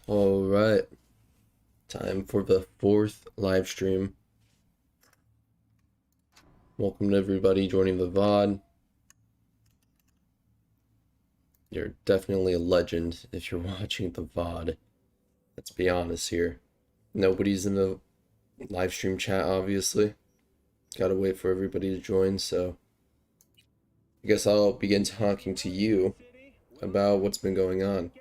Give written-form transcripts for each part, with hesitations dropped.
All right, time for the fourth live stream. Welcome to everybody joining the VOD. You're definitely a legend if you're watching the VOD. Let's be honest here. Nobody's in the live stream chat, obviously. Gotta wait for everybody to join, so I guess I'll begin talking to you about what's been going on.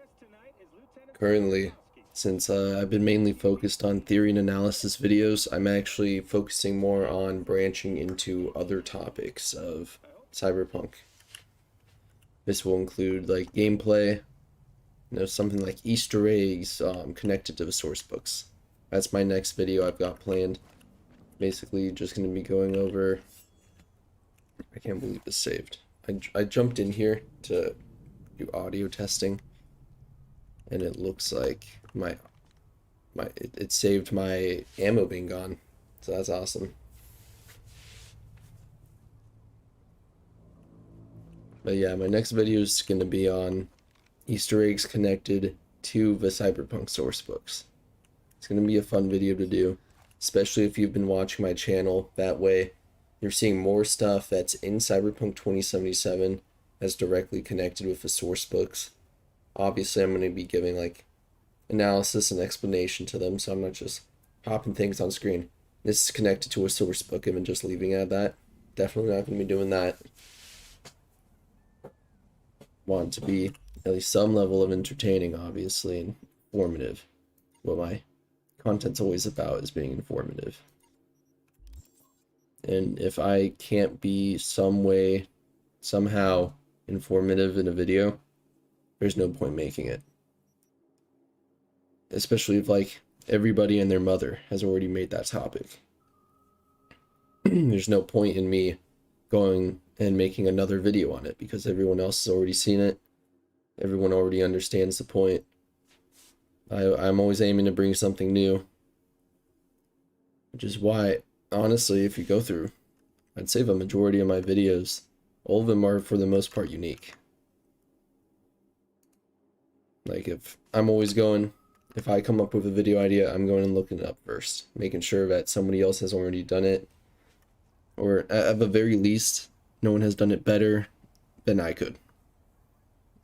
Currently, since I've been mainly focused on theory and analysis videos, I'm actually focusing more on branching into other topics of Cyberpunk. This will include like gameplay, something like Easter eggs connected to the source books. That's my next video I've got planned. Basically, just going to be going over. I can't believe this saved. I jumped in here to do audio testing, and it looks like it saved my ammo being gone, so that's awesome. But yeah, my next video is going to be on Easter eggs connected to the Cyberpunk source books. It's going to be a fun video to do, especially if you've been watching my channel. That way, you're seeing more stuff that's in Cyberpunk 2077 that's directly connected with the source books. Obviously, I'm going to be giving like analysis and explanation to them, so I'm not just popping things on screen. This is connected to a source book and just leaving it at that. Definitely not going to be doing that. Want to be at least some level of entertaining, obviously, and informative. What my content's always about is being informative. And if I can't be somehow informative in a video, there's no point making it. Especially if like everybody and their mother has already made that topic. There's no point in me going and making another video on it because everyone else has already seen it. Everyone already understands the point. I'm always aiming to bring something new, which is why, honestly, if you go through, I'd say the majority of my videos, all of them are for the most part unique. Like if I come up with a video idea, I'm going and looking it up first, making sure that somebody else has already done it, or at the very least, no one has done it better than I could.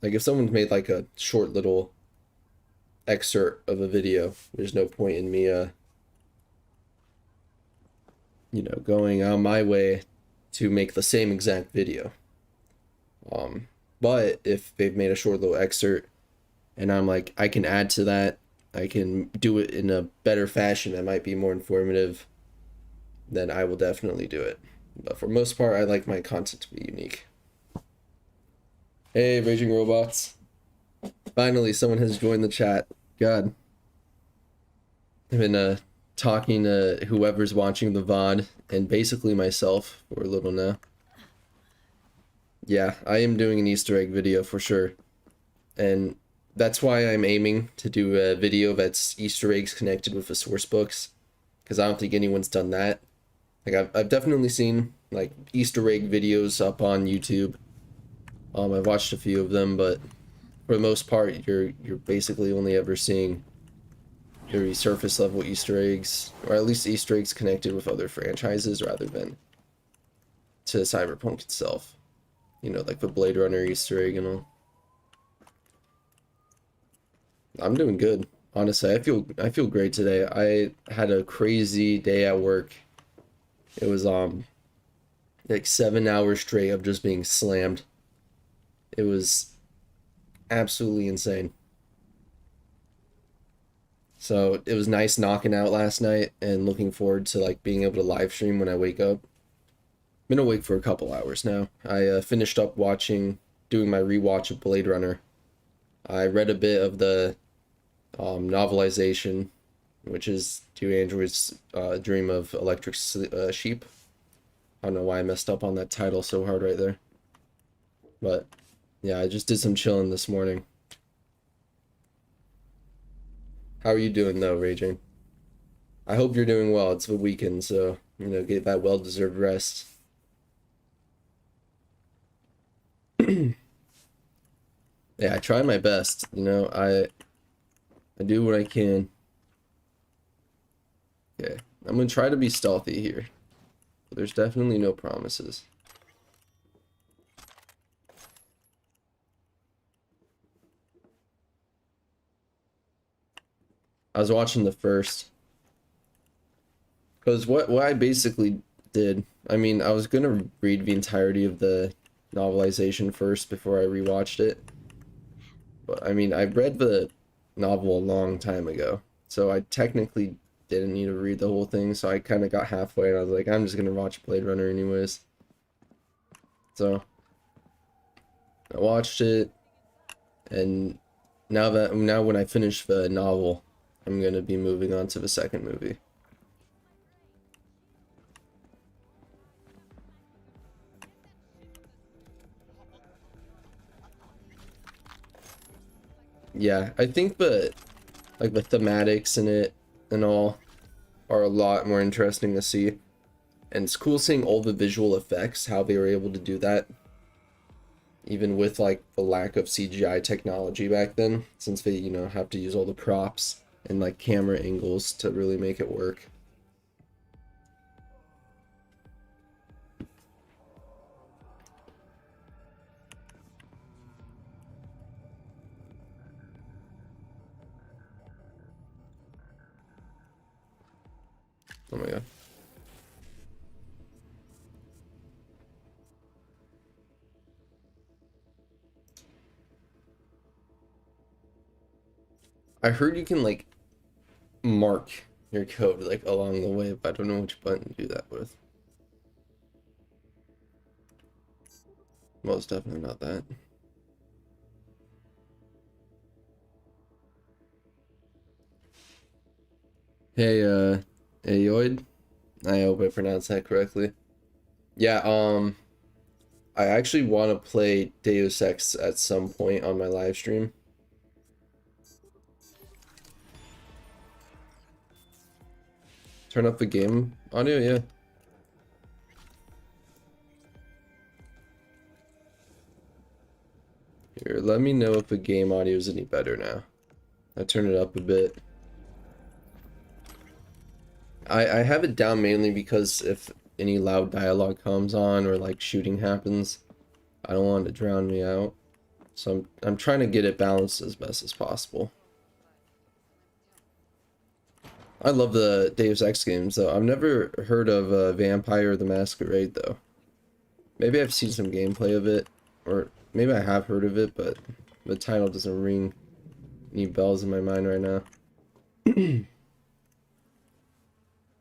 Like if someone's made like a short little excerpt of a video, there's no point in me going on my way to make the same exact video. But if they've made a short little excerpt and I'm like, I can add to that, I can do it in a better fashion that might be more informative, then I will definitely do it. But for most part, I like my content to be unique. Hey, Raging Robots. Finally, someone has joined the chat. God. I've been talking to whoever's watching the VOD and basically myself for a little now. Yeah, I am doing an Easter egg video for sure. And that's why I'm aiming to do a video that's Easter eggs connected with the source books, because I don't think anyone's done that. Like I've definitely seen like Easter egg videos up on YouTube. I've watched a few of them, but for the most part, you're basically only ever seeing very surface level Easter eggs, or at least Easter eggs connected with other franchises rather than to Cyberpunk itself. Like the Blade Runner Easter egg and all. I'm doing good. Honestly, I feel great today. I had a crazy day at work. It was like 7 hours straight of just being slammed. It was absolutely insane. So it was nice knocking out last night and looking forward to like being able to live stream when I wake up. Been awake for a couple hours now. I finished up doing my rewatch of Blade Runner. I read a bit of the novelization, which is Do Androids Dream of Electric Sheep. I don't know why I messed up on that title so hard right there. But yeah, I just did some chilling this morning. How are you doing though, Raging? I hope you're doing well. It's the weekend, so get that well-deserved rest. Yeah, I try my best. I do what I can. Okay, I'm gonna try to be stealthy here. But there's definitely no promises. I was watching the first. Because what I basically did, I mean, I was gonna read the entirety of the novelization first before I rewatched it. But I mean, I read the novel a long time ago, so I technically didn't need to read the whole thing. So I kind of got halfway, and I was like, I'm just gonna watch Blade Runner anyways. So I watched it, and now when I finish the novel, I'm gonna be moving on to the second movie. Yeah, I think the thematics in it and all are a lot more interesting to see. And it's cool seeing all the visual effects, how they were able to do that. Even with like the lack of CGI technology back then, since they, you know, have to use all the props and like camera angles to really make it work. Oh my god. I heard you can like mark your code like along the way, but I don't know which button to do that with. Well, it's definitely not that. Hey, Ayoid. I hope I pronounced that correctly. Yeah, I actually want to play Deus Ex at some point on my live stream. Turn up the game audio, yeah. Here, let me know if the game audio is any better now. I turn it up a bit. I have it down mainly because if any loud dialogue comes on or like shooting happens, I don't want it to drown me out. So I'm trying to get it balanced as best as possible. I love the Deus Ex games though. I've never heard of Vampire the Masquerade though. Maybe I've seen some gameplay of it, or maybe I have heard of it, but the title doesn't ring any bells in my mind right now.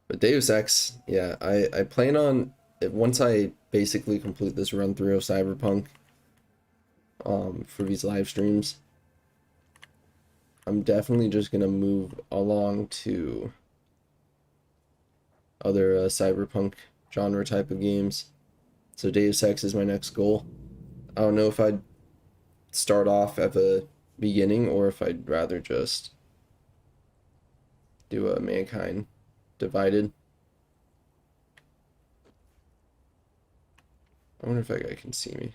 But Deus Ex, yeah, I plan on it once I basically complete this run through of Cyberpunk for these live streams. I'm definitely just gonna move along to other Cyberpunk genre type of games. So Deus Ex is my next goal. I don't know if I'd start off at the beginning or if I'd rather just do a Mankind Divided. I wonder if that guy can see me.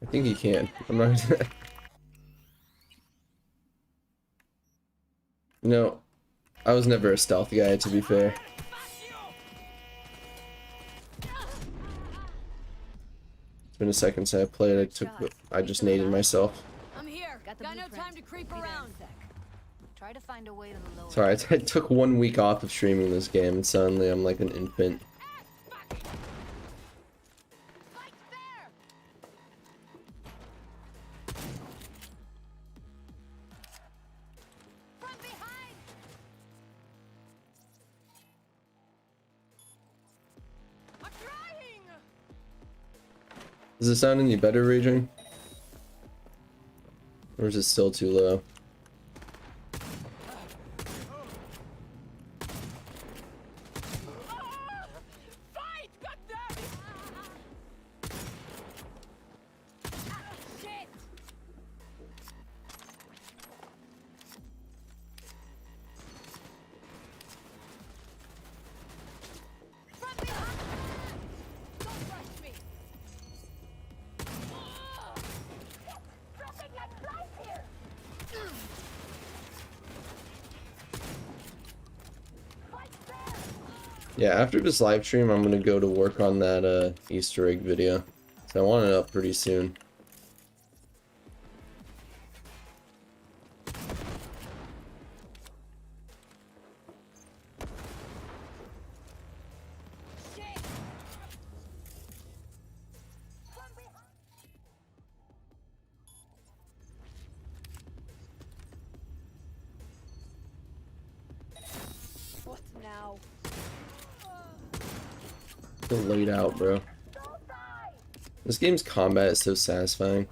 I think he can. I'm not. No, I was never a stealth guy, to be fair. It's been a second since I played. I just naded myself. I'm here. Got no time to creep around. Try to find a way to the lower. Sorry, I took 1 week off of streaming this game, and suddenly I'm like an infant. Does it sound any better, Raging? Or is it still too low? Yeah, after this live stream, I'm gonna go to work on that Easter egg video. So I want it up pretty soon. What now? Feel laid out, bro. This game's combat is so satisfying.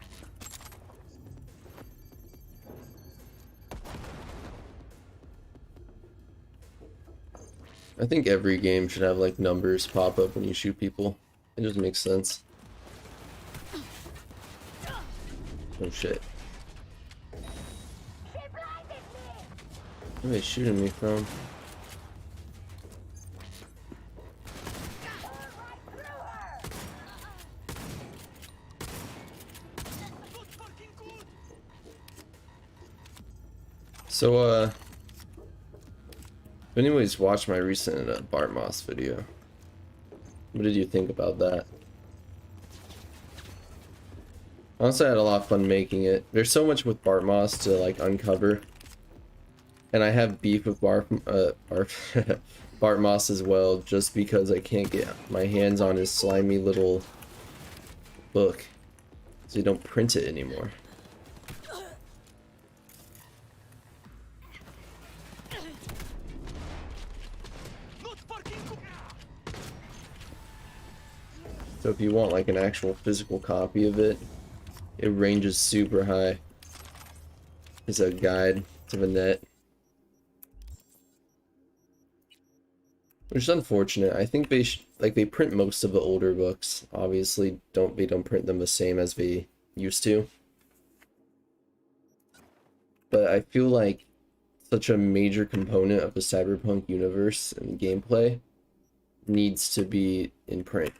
I think every game should have like numbers pop up when you shoot people. It just makes sense. Oh shit. Where are they shooting me from? So, if anybody's watched my recent Bart Moss video, what did you think about that? Honestly, I had a lot of fun making it. There's so much with Bart Moss to like uncover, and I have beef with Bart Moss as well, just because I can't get my hands on his slimy little book, so you don't print it anymore. So if you want like an actual physical copy of it, it ranges super high. It's a guide to the net, which is unfortunate. I think they they print most of the older books. Obviously, they don't print them the same as they used to. But I feel like such a major component of the Cyberpunk universe and gameplay needs to be in print.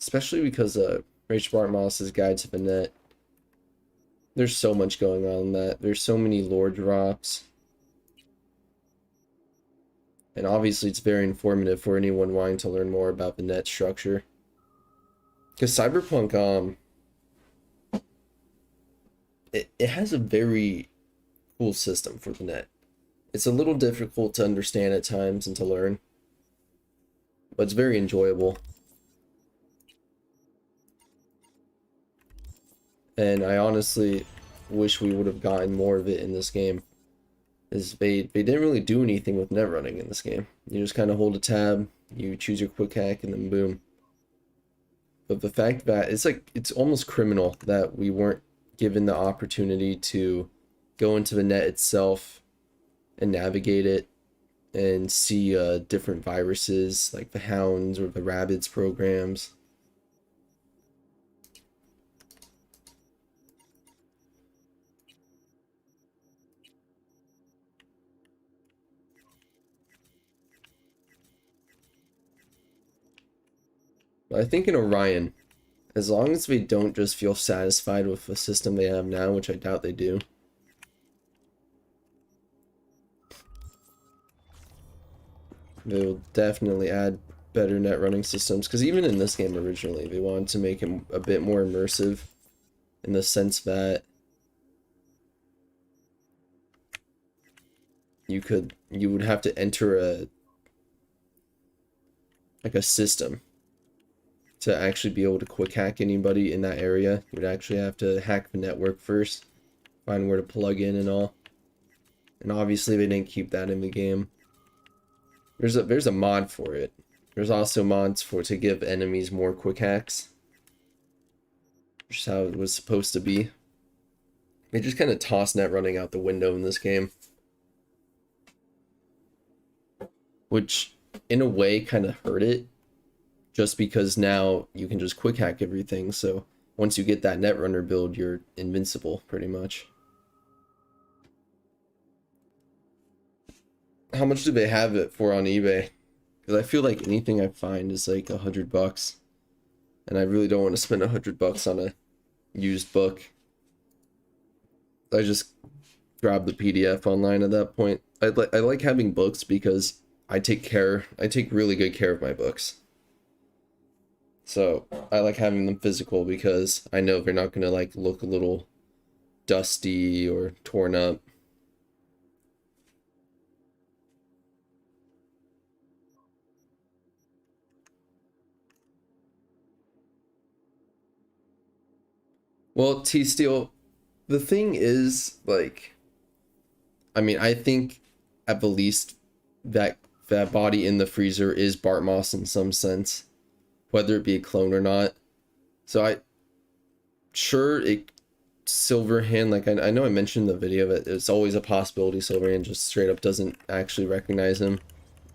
Especially because Rach Bart Moss's Guide to the Net, there's so much going on in that. There's so many lore drops. And obviously it's very informative for anyone wanting to learn more about the net structure. Because Cyberpunk, it has a very cool system for the net. It's a little difficult to understand at times and to learn, but it's very enjoyable. And I honestly wish we would have gotten more of it in this game. They didn't really do anything with net running in this game. You just kind of hold a tab, you choose your quick hack, and then boom. But the fact that it's almost criminal that we weren't given the opportunity to go into the net itself and navigate it and see different viruses like the Hounds or the Rabbids programs. But I think in Orion, as long as they don't just feel satisfied with the system they have now, which I doubt they do, they will definitely add better net running systems. Because even in this game originally, they wanted to make it a bit more immersive in the sense that you would have to enter a system to actually be able to quick hack anybody in that area. You'd actually have to hack the network first, find where to plug in and all. And obviously they didn't keep that in the game. There's a mod for it. There's also mods to give enemies more quick hacks, which is how it was supposed to be. They just kind of tossed net running out the window in this game, which in a way kind of hurt it, just because now you can just quick hack everything. So once you get that netrunner build, you're invincible pretty much. How much do they have it for on eBay? Because I feel like anything I find is like $100. and I really don't want to spend $100 on a used book. I just grab the PDF online at that point. I like having books because I take really good care of my books. So I like having them physical because I know they're not gonna like look a little dusty or torn up. Well, T-Steel, the thing is, like, I mean, I think at the least that body in the freezer is Bart Moss in some sense, whether it be a clone or not. So sure, Silverhand, like I know I mentioned in the video that it's always a possibility Silverhand just straight up doesn't actually recognize him,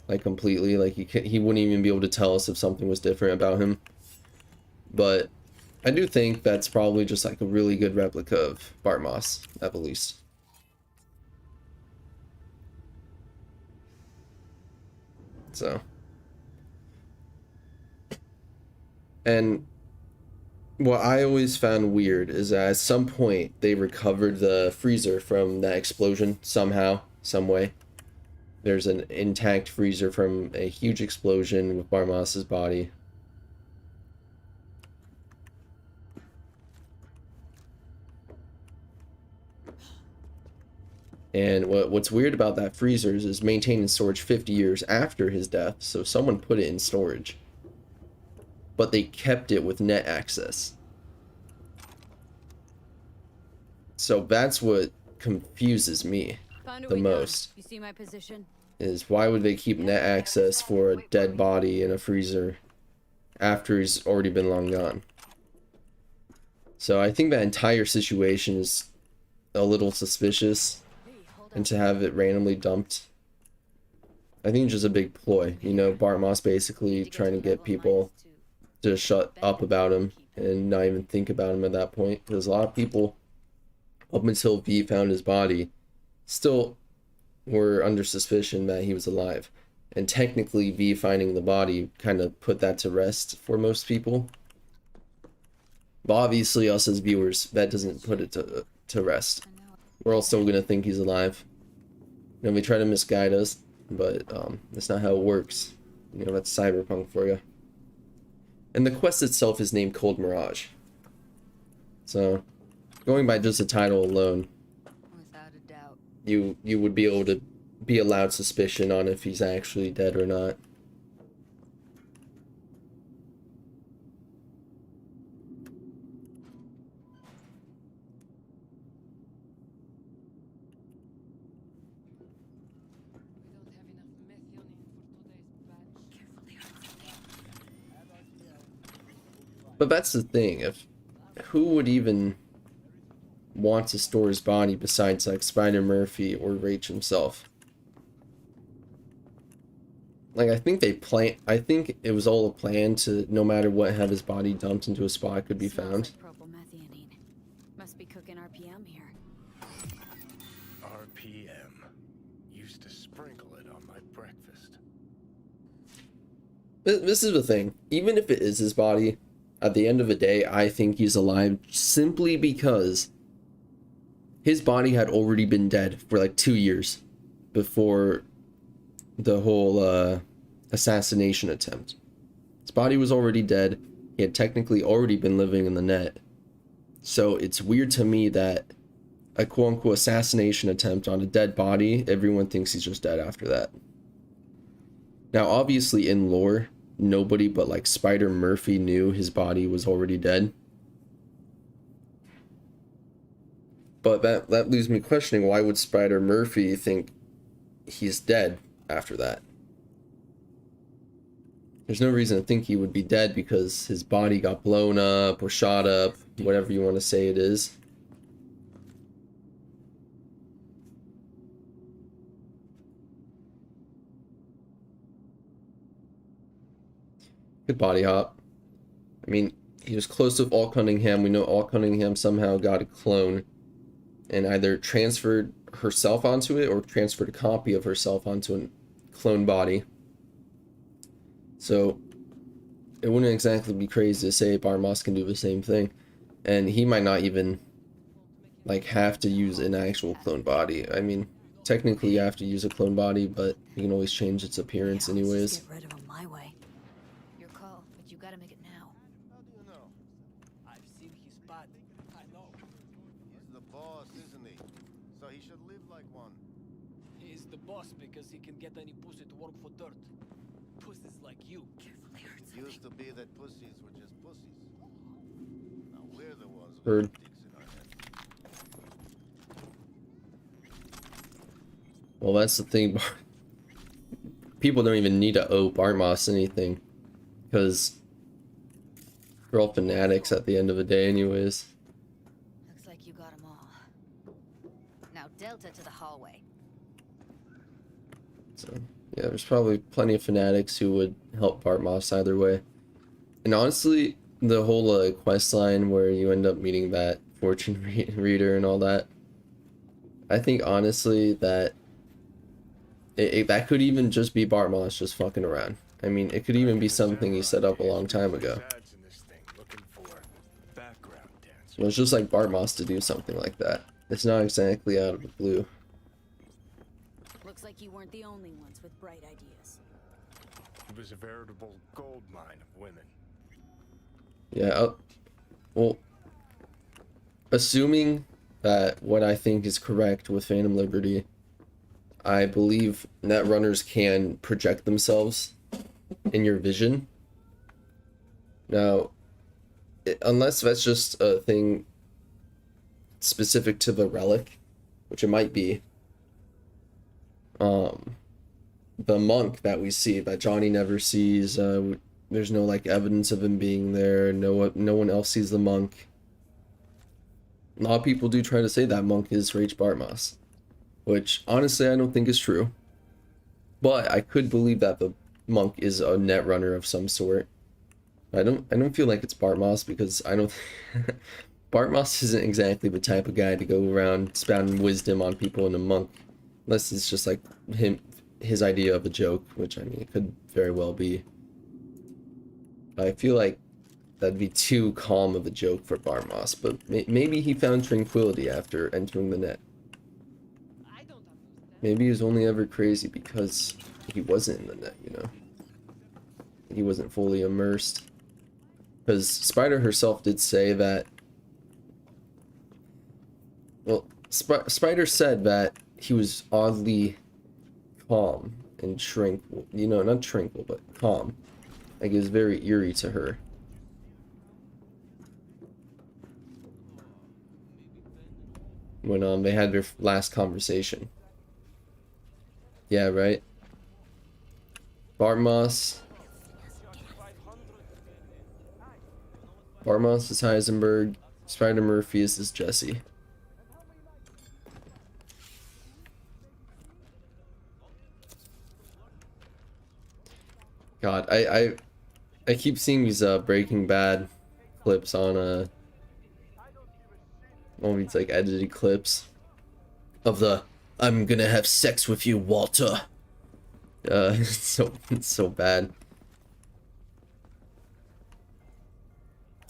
like completely. Like he wouldn't even be able to tell us if something was different about him. But I do think that's probably just like a really good replica of Bart Moss, at the least. So, and what I always found weird is that at some point they recovered the freezer from that explosion somehow, some way. There's an intact freezer from a huge explosion with Bart Moss's body. And what's weird about that freezer is maintained in storage 50 years after his death, so someone put it in storage. But they kept it with net access. So that's what confuses me the most. You see my position? Is why would they keep net access for a dead body in a freezer after he's already been long gone? So I think that entire situation is a little suspicious. And to have it randomly dumped, I think it's just a big ploy. You know, Bart Moss basically trying to get people to shut up about him and not even think about him at that point. Because a lot of people, up until V found his body, still were under suspicion that he was alive. And technically, V finding the body kind of put that to rest for most people. But obviously, us as viewers, that doesn't put it to rest. We're all still gonna think he's alive. You know, they try to misguide us, but that's not how it works. You know, that's Cyberpunk for you. And the quest itself is named Cold Mirage. So, going by just the title alone, Without a doubt, you would be able to be allowed suspicion on if he's actually dead or not. But that's the thing, if who would even want to store his body besides like Spider Murphy or Rach himself? Like I think it was all a plan to no matter what have his body dumped into a spot could be found. propylmethionine. Must be cooking RPM here. RPM. Used to sprinkle it on my breakfast. This is the thing. Even if it is his body, at the end of the day, I think he's alive simply because his body had already been dead for like 2 years before the whole assassination attempt. His body was already dead. He had technically already been living in the net. So it's weird to me that a quote-unquote assassination attempt on a dead body, everyone thinks he's just dead after that. Now, obviously in lore, nobody but like Spider Murphy knew his body was already dead. But that leaves me questioning, why would Spider Murphy think he's dead after that? There's no reason to think he would be dead because his body got blown up or shot up, whatever you want to say it is. Good body hop. I mean, he was close with Alt Cunningham. We know Alt Cunningham somehow got a clone and either transferred herself onto it or transferred a copy of herself onto a clone body. So it wouldn't exactly be crazy to say Barmos can do the same thing, and he might not even like have to use an actual clone body. I mean, technically you have to use a clone body, but you can always change its appearance Yeah, let's anyways. just get rid of him my way. Your call, but you gotta make it now. How do you know? I've seen his body. I know. He's the boss, isn't he? So he should live like one. He's the boss because he can get any pussy to work for dirt. Pussies like you. Used to be that pussies were just pussies. Now we're the ones with Heard. dicks in our heads. Well, that's the thing. People don't even need to owe Barmos anything, because they're all fanatics at the end of the day anyways. Looks like you got them all. Now Delta to the hallway. So yeah, there's probably plenty of fanatics who would help Bartmoss either way. And honestly, the whole quest line where you end up meeting that fortune reader and all that, I think honestly that that could even just be Bartmoss just fucking around. I mean, it could even be something he set up a long time ago. Ads in this thing looking for background dancers. It was just like Bartmoss to do something like that. It's not exactly out of the blue. Looks like you weren't the only ones with bright ideas. It was a veritable gold mine of women. Yeah, well, assuming that what I think is correct with Phantom Liberty, I believe netrunners can project themselves in your vision. Now, unless that's just a thing specific to the relic, which it might be, the monk that we see, that Johnny never sees, there's no like evidence of him being there, no one else sees the monk. A lot of people do try to say that monk is Rach Bartmoss, which honestly I don't think is true. But I could believe that the monk is a netrunner of some sort. I don't feel like it's Bartmoss, because I don't Bartmoss isn't exactly the type of guy to go around spouting wisdom on people in a monk, unless it's just like his idea of a joke, which I mean it could very well be. I feel like that'd be too calm of a joke for Bartmoss, but maybe he found tranquility after entering the net. Maybe he was only ever crazy because he wasn't in the net, you know? He wasn't fully immersed. Because Spider herself did say that... Well, Spider said that he was oddly calm and tranquil. You know, not tranquil, but calm. Like, it was very eerie to her. When they had their last conversation. Yeah, right? Bartmoss is Heisenberg. Spider Murphy is this Jesse. God, I keep seeing these Breaking Bad clips on all these like edited clips of the "I'm gonna have sex with you, Walter." It's so bad.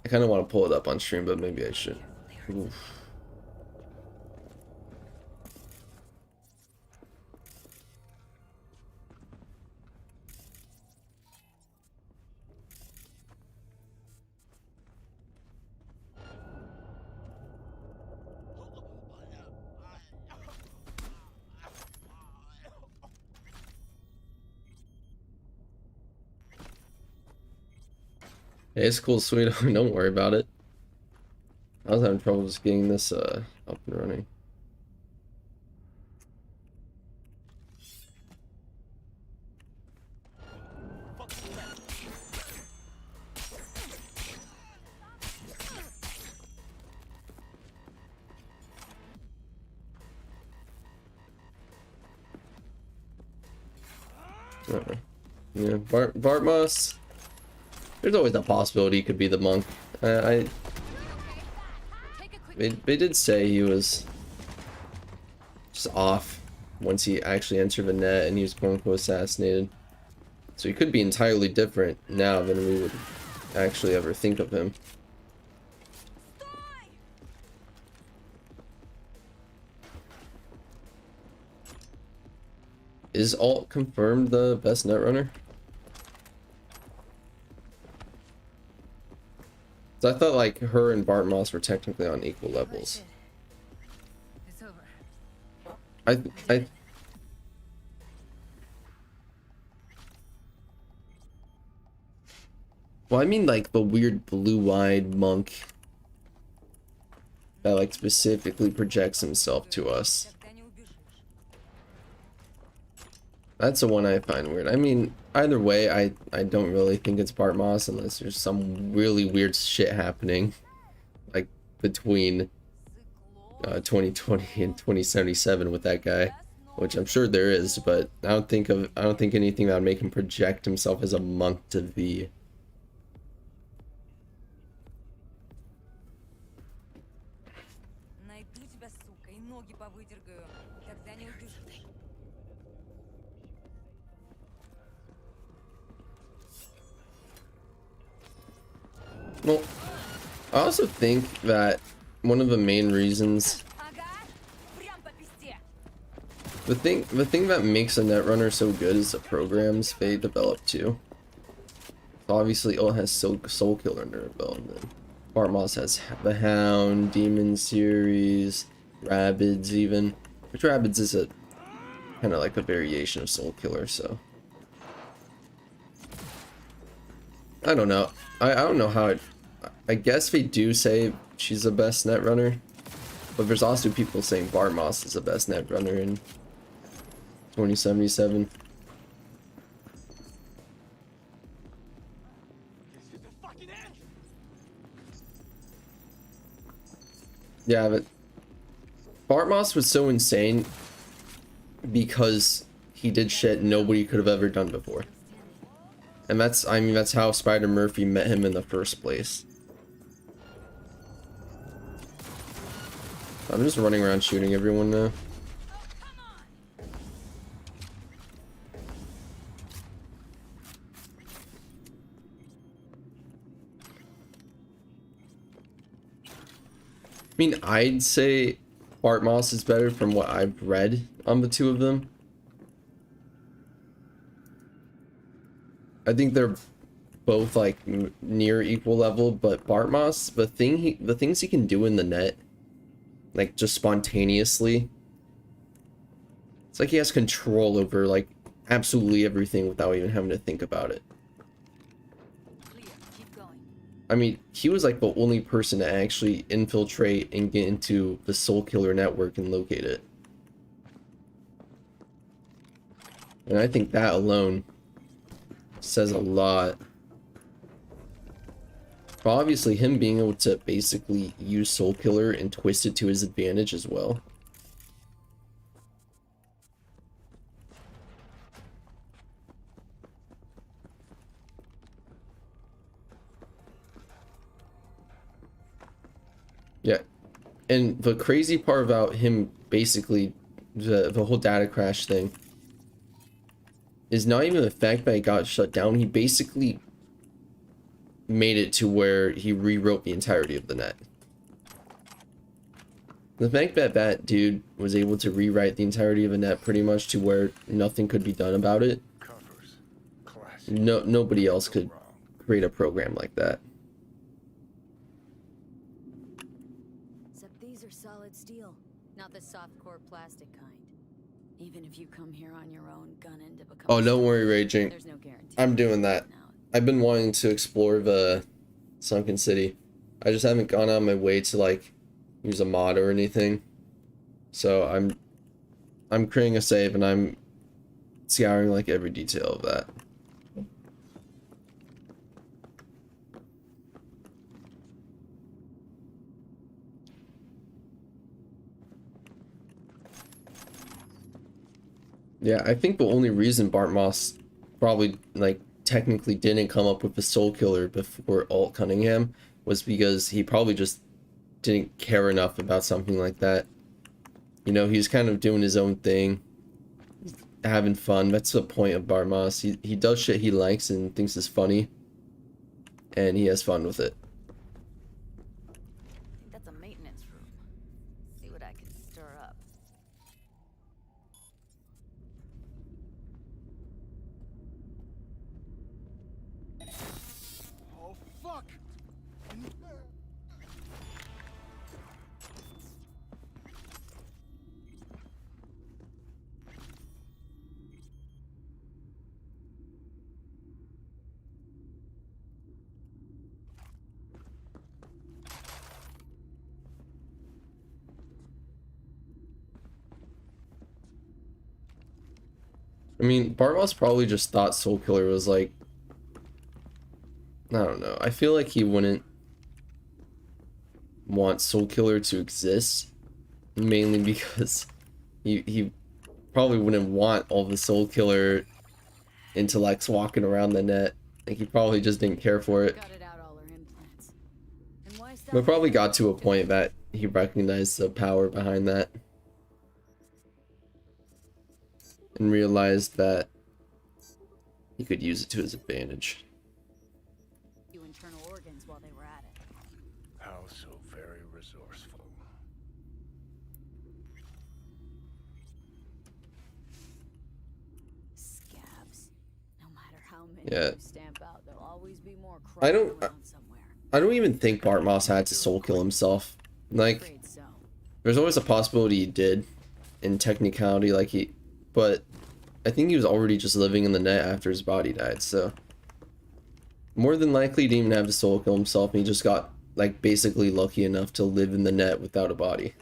I kind of want to pull it up on stream, but maybe I should. Oof. Hey, it's cool, sweet. Don't worry about it. I was having trouble just getting this up and running. Yeah, Bartmoss. There's always that possibility he could be the monk. They did say he was just off once he actually entered the net and he was quote unquote assassinated. So he could be entirely different now than we would actually ever think of him. Is Alt confirmed the best netrunner? So I thought like her and Bart Moss were technically on equal levels. It's over. I Well, I mean like the weird blue-eyed monk that like specifically projects himself to us. That's the one I find weird. I mean, either way, I don't really think it's Bart Moss unless there's some really weird shit happening, like between 2020 and 2077 with that guy, which I'm sure there is, but I don't think anything that would make him project himself as a monk to V. Well, I also think that one of the main reasons, the thing that makes a netrunner so good is the programs they develop too. Obviously, Ult has Soul Killer under development. Bart Moss has the Hound, Demon series, Rabbids even. Which Rabbids is a kind of like a variation of Soul Killer, so I don't know. I don't know how I guess they do say she's the best netrunner, but there's also people saying Bart Moss is the best netrunner in 2077. Yeah, but Bart Moss was so insane because he did shit nobody could have ever done before. And that's, I mean, that's how Spider Murphy met him in the first place. I'm just running around shooting everyone now. I mean, I'd say Bart Moss is better from what I've read on the two of them. I think they're both like near equal level, but Bart Moss, the things he can do in the net, like just spontaneously, it's like he has control over like absolutely everything without even having to think about it. I mean, he was like the only person to actually infiltrate and get into the Soul Killer network and locate it. And I think that alone says a lot. But obviously him being able to basically use Soul Killer and twist it to his advantage as well. Yeah, and the crazy part about him basically, the whole data crash thing, is not even the fact that he got shut down. He basically made it to where he rewrote the entirety of the net. The fact that that dude was able to rewrite the entirety of a net pretty much to where nothing could be done about it. Nobody else could create a program like that. Except these are solid steel, not the soft core plastic kind. Even if you come here on your own, gunning to become. Oh, don't worry, Raging. There's no guarantee. I'm doing that. I've been wanting to explore the Sunken City. I just haven't gone on my way to like use a mod or anything. So I'm creating a save and I'm scouring like every detail of that. Yeah, I think the only reason Bart Moss probably like technically didn't come up with the Soul Killer before Alt Cunningham was because he probably just didn't care enough about something like that. You know, he's kind of doing his own thing, having fun. That's the point of Bart Moss. He does shit he likes and thinks is funny. and he has fun with it. I think that's a maintenance room. See what I can stir up. Oh fuck! I mean, Bartmoss probably just thought Soul Killer was like, I don't know. I feel like he wouldn't want Soul Killer to exist, mainly because he probably wouldn't want all the Soul Killer intellects walking around the net. Like, he probably just didn't care for it. Gutted out all her implants. And why stop But probably there? got to a point that he recognized the power behind that and realized that he could use it to his advantage. Few internal organs while they were at it. How so very resourceful. Scabs. No matter how many Yeah. you stamp out, there'll always be more I crawling don't- around somewhere. I don't even think Bartmoss had to soul kill himself. Like, Afraid so. there's always a possibility he did, in technicality, but I think he was already just living in the net after his body died, so more than likely he didn't even have to soul kill himself, and he just got, like, basically lucky enough to live in the net without a body.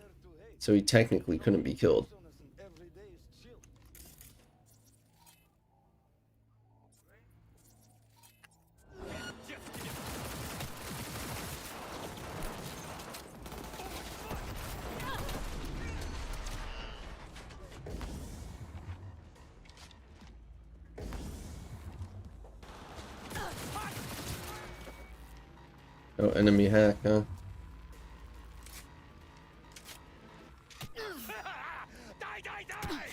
So he technically couldn't be killed. Oh, enemy hack, huh? Die, die, die!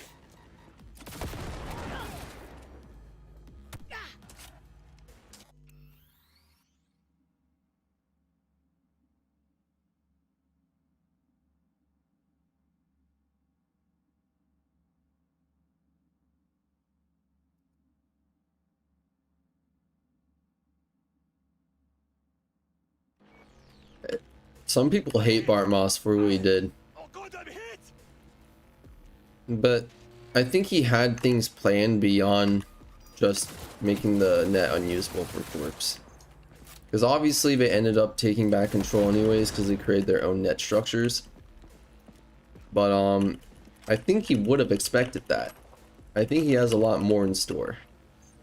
Some people hate Bartmoss for what he did, Oh god, I'm hit! but I think he had things planned beyond just making the net unusable for corpse. Because obviously they ended up taking back control anyways because they created their own net structures. But I think he would have expected that. I think he has a lot more in store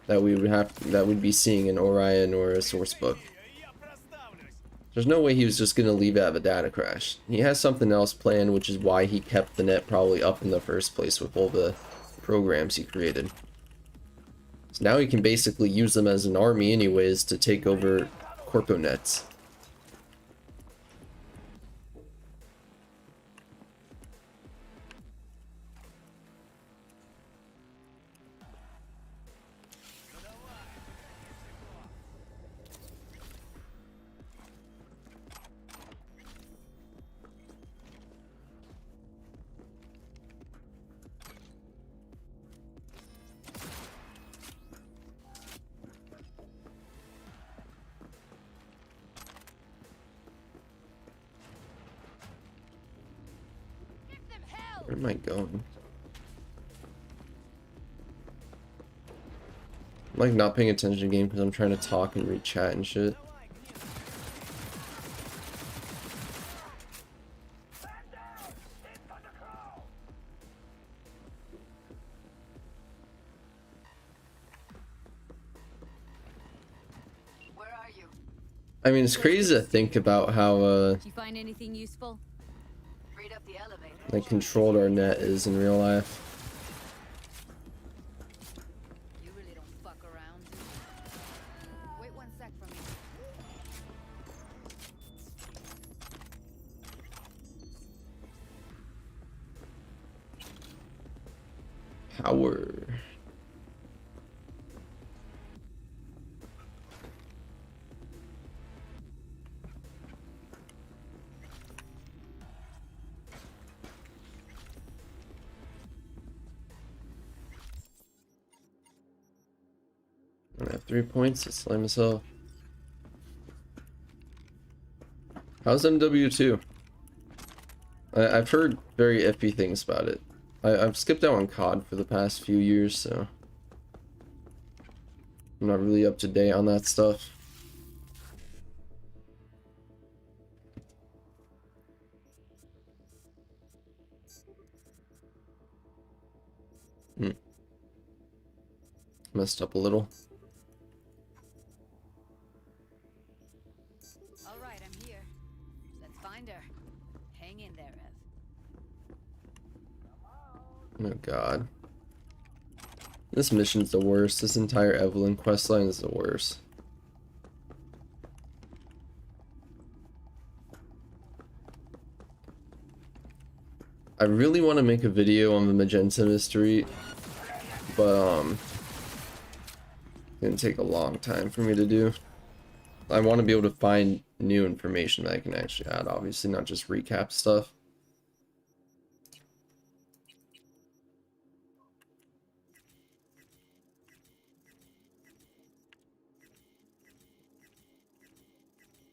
that we'd be seeing in Orion or a source book. There's no way he was just gonna leave it at the data crash. He has something else planned, which is why he kept the net probably up in the first place with all the programs he created. So now he can basically use them as an army anyways to take over corpo nets. Where am I going? I'm like not paying attention to the game because I'm trying to talk and read chat and shit. Where are you? I mean, it's crazy to think about how Did you find anything useful? Freed up the elevator. like controlled our net is in real life. You really don't fuck around, do you? Wait 1 sec for me. Power. 3 points. It's lame as hell. How's MW2? I've heard very iffy things about it. I've skipped out on COD for the past few years, so I'm not really up to date on that stuff. Messed up a little. All right, I'm here. Let's find her. Hang in there, Ev. Oh god. This mission's the worst. This entire Evelyn questline is the worst. I really want to make a video on the Magenta mystery, but it's gonna take a long time for me to do. I want to be able to find new information that I can actually add, obviously, not just recap stuff.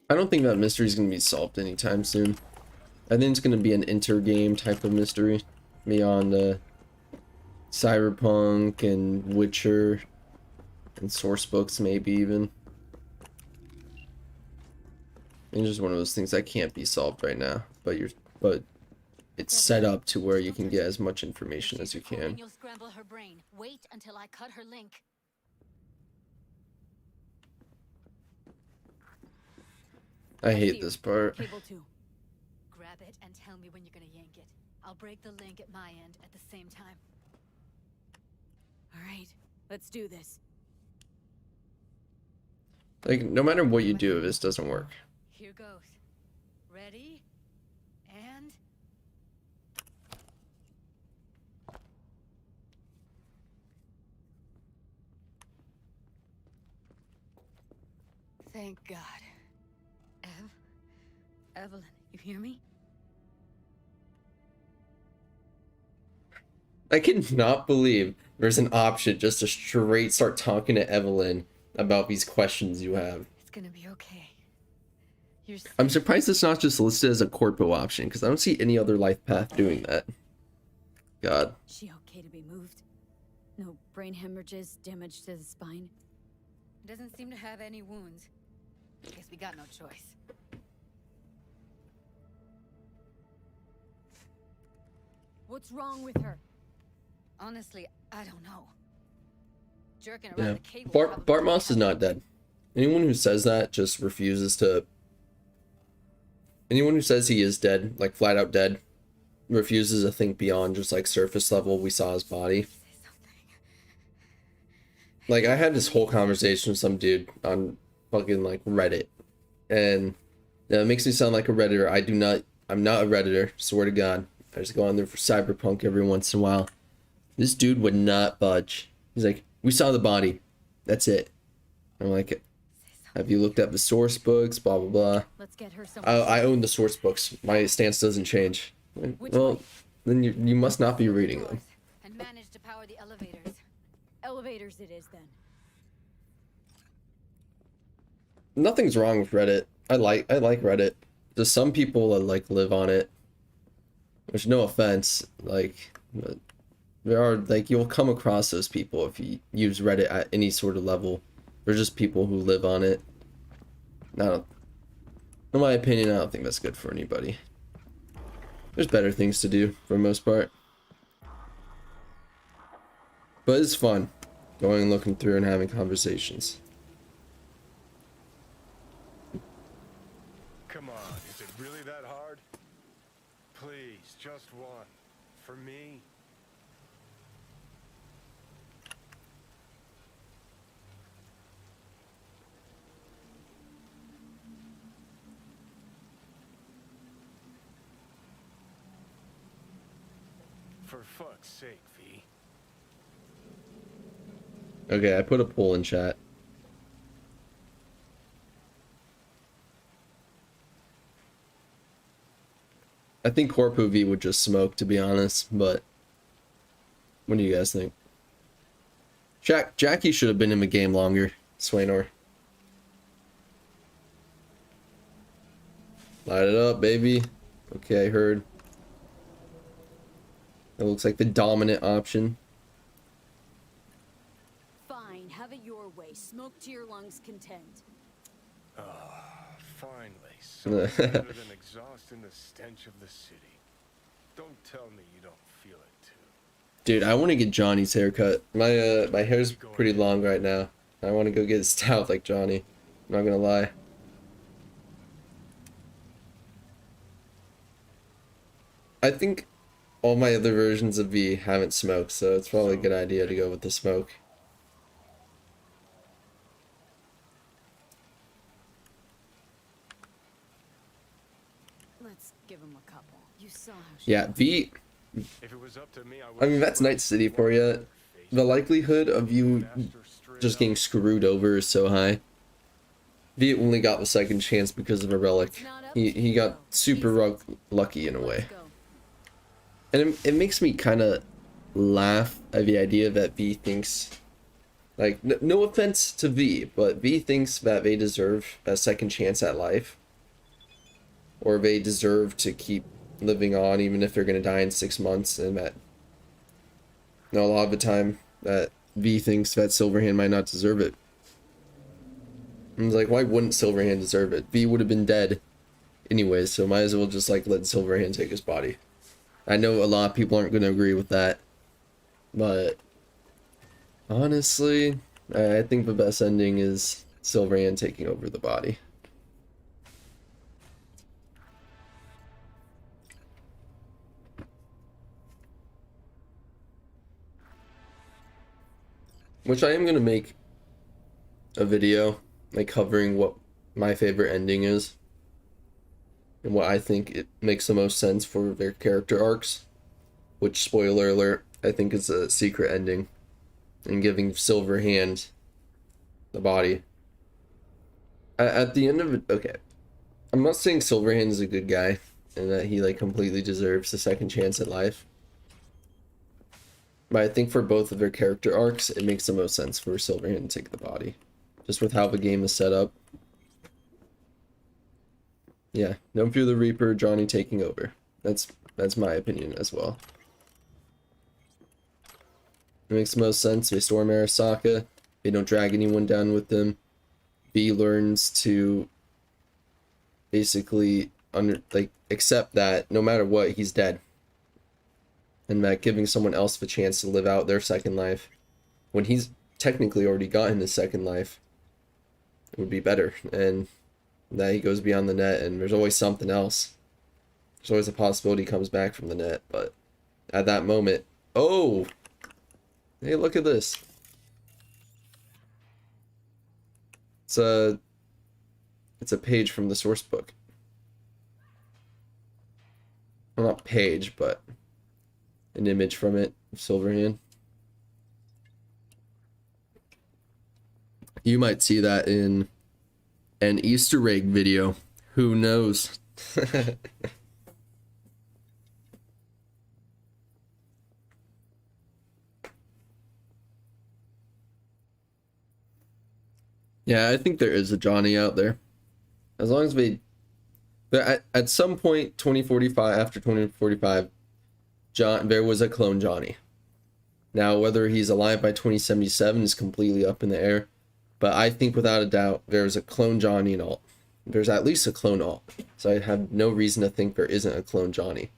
I don't think that mystery is going to be solved anytime soon. I think it's going to be an inter-game type of mystery beyond Cyberpunk and Witcher and source books, maybe even. It's just one of those things that can't be solved right now, but it's set up to where you can get as much information as you can. You'll scramble her brain. Wait until I cut her link. I hate this part. Cable 2. Grab it and tell me when you're gonna yank it. I'll break the link at my end at the same time. All right, let's do this. Like, no matter what you do, this doesn't work. Here goes. Ready? And... Thank God. Evelyn, you hear me? I cannot believe there's an option just to straight start talking to Evelyn about these questions you have. It's gonna be okay. You're I'm surprised it's not just listed as a corpo option, because I don't see any other life path doing that. God. She okay to be moved? No brain hemorrhages, damage to the spine? Doesn't seem to have any wounds. Guess we got no choice. What's wrong with her? Honestly, I don't know. Jerking around Yeah. the cable. Bart Moss is not dead. Anyone who says that just refuses to... Anyone who says he is dead, like flat out dead, refuses to think beyond just like surface level. We saw his body. Like, I had this whole conversation with some dude on fucking like Reddit, and yeah, it makes me sound like a Redditor. I'm not a Redditor, swear to God. I just go on there for Cyberpunk every once in a while. This dude would not budge. He's like, we saw the body. That's it. I'm like, have you looked at the source books? Blah, blah, blah. Let's get her some. I own the source books. My stance doesn't change. Well, then you must not be reading them. And manage to power the elevators. Elevators it is then. Nothing's wrong with Reddit. I like Reddit. There's some people that like live on it. There's no offense, like, but there are, like, you'll come across those people if you use Reddit at any sort of level. They're just people who live on it. Now, in my opinion, I don't think that's good for anybody. There's better things to do for the most part. But it's fun going and looking through and having conversations. Come on, is it really that hard? Please, just one. For me? For fuck's sake, V. Okay, I put a poll in chat. I think Corpo V would just smoke, to be honest, but what do you guys think? Jackie should have been in the game longer. Swainor. Light it up, baby. Okay, I heard. That looks like the dominant option. Fine, have it your way. Smoke to your lungs' content. Finally, something better than exhaust in the stench of the city. Don't tell me you don't feel it too. Dude, I want to get Johnny's haircut. My hair's pretty long right now. I want to go get it styled like Johnny. I'm not gonna lie. I think all my other versions of V haven't smoked, so it's probably a good idea to go with the smoke. Let's give him a couple. You saw how she Yeah, V. If it was up to me, I mean, that's Night City for you. The likelihood of you just getting screwed over is so high. V only got the second chance because of a relic. He got super lucky in a way. Let's go. And it makes me kind of laugh at the idea that V thinks, like, no offense to V, but V thinks that they deserve a second chance at life. Or they deserve to keep living on even if they're going to die in 6 months. And that, a lot of the time, that V thinks that Silverhand might not deserve it. And it's like, why wouldn't Silverhand deserve it? V would have been dead anyways, so might as well just, like, let Silverhand take his body. I know a lot of people aren't going to agree with that, but honestly, I think the best ending is Silverhand taking over the body. Which I am going to make a video, like, covering what my favorite ending is. And what I think it makes the most sense for their character arcs. Which, spoiler alert, I think is a secret ending. And giving Silverhand the body. At the end of it, okay. I'm not saying Silverhand is a good guy. And that he, like, completely deserves a second chance at life. But I think for both of their character arcs, it makes the most sense for Silverhand to take the body. Just with how the game is set up. Yeah, no fear the Reaper, Johnny taking over. That's my opinion as well. It makes the most sense. They storm Arasaka. They don't drag anyone down with them. V learns to basically accept that no matter what, he's dead. And that giving someone else the chance to live out their second life, when he's technically already gotten his second life, it would be better. And that he goes beyond the net, and there's always something else. There's always a possibility he comes back from the net, but at that moment, oh, hey, look at this. It's a page from the source book. Well, not page, but an image from it of Silverhand. You might see that in an Easter egg video. Who knows? Yeah, I think there is a Johnny out there. As long as we... But at some point, 2045, after 2045, there was a clone Johnny. Now, whether he's alive by 2077 is completely up in the air. But I think without a doubt, there's a clone Johnny and Alt. There's at least a clone Alt. So I have no reason to think there isn't a clone Johnny.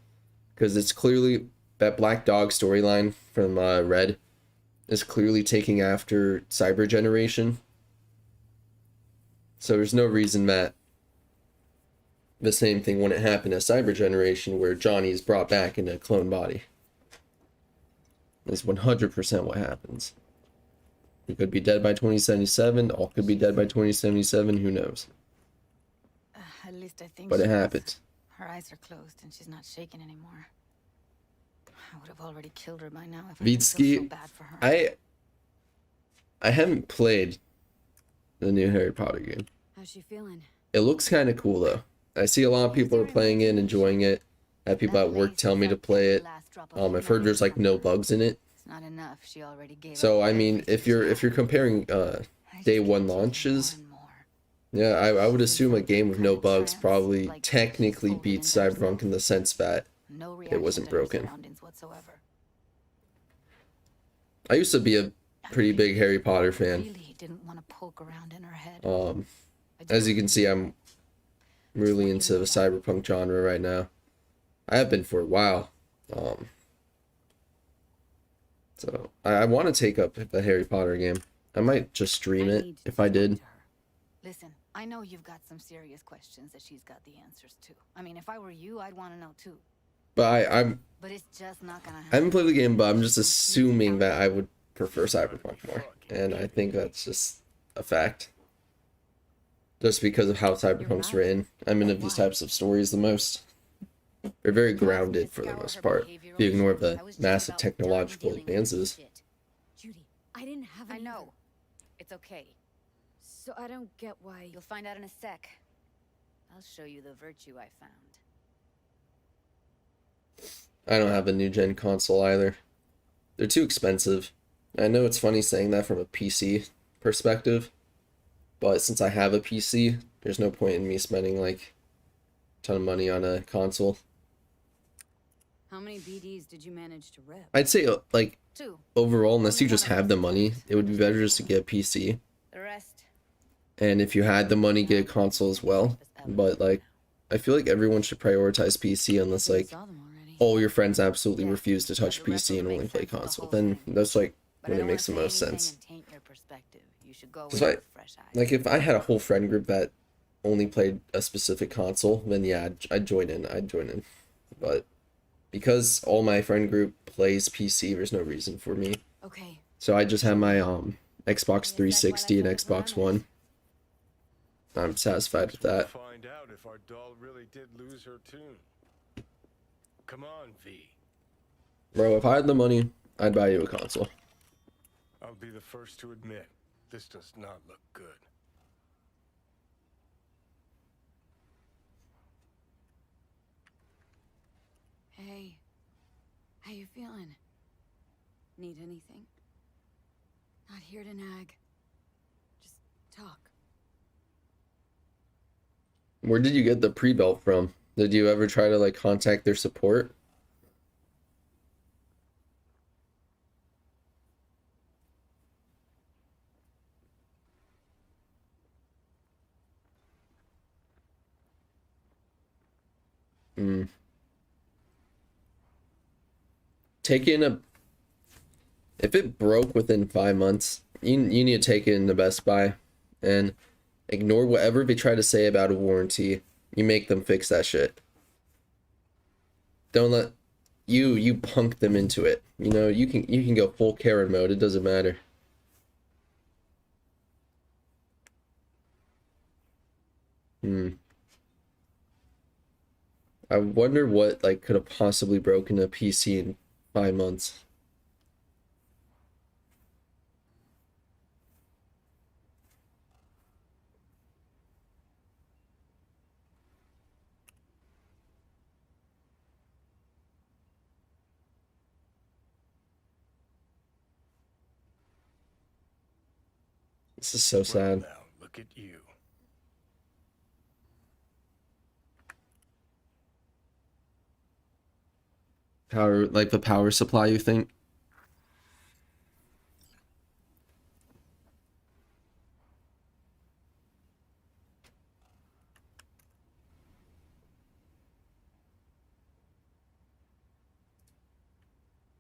Because it's clearly, that Black Dog storyline from Red is clearly taking after Cyber Generation. So there's no reason that the same thing wouldn't happen as Cyber Generation, where Johnny is brought back in a clone body. That's 100% what happens. He could be dead by 2077. All could be dead by 2077. Who knows? At least I think. But it happens. Her eyes are closed and she's not shaking anymore. I would have already killed her by now if I didn't feel so Vitsky, bad for her. I haven't played the new Harry Potter game. How's she feeling? It looks kind of cool though. I see a lot of people are playing it, enjoying it. I have people at work tell me to play it. I've heard there's like no bugs in it. It's not enough. She already gave So up I mean, if you're comparing day one launches. Yeah, I would assume a game with no bugs probably technically beats Cyberpunk in the sense that it wasn't broken. I used to be a pretty big Harry Potter fan. As you can see, I'm really into the Cyberpunk genre right now. I have been for a while. So I want to take up the Harry Potter game. I might just stream it if I did. Listen, I know you've got some serious questions that she's got the answers to. I mean, if I were you, I'd want to know too. But But it's just not gonna happen. I haven't played the game, but I'm just assuming that I would prefer Cyberpunk more. And I think that's just a fact. Just because of how Cyberpunk's written. I'm into these types of stories the most. They're very grounded for the most part. If you ignore the massive technological advances. Judy, I didn't have any. I know. It's okay. So I don't get why. You'll find out in a sec. I'll show you the virtue I found. I don't have a new gen console either. They're too expensive. I know it's funny saying that from a PC perspective, but since I have a PC, there's no point in me spending like a ton of money on a console. How many BDs did you manage to rep? I'd say like 2. overall, unless you just have the money, it would be better just to get a PC. The rest. And if you had the money, get a console as well. But like, I feel like everyone should prioritize PC unless like all your friends absolutely refuse to touch PC and only play console. Then that's like when it makes the most sense. So like if I had a whole friend group that only played a specific console, then yeah, I'd join in. But because all my friend group plays PC, there's no reason for me. Okay. So I just have my Xbox 360 and Xbox One. I'm satisfied with that. Find out if our doll really did lose her tune. Come on, V. Bro, if I had the money, I'd buy you a console. I'll be the first to admit, this does not look good. Hey, how you feeling? Need anything? Not here to nag. Just talk. Where did you get the pre-built from? Did you ever try to like contact their support? Take it in a... If it broke within 5 months, you need to take it in the Best Buy and ignore whatever they try to say about a warranty. You make them fix that shit. Don't let you punk them into it. You know, you can go full Karen mode, it doesn't matter. I wonder what like could have possibly broken a PC in 5 months. This is so sad. Now, look at you. Power, like the power supply, you think?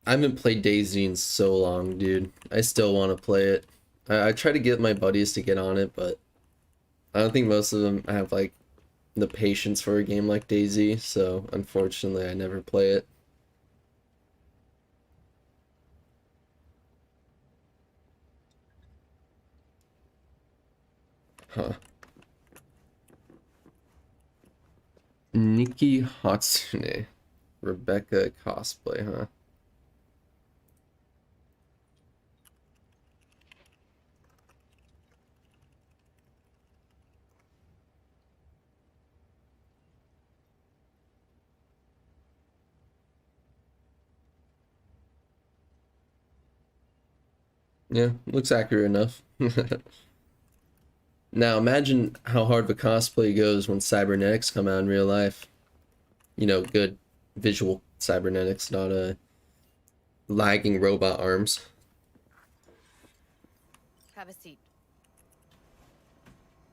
I haven't played DayZ in so long, dude. I still want to play it. I try to get my buddies to get on it, but I don't think most of them have like the patience for a game like DayZ, so unfortunately I never play it. Huh. Nikki Hatsune. Rebecca cosplay, huh? Yeah, looks accurate enough. Now imagine how hard the cosplay goes when cybernetics come out in real life. You know, good visual cybernetics, not lagging robot arms. Have a seat.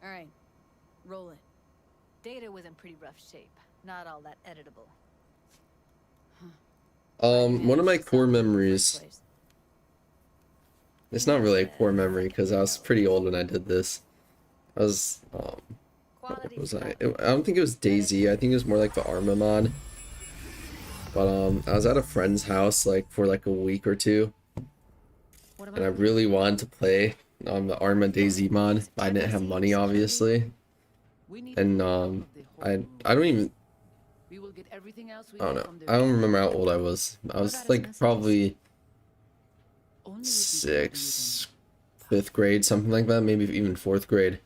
All right, roll it. Data was in pretty rough shape. Not all that editable. One of my core memories. It's not really a core memory because I was pretty old when I did this. I was what was I? I don't think it was Daisy. I think it was more like the Arma mod. But I was at a friend's house like for like a week or two, and I really wanted to play on the Arma Daisy mod. But I didn't have money, obviously, and I don't even. I don't know. I don't remember how old I was. I was like probably 6th, 5th grade, something like that. Maybe even 4th grade.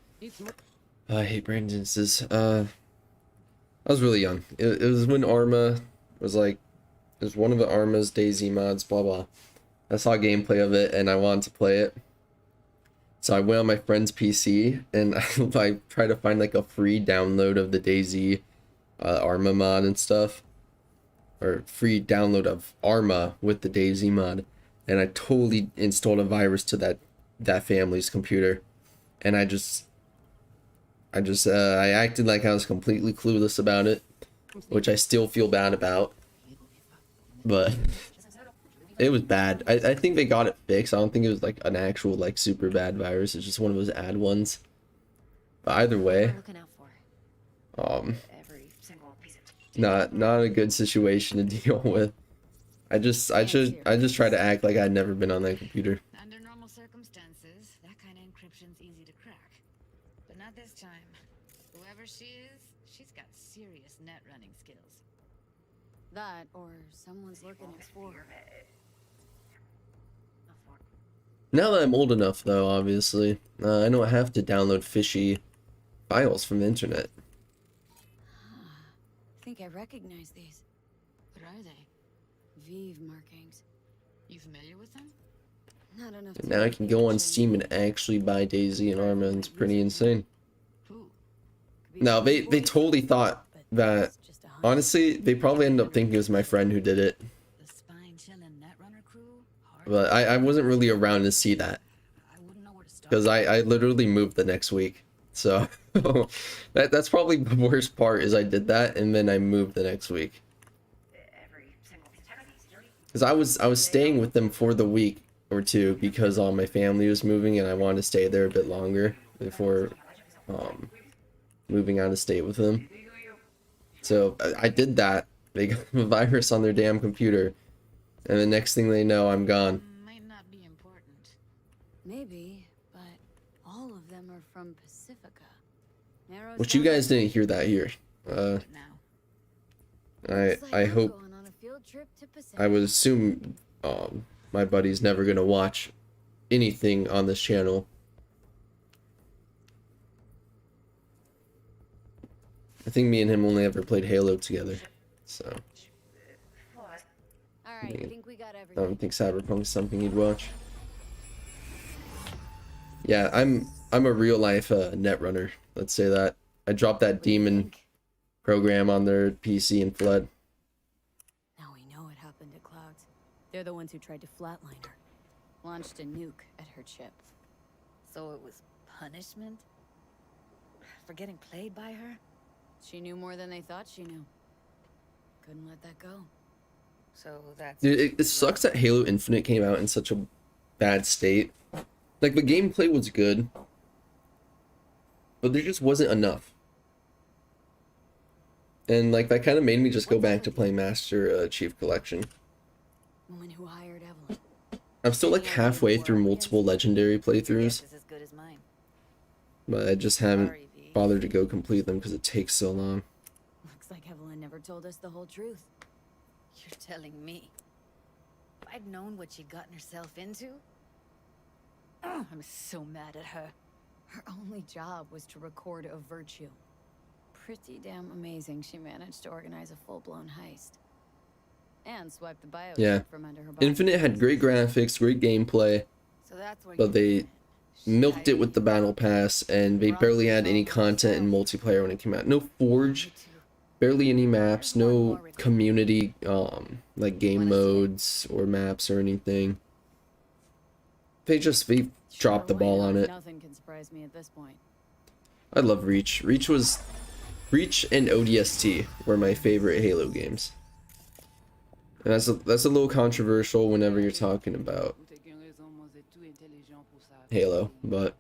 I hate brain diseases. I was really young. It was when Arma was like, it was one of the Arma's Daisy mods, blah blah. I saw gameplay of it and I wanted to play it. So I went on my friend's PC and I tried to find like a free download of the Daisy Arma mod and stuff. Or free download of Arma with the Daisy mod. And I totally installed a virus to that family's computer. And I acted like I was completely clueless about it, which I still feel bad about. But it was bad. I think they got it fixed. I don't think it was like an actual like super bad virus. It's just one of those ad ones. But either way, not a good situation to deal with. I just try to act like I'd never been on that computer. Under normal circumstances, that kind of encryption's easy to crack. But not this time. Whoever she is, she's got serious net running skills. That, or someone's lurking at 4. Now that I'm old enough, though, obviously, I don't have to download fishy files from the internet. I think I recognize these. What are they? Vive markings. You familiar with them? Not enough. And now I can go on Steam and actually buy Daisy and Arma, and it's pretty insane. Now, they totally thought that, honestly, they probably ended up thinking it was my friend who did it. But I wasn't really around to see that. Because I literally moved the next week. So, that's probably the worst part, is I did that, and then I moved the next week. Because I was staying with them for the week or two, because all my family was moving, and I wanted to stay there a bit longer before moving out of state with them. So I did that. They got a virus on their damn computer, and the next thing they know, I'm gone. Might not be important. Maybe, but all of them are from Pacifica. Which you guys didn't hear that here. I hope. I would assume my buddy's never gonna watch anything on this channel. I think me and him only ever played Halo together, so I don't think Cyberpunk is something he'd watch. Yeah, I'm a real life net runner. Let's say that. I dropped that demon program on their PC and fled. Now we know what happened to Clouds. They're the ones who tried to flatline her. Launched a nuke at her chip. So it was punishment? For getting played by her? She knew more than they thought she knew. Couldn't let that go. So that's... Dude, it sucks that Halo Infinite came out in such a bad state. Like, the gameplay was good, but there just wasn't enough. And, like, that kind of made me just go back to playing Master Chief Collection. Woman who hired Evelyn. I'm still, like, halfway through multiple Legendary playthroughs, but I just haven't bothered to go complete them because it takes so long. Looks like Evelyn never told us the whole truth. You're telling me? If I'd known what she'd gotten herself into? Oh, I'm so mad at her. Her only job was to record a virtue. Pretty damn amazing she managed to organize a full-blown heist. And swipe the bio Yeah. from under her body. Infinite had great graphics, great gameplay, So that's where but they milked it with the battle pass, and they barely had any content in multiplayer when it came out. No Forge, barely any maps, no community like game modes or maps or anything. They dropped the ball on it. Nothing can surprise me at this point. I love Reach. Reach and ODST were my favorite Halo games. And that's a little controversial whenever you're talking about Halo, but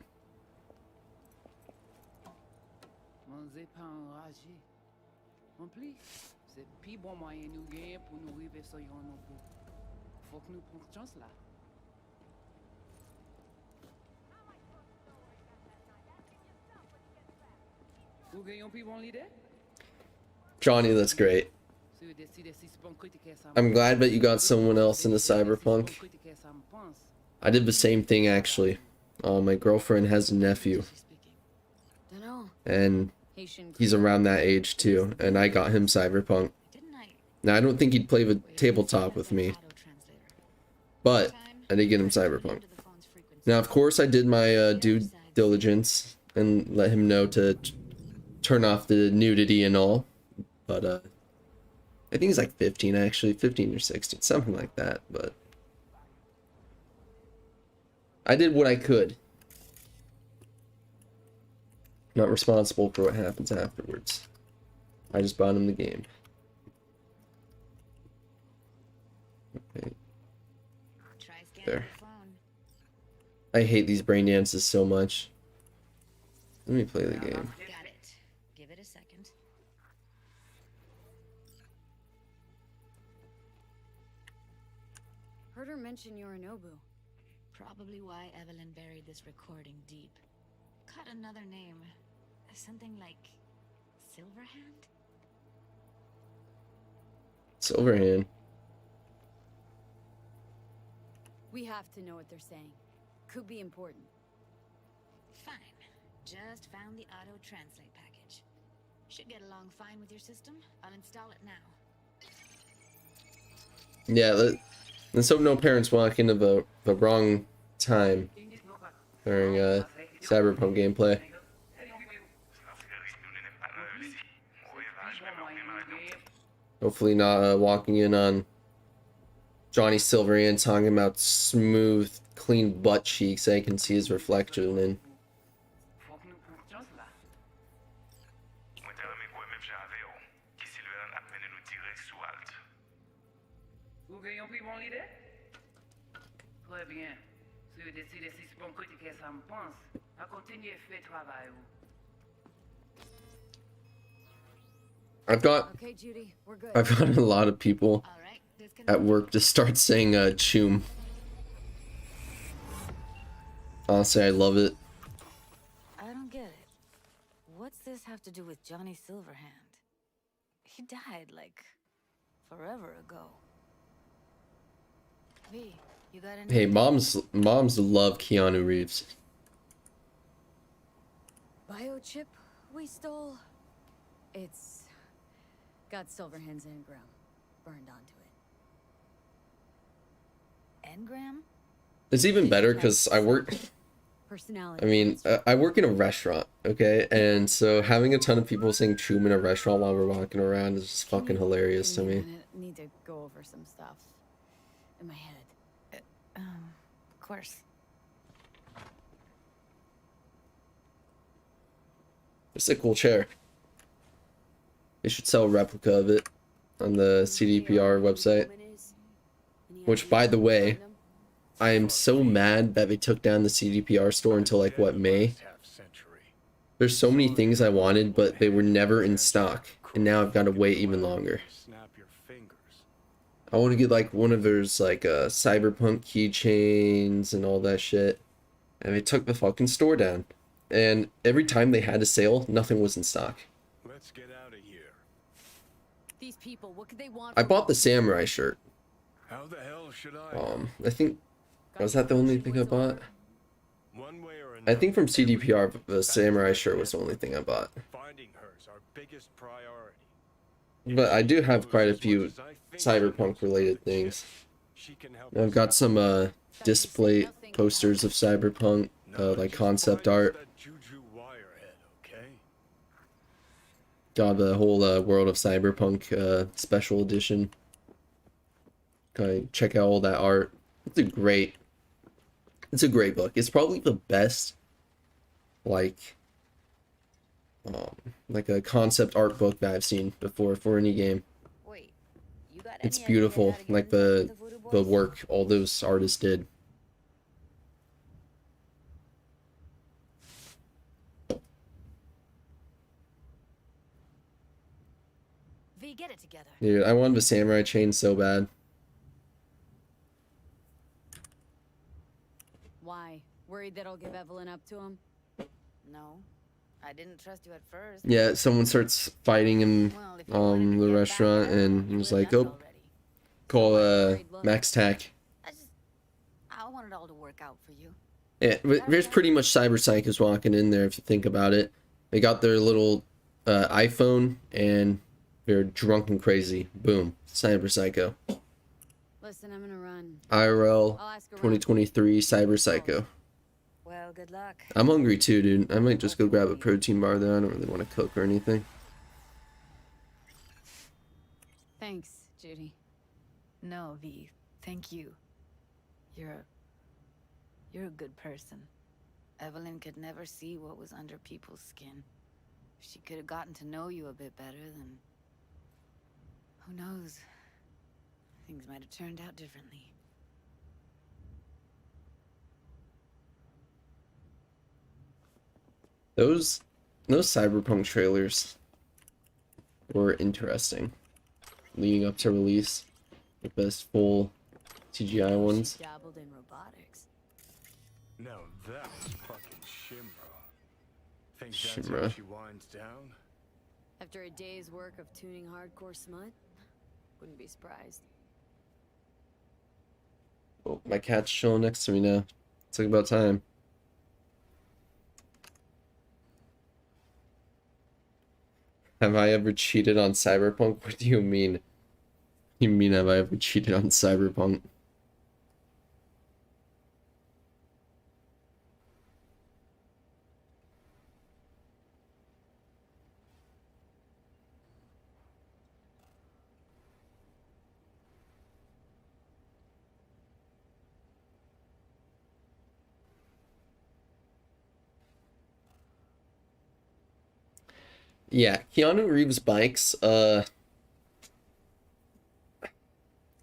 Johnny, that's great. I'm glad that you got someone else into Cyberpunk. I did the same thing actually. My girlfriend has a nephew, and he's around that age too, and I got him Cyberpunk. Now I don't think he'd play the tabletop with me, but I did get him Cyberpunk. Now of course I did my due diligence and let him know to turn off the nudity and all, but I think he's like 15 actually, 15 or 16, something like that, but I did what I could. Not responsible for what happens afterwards. I just bought him the game. Okay. There. I hate these brain dances so much. Let me play the game. Got it. Give it a second. Heard her mention Yorinobu. Probably why Evelyn buried this recording deep. Caught another name. Something like Silverhand? Silverhand. We have to know what they're saying. Could be important. Fine. Just found the auto translate package. Should get along fine with your system. I'll install it now. Yeah, let's hope no parents walk into the wrong time during Cyberpunk gameplay. Hopefully not walking in on Johnny Silverhand talking about smooth, clean butt cheeks I can see his reflection in. I've got a lot of people at work to start saying choom. Honestly, I love it. I don't get it. What's this have to do with Johnny Silverhand? He died, like, forever ago. V, you got any... Hey, moms love Keanu Reeves. Biochip we stole? It's got Silverhand's engram burned onto it. Engram? It's even better because I work... I mean, I work in a restaurant, okay? And so having a ton of people saying choom in a restaurant while we're walking around is just fucking hilarious to me. I need to go over some stuff in my head. Of course. It's a cool chair. They should sell a replica of it on the CDPR website. Which, by the way, I am so mad that they took down the CDPR store until, like, what, May? There's so many things I wanted, but they were never in stock. And now I've got to wait even longer. I want to get, like, one of those, like, Cyberpunk keychains and all that shit. And they took the fucking store down. And every time they had a sale, nothing was in stock. Let's get out of here. These people, what could they want? I bought the samurai shirt. How the hell should I? I think... Was that the only thing I bought? One way or I think from CDPR, the samurai shirt was the only thing I bought. Finding her's our biggest priority. But I do have quite a few Cyberpunk related things. I've got some display posters of Cyberpunk. like concept art. That juju wirehead, okay? Got the whole World of Cyberpunk special edition. Check out all that art. It's a great book. It's probably the best like a concept art book that I've seen before for any game. Wait, you got It's any idea beautiful, how to get like in the with Voodoo Boys? work all those artists did. V, get it together. Dude, I wanted a samurai chain so bad. Why? Worried that I'll give Evelyn up to him? No. I didn't trust you at first. Yeah, someone starts fighting in Well, if you wanted to the get back restaurant, at her, and he you was would've like, done it "Oh, already. call Worried look. Max Tack." I want it all to work out for you. Yeah, but there's pretty much Cyber Psychos walking in there if you think about it. They got their little iPhone and they're drunk and crazy. Boom, Cyber Psycho. Listen, I'm gonna run. IRL I'll ask around. 2023 Cyber Psycho. Well, good luck. I'm hungry too, dude. I might just go grab a protein bar though. I don't really want to cook or anything. Thanks, Judy. No, V. Thank you. You're a good person. Evelyn could never see what was under people's skin. If she could have gotten to know you a bit better, then who knows? Things might have turned out differently. Those Cyberpunk trailers were interesting. Leading up to release, the best full CGI ones. She dabbled in robotics. Now that's fucking Shimra. Think that's Shimra. how she winds down? After a day's work of tuning hardcore smut, wouldn't be surprised. Oh, my cat's chilling next to me now. It's like about time. Have I ever cheated on Cyberpunk? What do you mean? You mean have I ever cheated on Cyberpunk? Yeah, Keanu Reeves bikes,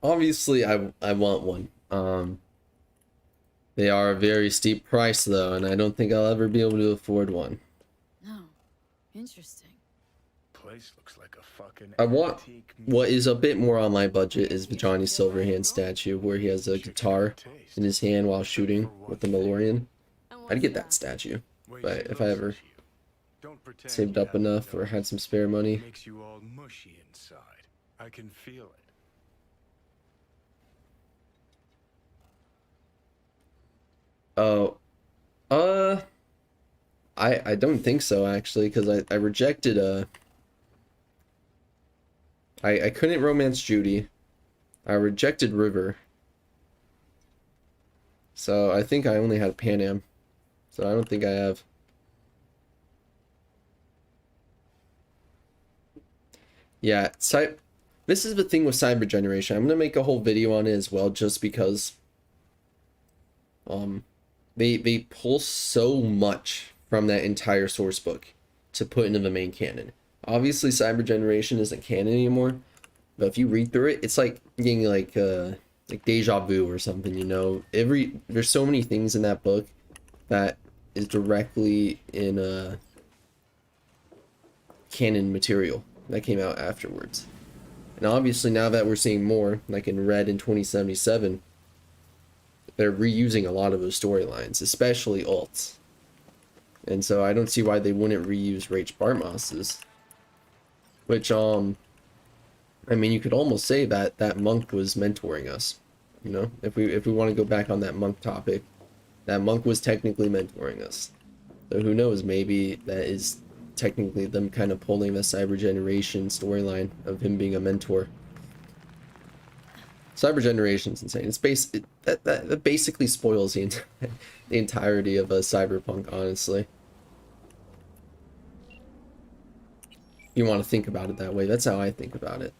obviously I want one. They are a very steep price though, and I don't think I'll ever be able to afford one. No. Interesting. Place looks like a fucking I want antique what is a bit more on my budget is the Johnny Silverhand statue where he has a guitar in his hand while shooting with the DeLorean. I'd get that statue, but if I ever saved up enough or had some spare money. Makes you all mushy inside. I can feel it. Oh, I don't think so actually, because I rejected I couldn't romance Judy. I rejected River. So I think I only had Pan Am. So I don't think I have. Yeah, this is the thing with Cyber Generation. I'm gonna make a whole video on it as well, just because they pull so much from that entire source book to put into the main canon. Obviously, Cyber Generation isn't canon anymore, but if you read through it, it's like getting like deja vu or something. You know, there's so many things in that book that is directly in canon material that came out afterwards. And obviously now that we're seeing more, like in Red in 2077, they're reusing a lot of those storylines, especially Ult's. And so I don't see why they wouldn't reuse Rach Bartmoss's. Which, I mean, you could almost say that that monk was mentoring us. You know, if we want to go back on that monk topic, that monk was technically mentoring us. So who knows, maybe that is technically them kind of pulling the Cyber Generation storyline of him being a mentor. Cyber Generation's insane. It's that basically spoils the the entirety of Cyberpunk, honestly. You want to think about it that way. That's how I think about it.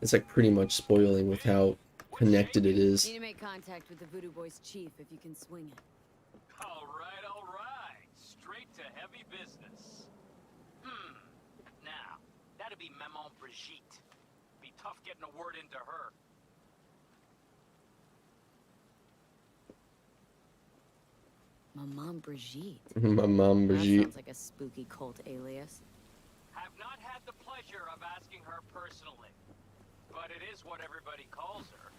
It's like pretty much spoiling with how connected it is. Need to make contact with the Voodoo Boys chief if you can swing it. All right. Straight to heavy business. Now, that'd be Maman Brigitte. Be tough getting a word into her. Maman Brigitte. Maman That Brigitte. sounds like a spooky cult alias. Have not had the pleasure of asking her personally, but it is what everybody calls her.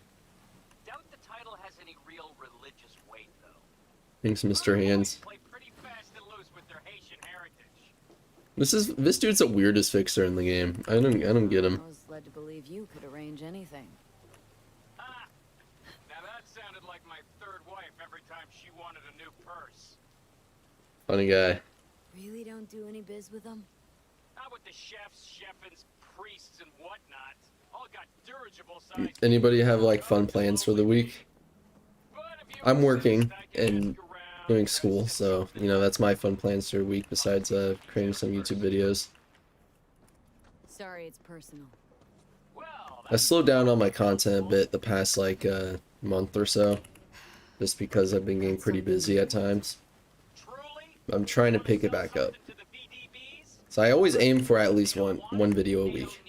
Doubt the title has any real religious weight, though. Thanks, Mr. Hands. Play pretty fast and loose with their Haitian heritage. This dude's the weirdest fixer in the game. I don't get him. I was led to believe you could arrange anything. Ah, now that sounded like my third wife every time she wanted a new purse. Funny guy. Really don't do any biz with them? Not with the chefs, chefins, priests, and whatnot. All got dirigible size. Anybody have like fun plans for the week? I'm working and doing school, so you know that's my fun plans for a week besides creating some YouTube videos. Sorry, it's personal. I slowed down on my content a bit the past like month or so, just because I've been getting pretty busy at times. I'm trying to pick it back up. So I always aim for at least one video a week.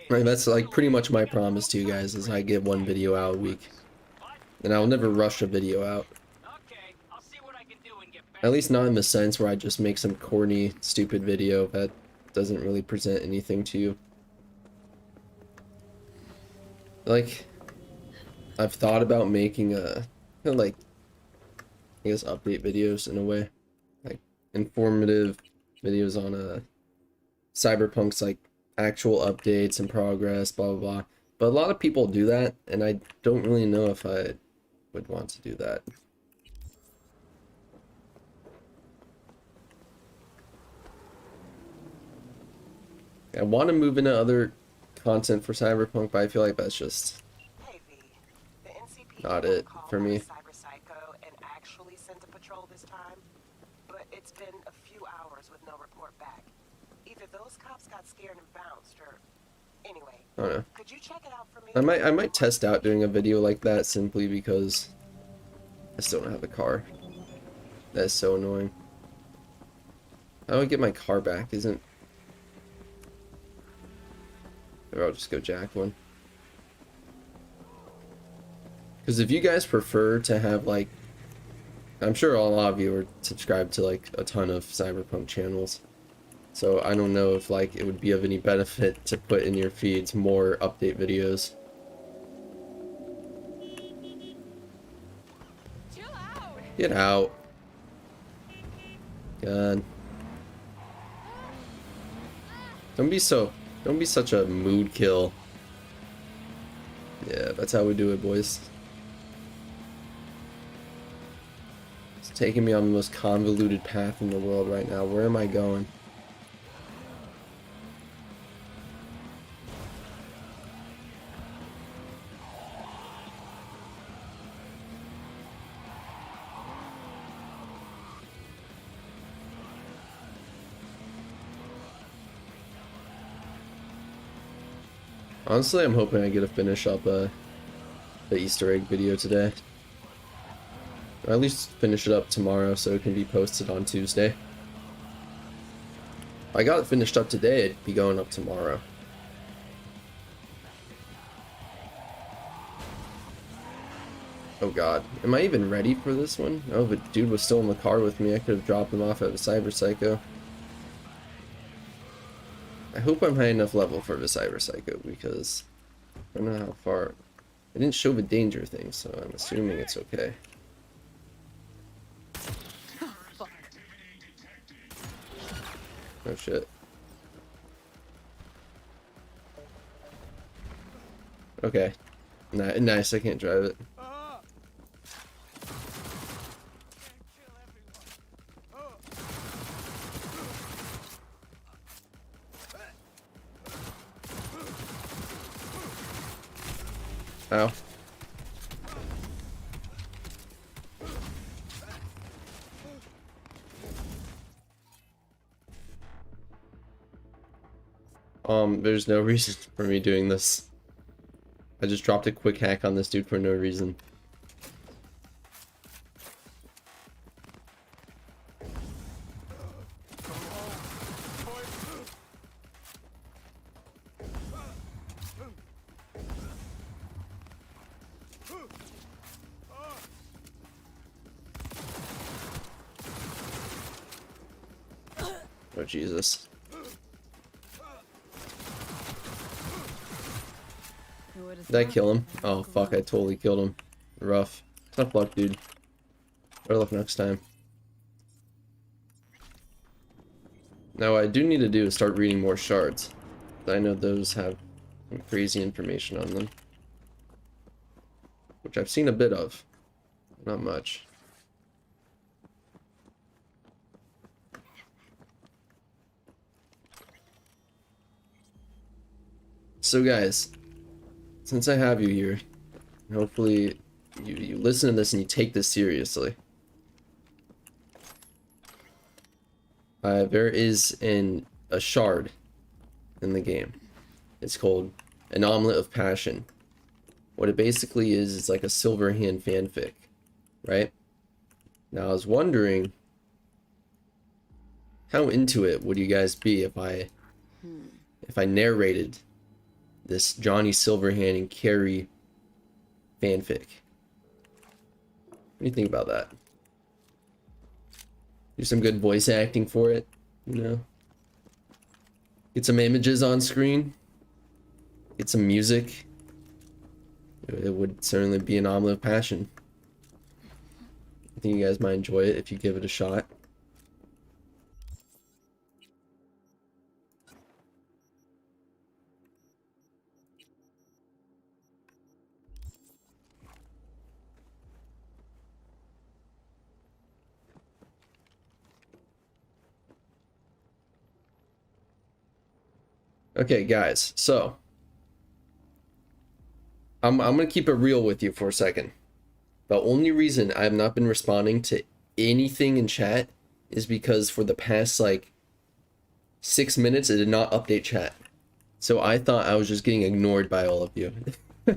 Right, that's like pretty much my promise to you guys is I get one video out a week. And I'll never rush a video out. At least not in the sense where I just make some corny, stupid video that doesn't really present anything to you. Like, I've thought about making like, I guess update videos in a way. Like, informative videos on Cyberpunk's like actual updates and progress, blah blah blah. But a lot of people do that, and I don't really know if I would want to do that. I want to move into other content for Cyberpunk, but I feel like that's just Hey V, the NCP not it for me. Cyberpsycho and actually sent a patrol this time, but it's been a few hours with no report back. Either those cops got scared and bounced, or anyway. I don't know. Could you check it out for me? I might test out doing a video like that simply because I still don't have a car. That's so annoying. How do I get my car back? Isn't... Maybe I'll just go jack one. Because if you guys prefer to have like... I'm sure a lot of you are subscribed to like a ton of Cyberpunk channels. So I don't know if like it would be of any benefit to put in your feeds more update videos. Chill out. Get out. God. Don't be such a mood kill. Yeah, that's how we do it, boys. It's taking me on the most convoluted path in the world right now. Where am I going? Honestly, I'm hoping I get to finish up the Easter egg video today. Or at least finish it up tomorrow so it can be posted on Tuesday. If I got it finished up today, it'd be going up tomorrow. Oh god, am I even ready for this one? Oh, but dude was still in the car with me. I could have dropped him off at the Cyberpsycho. I hope I'm high enough level for the Cyberpsycho because I don't know how far. I didn't show the danger thing, so I'm assuming it's okay. Oh shit. Okay. Nice, I can't drive it. Ow. There's no reason for me doing this. I just dropped a quick hack on this dude for no reason. Oh, Jesus. Did I kill him? Oh, fuck, I totally killed him. Rough. Tough luck, dude. Better luck next time. Now, what I do need to do is start reading more shards. I know those have some crazy information on them. Which I've seen a bit of. Not much. So guys, since I have you here, hopefully you listen to this and you take this seriously. There is a shard in the game. It's called an Omelet of Passion. What it basically is, it's like a Silverhand fanfic, right? Now I was wondering, how into it would you guys be if I narrated this Johnny Silverhand and Carrie fanfic? What do you think about that? Do some good voice acting for it, you know? Get some images on screen. Get some music. It would certainly be an omelet of passion. I think you guys might enjoy it if you give it a shot. Okay, guys, so I'm gonna keep it real with you for a second. The only reason I have not been responding to anything in chat is because for the past like 6 minutes it did not update chat. So I thought I was just getting ignored by all of you. I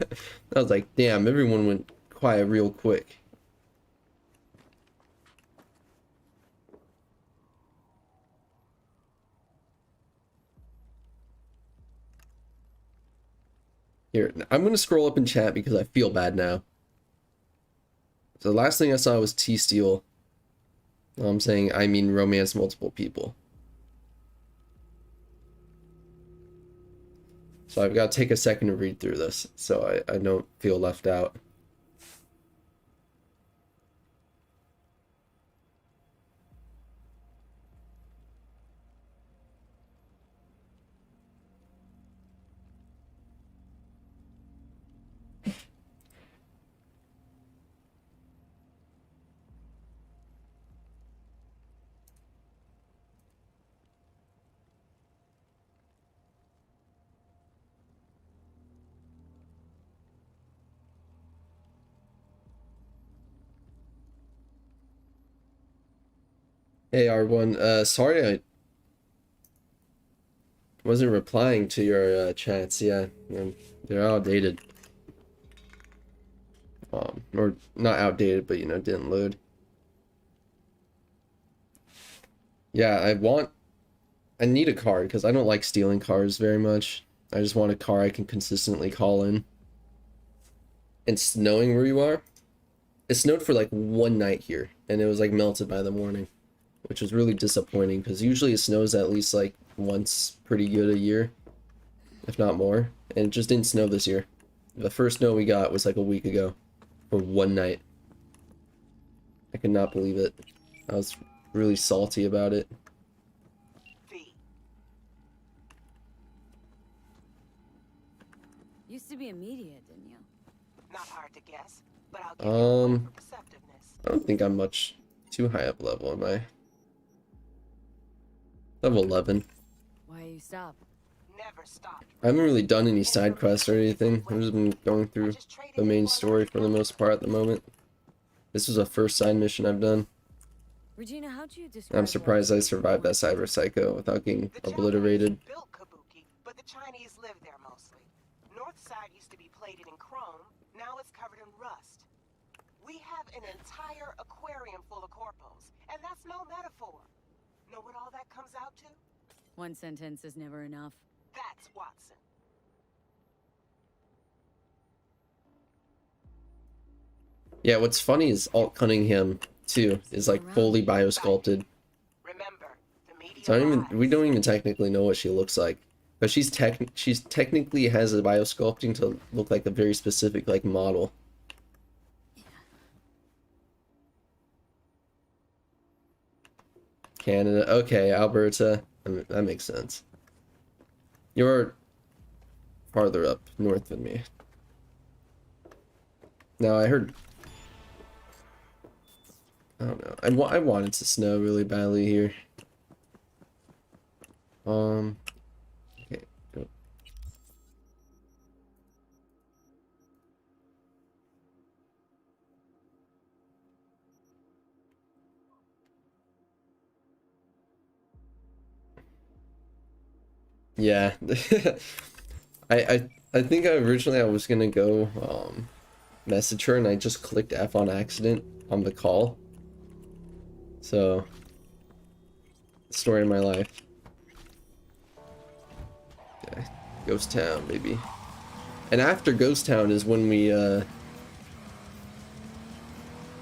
was like, damn, everyone went quiet real quick. Here, I'm gonna scroll up in chat because I feel bad now. So the last thing I saw was T-Steel. I'm saying I mean romance multiple people. So I've got to take a second to read through this so I don't feel left out. Hey R1, sorry I wasn't replying to your chats. Yeah, they're outdated. Or not outdated, but you know, didn't load. Yeah, I need a car because I don't like stealing cars very much. I just want a car I can consistently call in. And snowing where you are? It snowed for like one night here, and it was like melted by the morning, which was really disappointing because usually it snows at least like once pretty good a year, if not more, and it just didn't snow this year. The first snow we got was like a week ago for one night. I could not believe it. I was really salty about it. Used to be immediate, didn't you? Not hard to guess, but I'll give you a point for perceptiveness. I don't think I'm much too high up level, am I? Level 11. Why you stop? Never never stopped. I haven't really done any side quests or anything. I've just been going through the main story for the most part at the moment. This was a first side mission I've done. Regina, how'd you describe I'm surprised I survived that cyber psycho without getting The obliterated. Japanese built Kabuki, but the Chinese live there mostly. North side used to be plated in chrome, now it's covered in rust. We have an entire aquarium full of corpos, and that's no metaphor. Know what all that comes out to? One sentence is never enough. That's Watson. Yeah, what's funny is Alt Cunningham too is like fully biosculpted. Remember, the media So lies. we don't even technically know what she looks like. But she's technically has a biosculpting to look like a very specific like model. Canada. Okay, Alberta. That makes sense. You're farther up north than me. Now I heard. I don't know. I wanted to snow really badly here. Okay. Go. Yeah. I think originally I was gonna go message her and I just clicked F on accident on the call. So story of my life. Okay. Ghost Town, baby. And after Ghost Town is when we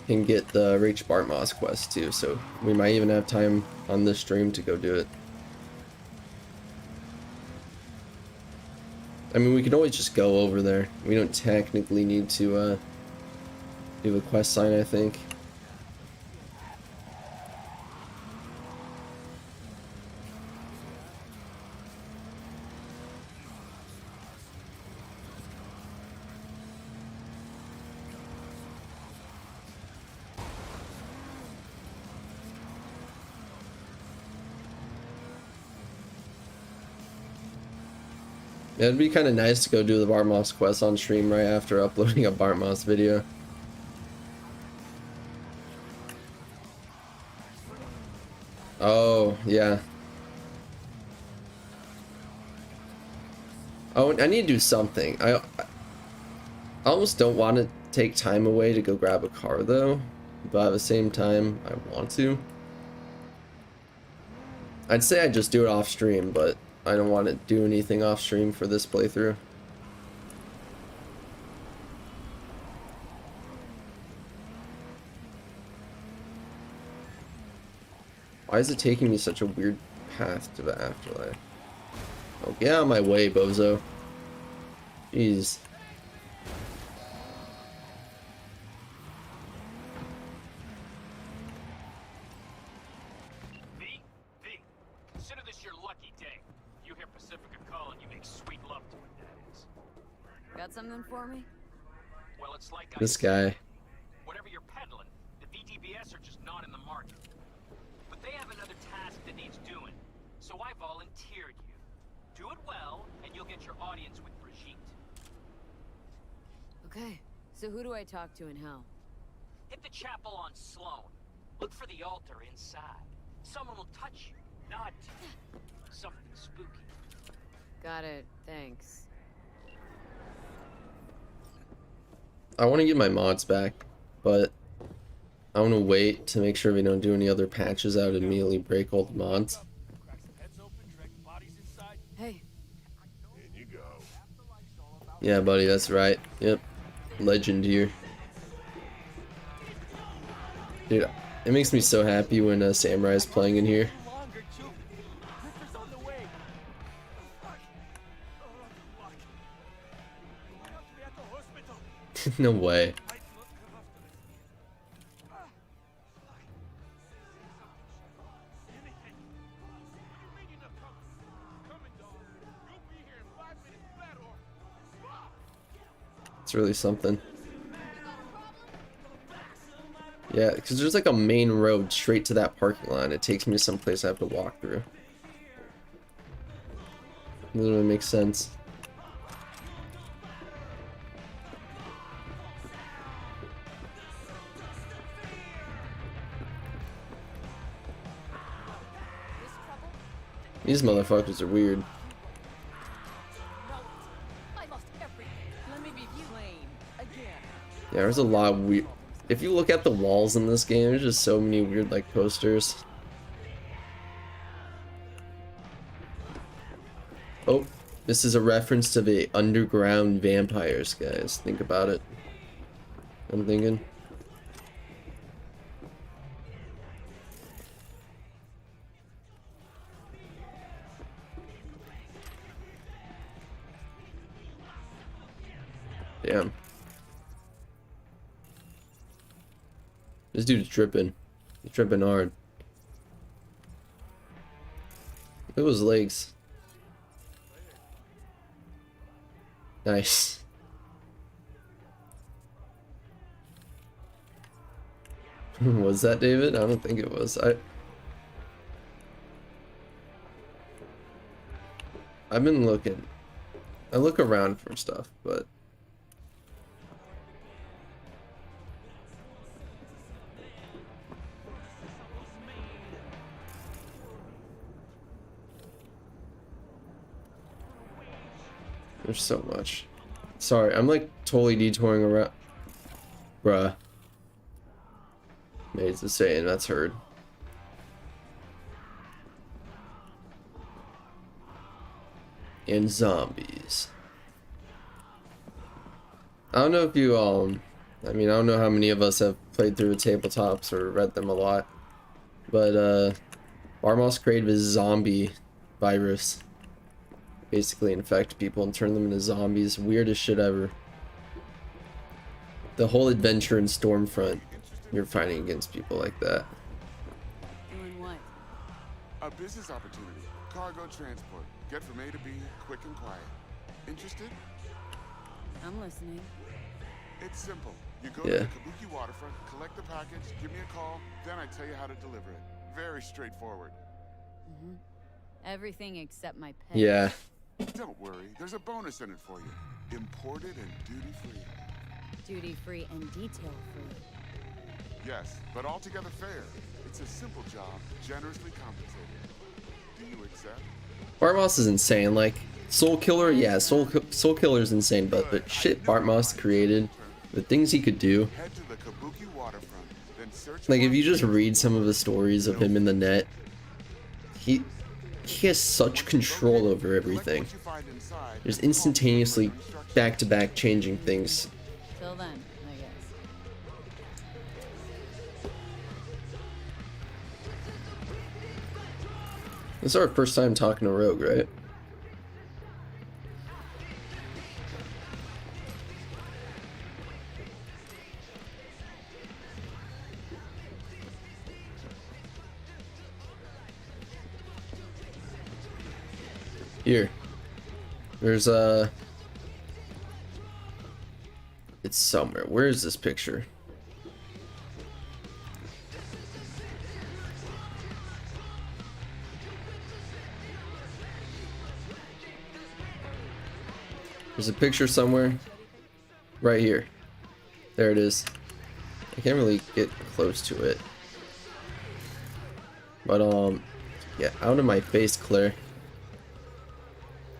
can get the Rach Bartmoss quest too, so we might even have time on this stream to go do it. I mean, we could always just go over there. We don't technically need to do a quest sign, I think. Yeah, it'd be kind of nice to go do the Bartmoss quest on stream right after uploading a Bartmoss video. Oh, yeah. Oh, I need to do something. I almost don't want to take time away to go grab a car though, but at the same time, I want to. I'd say I'd just do it off stream, but I don't want to do anything off stream for this playthrough. Why is it taking me such a weird path to the afterlife? Oh, get out of my way, bozo. Jeez. Consider this your lucky day. You hear Pacifica call and you make sweet love to it, that is. Got something for me? Well, it's like This guy. whatever you're peddling, the VTBS are just not in the market. But they have another task that needs doing, so I volunteered you. Do it well, and you'll get your audience with Brigitte. Okay, so who do I talk to and how? Hit the chapel on Sloan. Look for the altar inside. Someone will touch you, not something spooky. Got it, thanks. I want to get my mods back, but I want to wait to make sure we don't do any other patches out and immediately break all the mods. Hey, In you go. Yeah, buddy, that's right. Yep. Legend here. Dude, it makes me so happy when Samurai is playing in here. No way. It's really something. Yeah, because there's like a main road straight to that parking lot. It takes me to some place I have to walk through. Doesn't really make sense. These motherfuckers are weird. Yeah, there's a lot of weird. If you look at the walls in this game, there's just so many weird like posters. Oh, this is a reference to the underground vampires, guys. Think about it. I'm thinking. Damn. This dude's tripping. He's tripping hard. Look at his legs. Nice. Was that David? I don't think it was. I've been looking. I look around for stuff, but there's so much. Sorry, I'm like totally detouring around. Bruh. Made the saying, that's heard. And zombies. I don't know if you, I mean, I don't know how many of us have played through the tabletops or read them a lot. But, Barmos created a zombie virus. Basically infect people and turn them into zombies. Weirdest shit ever. The whole adventure in Stormfront, you're fighting against people like that. Doing what? A business opportunity. Cargo transport. Get from A to B, quick and quiet. Interested? I'm listening. It's simple. You go to the Kabuki waterfront, collect the package, give me a call, then I tell you how to deliver it. Very straightforward. Mm-hmm. Everything except my pet. Yeah. Don't worry, there's a bonus in it for you. Imported and duty-free. Duty-free and detail-free. Yes, but altogether fair. It's a simple job, generously compensated. Do you accept? Bartmoss is insane. Like, Soul Killer, yeah, Soul Killer is insane, but shit Bartmoss created, the things he could do. Head to the Kabuki waterfront, then search. Like, if you just read some of the stories of him in the net, he has such control over everything. Just instantaneously back-to-back changing things. Till then, I guess. This is our first time talking to Rogue, right? Here. There's it's somewhere. Where is this picture? There's a picture somewhere. Right here. There it is. I can't really get close to it. But yeah, out of my face, Claire.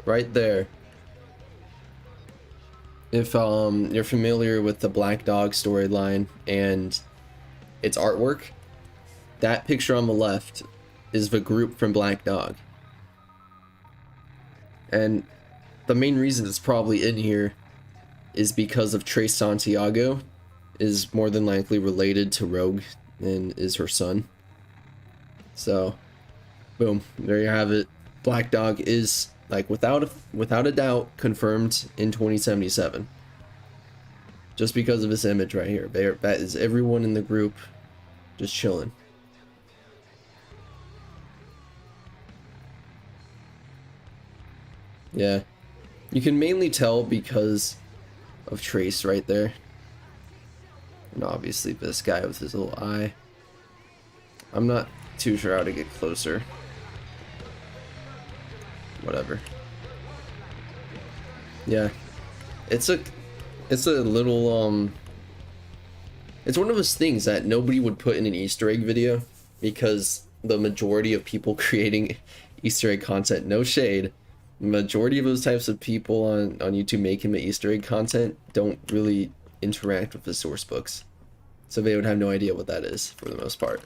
Right there. If you're familiar with the Black Dog storyline and its artwork, that picture on the left is the group from Black Dog. And the main reason it's probably in here is because of Trace Santiago is more than likely related to Rogue and is her son. So, boom, there you have it. Black Dog is, like, without a doubt, confirmed in 2077. Just because of this image right here. That is everyone in the group just chilling. Yeah. You can mainly tell because of Trace right there. And obviously this guy with his little eye. I'm not too sure how to get closer. Whatever. Yeah, it's a little it's one of those things that nobody would put in an Easter egg video, because the majority of people creating Easter egg content, no shade, majority of those types of people on YouTube making the Easter egg content don't really interact with the source books, so they would have no idea what that is for the most part.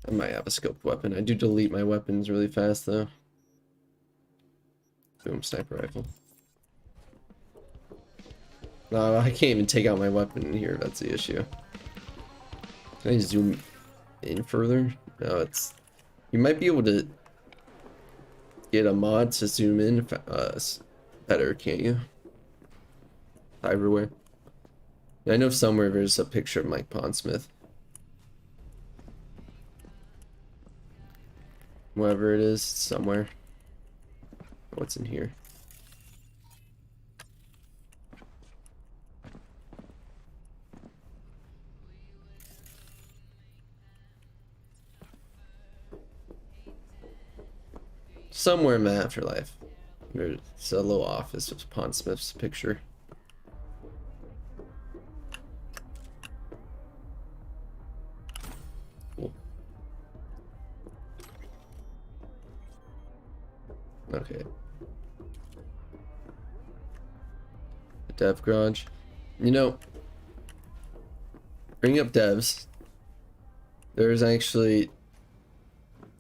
I might have a scoped weapon. I do delete my weapons really fast though. Boom, sniper rifle. No, I can't even take out my weapon in here, that's the issue. Can I zoom in further? No, it's... You might be able to get a mod to zoom in better, can't you? Everywhere. I know somewhere there's a picture of Mike Pondsmith. Wherever it is, somewhere. What's in here? Somewhere in the afterlife. There's a little office with Pondsmith's picture. Cool. Okay. The dev garage. You know, bring up devs. There's actually,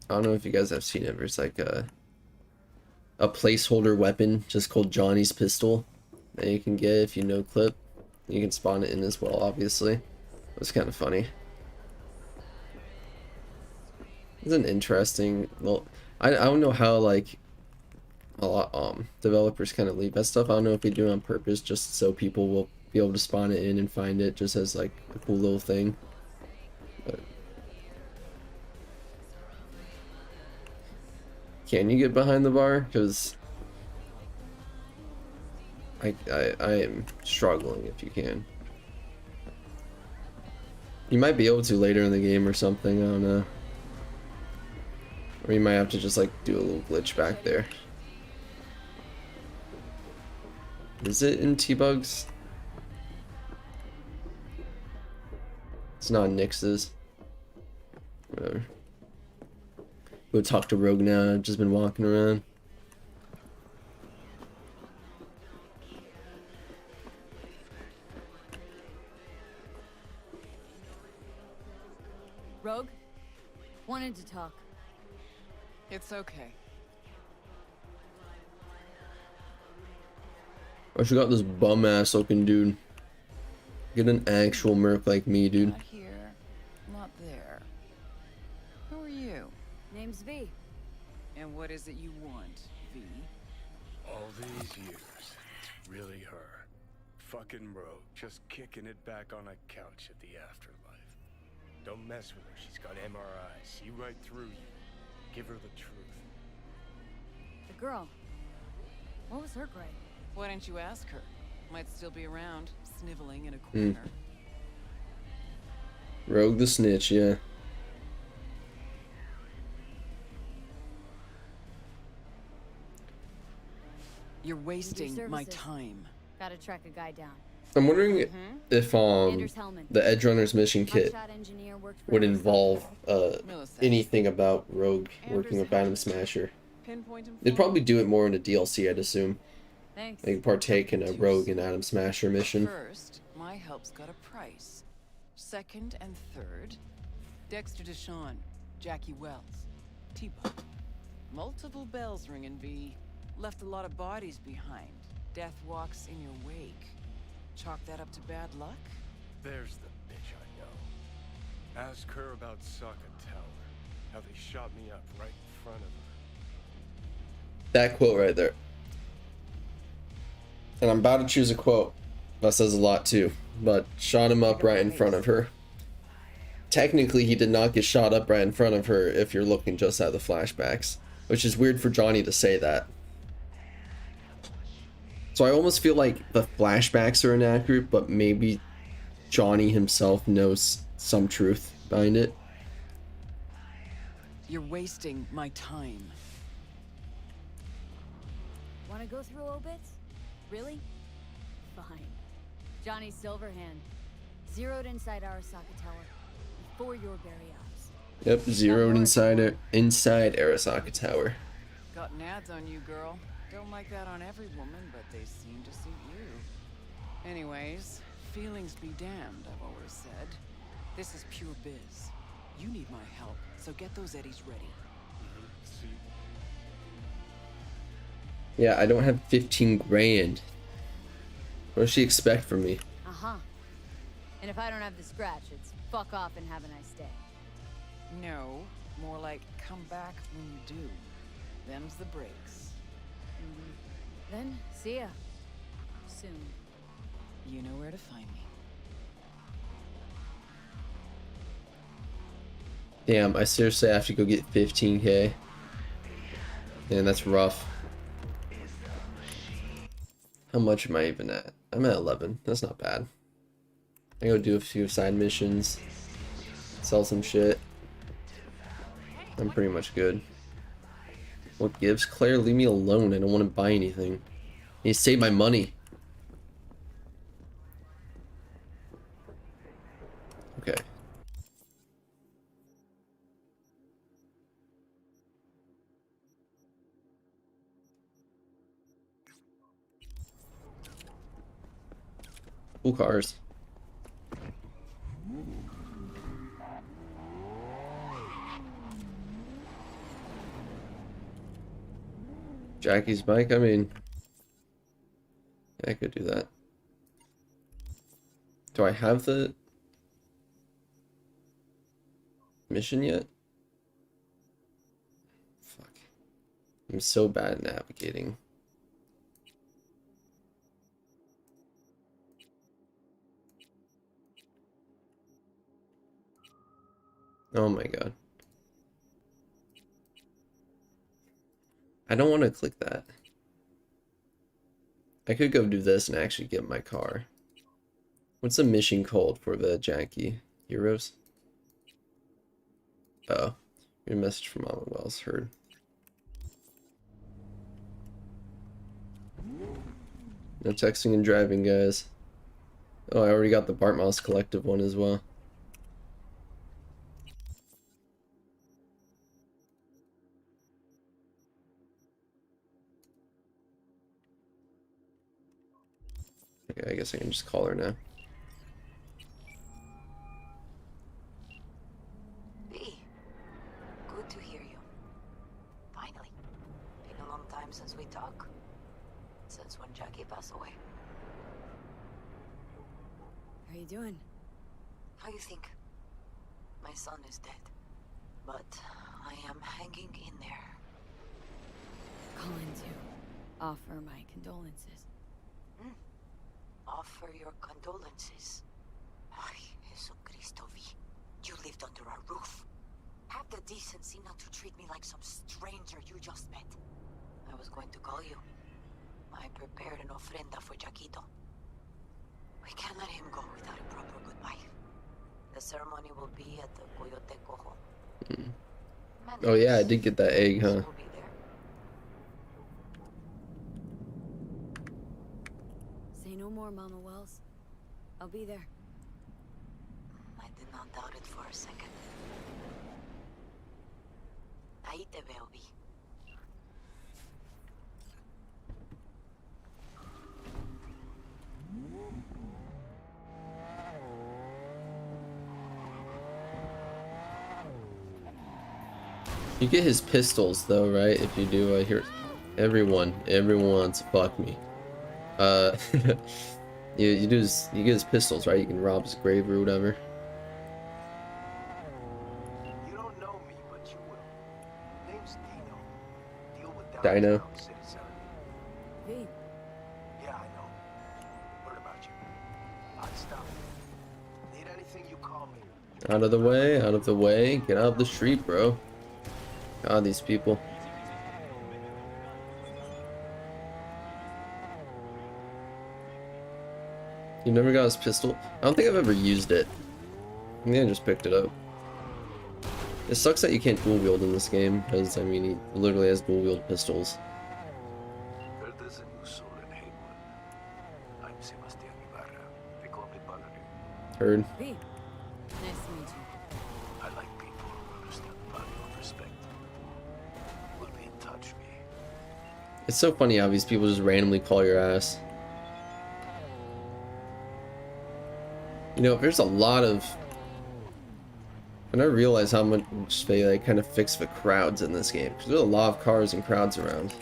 I don't know if you guys have seen it, there's like a placeholder weapon just called Johnny's pistol that you can get if you no clip. You can spawn it in as well, obviously. It was kind of funny. It's an interesting, well, I don't know how like a lot developers kind of leave that stuff. I don't know if they do it on purpose just so people will be able to spawn it in and find it just as like a cool little thing. But can you get behind the bar? Because I am struggling if you can. You might be able to later in the game or something, I don't know. Or you might have to just like do a little glitch back there. Is it in T-Bugs? It's not Nix's. Whatever. Go talk to Rogue now. I've just been walking around. Rogue? Wanted to talk. It's okay. I forgot this bum ass looking dude. Get an actual merc like me, dude. Not here, not there. Who are you? Name's V. And what is it you want, V? All these years, it's really her. Fucking Rogue, just kicking it back on a couch at the afterlife. Don't mess with her, she's got MRI, see right through you. Give her the truth. The girl. What was her grade? Why don't you ask her? Might still be around, sniveling in a corner. Rogue the snitch, yeah. You're wasting my time. Gotta track a guy down. I'm wondering if Anders Hellman. the Edge Runner's mission kit Hotshot engineer, worked for would NASA. involve Millicent. anything about Rogue working with Atom Smasher. They'd probably do it more in a DLC, I'd assume. Thanks. They partake in a Rogue and Atom Smasher mission. First, my help's got a price. Second and third, Dexter Deshawn, Jackie Wells, T-Bug. Multiple bells ringing, V. Left a lot of bodies behind. Death walks in your wake. Chalk that up to bad luck? There's the bitch I know. Ask her about Sokka Tower. How they shot me up right in front of her. That quote right there. And I'm about to choose a quote. That says a lot too. But shot him up right in front of her. Technically, he did not get shot up right in front of her if you're looking just at the flashbacks. Which is weird for Johnny to say that. So I almost feel like the flashbacks are inaccurate, but maybe Johnny himself knows some truth behind it. You're wasting my time. Want to go through obits? Really? Fine. Johnny Silverhand. Zeroed inside Arasaka Tower. Before your very eyes. Yep, zeroed inside Arasaka Tower. Got nads on you, girl. Don't like that on every woman, but they seem to suit you. Anyways, feelings be damned, I've always said. This is pure biz. You need my help, so get those eddies ready. See? Yeah, I don't have 15 grand. What does she expect from me? Uh-huh. And if I don't have the scratch, it's fuck off and have a nice day. No, more like come back when you do. Them's the breaks. Then, see ya. Soon. You know where to find me. Damn, I seriously have to go get 15K. Man, that's rough. How much am I even at? I'm at 11. That's not bad. I go do a few side missions, sell some shit. I'm pretty much good. What gives? Claire, leave me alone. I don't want to buy anything. I need to save my money. Okay. Cool cars. Jackie's bike, I mean, yeah, I could do that. Do I have the mission yet? Fuck. I'm so bad at navigating. Oh my god. I don't want to click that. I could go do this and actually get my car. What's the mission called for the Jackie? Heroes? Oh. Your message from Mama Wells. Heard. No texting and driving, guys. Oh, I already got the Bart Mouse Collective one as well. Okay, I guess I can just call her now. B, good to hear you. Finally. Been a long time since we talked. Since when Jackie passed away. How you doing? How you think? My son is dead. But I am hanging in there. Calling to offer my condolences. Offer your condolences. Ay, Jesucristo V. You lived under our roof. Have the decency not to treat me like some stranger you just met. I was going to call you. I prepared an ofrenda for Jaquito. We can't let him go without a proper goodbye. The ceremony will be at the Coyote Cojo. Oh yeah, I did get that egg, huh? Say no more, Mama Wells. I'll be there. I did not doubt it for a second. Ahí te veo, Vi. You get his pistols though, right? If you do, I hear everyone wants to fuck me. you get his pistols, right? You can rob his grave or whatever. You don't know me, but you will. Name's Dino. Deal with Dino. downtown city center. Hey, Yeah, I know. What about you? Hot stuff. Need anything, you call me. Out of the way, out of the way. Get out of the street, bro. God, these people. You never got his pistol? I don't think I've ever used it. I think I just picked it up. It sucks that you can't dual wield in this game, because, I mean, he literally has dual wield pistols. Heard this Heard. V, nice to meet you. I like people who understand the value of respect. We'll be in touch, V. It's so funny how these people just randomly call your ass. You know, there's a lot of... I never realized how much they like kind of fix the crowds in this game. Because there's a lot of cars and crowds around.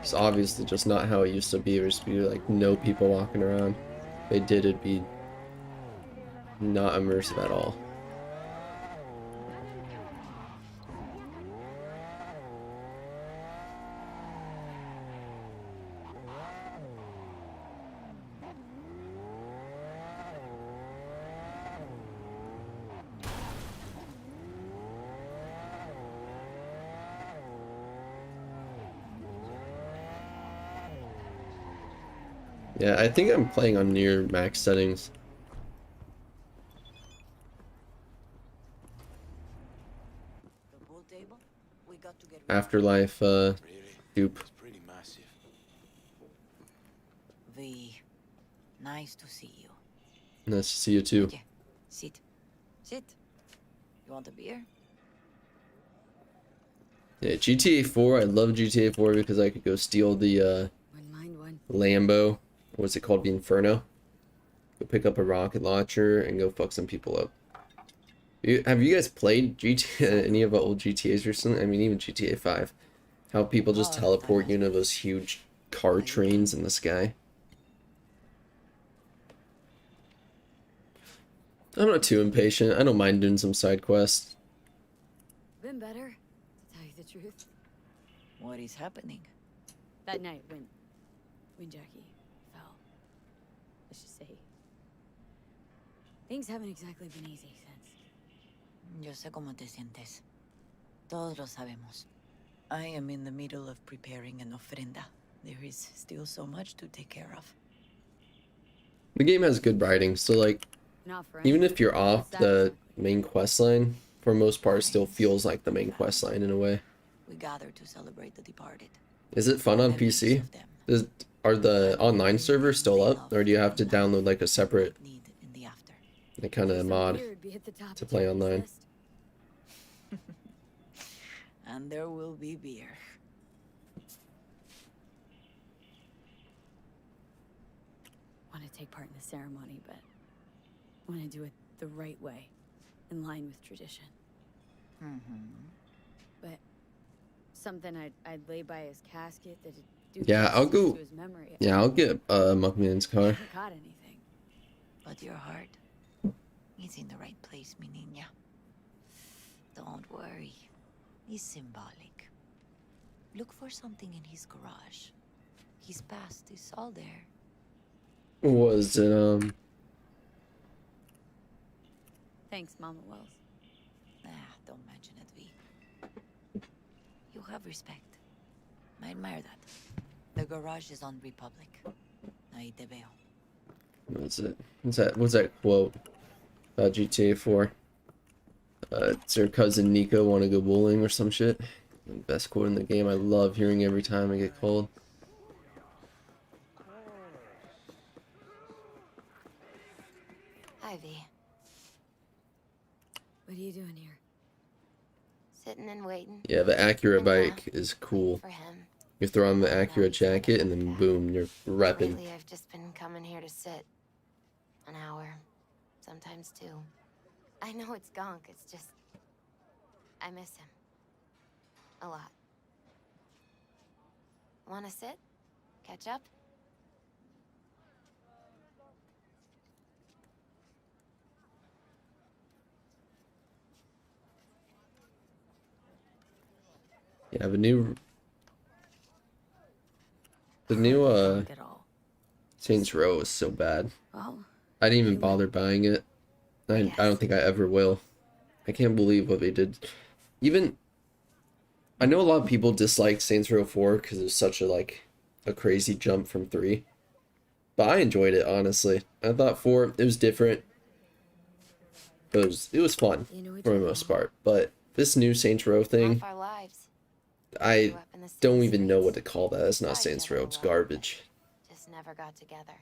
It's obviously just not how it used to be. There used to be like no people walking around. If they did, it'd be not immersive at all. Yeah, I think I'm playing on near max settings. The pool table? We got to get Afterlife, dupe. It's pretty massive. V, nice to see you. Nice to see you too. Yeah, sit. Sit. You want a beer? Yeah, GTA 4, I love GTA 4 because I could go steal the Wouldn't mind one. Lambo. What's it called? The Inferno. Go pick up a rocket launcher and go fuck some people up. Have you guys played GTA, any of the old GTAs recently? I mean, even GTA 5. How people just teleport you into those huge car trains in the sky. I'm not too impatient. I don't mind doing some side quests. Been better, to tell you the truth. What is happening? That night when Jackie fell. Let's just say things haven't exactly been easy since. Yo sé cómo te sientes. Todos lo sabemos. I am in the middle of preparing an ofrenda. There is still so much to take care of. The game has good writing, so like, Not for even anyone. if you're off the main quest line, for most part, it still feels like the main quest line in a way. We gather to celebrate the departed. Is it fun on Memories PC? of them. Are the online servers still up, or do you have to download like a separate Need in the after. kind of mod Beer would be at the top to of play Jackie's online? list. And there will be beer. Want to take part in the ceremony, but want to do it the right way, in line with tradition. But something I'd lay by his casket that'd do Yeah, I'll justice go. to his memory. Yeah, I'll get Muckman's I car. haven't caught anything. But your heart is in the right place, mi niña. Don't worry. It's symbolic. Look for something in his garage. His past is all there. Was it Thanks, Mama Wells. Don't mention it, V. You have respect. I admire that. The garage is on Republic. Ahí te veo. what's it? What's that quote about GTA 4? Does your cousin Nico want to go bowling or some shit? The best quote in the game. I love hearing every time I get cold. Hi, V. What are you doing here? Sitting and waiting. Yeah, the Acura And, bike is cool. For him. You throw on the Acura jacket and then boom, you're repping. Lately, I've just been coming here to sit. An hour. Sometimes two. I know it's gunk, it's just... I miss him. A lot. Wanna sit? Catch up? Yeah, the new At all. Saints Row is so bad. Well, I didn't even bother buying it. I don't think I ever will. I can't believe what they did. Even I know a lot of people dislike Saints Row 4 because it was such a crazy jump from 3. But I enjoyed it, honestly. I thought 4, it was different. It was fun for the most part. But this new Saints Row thing, Half our lives. I don't even know what to call that. It's not Saints Row, it's garbage. Just never got together.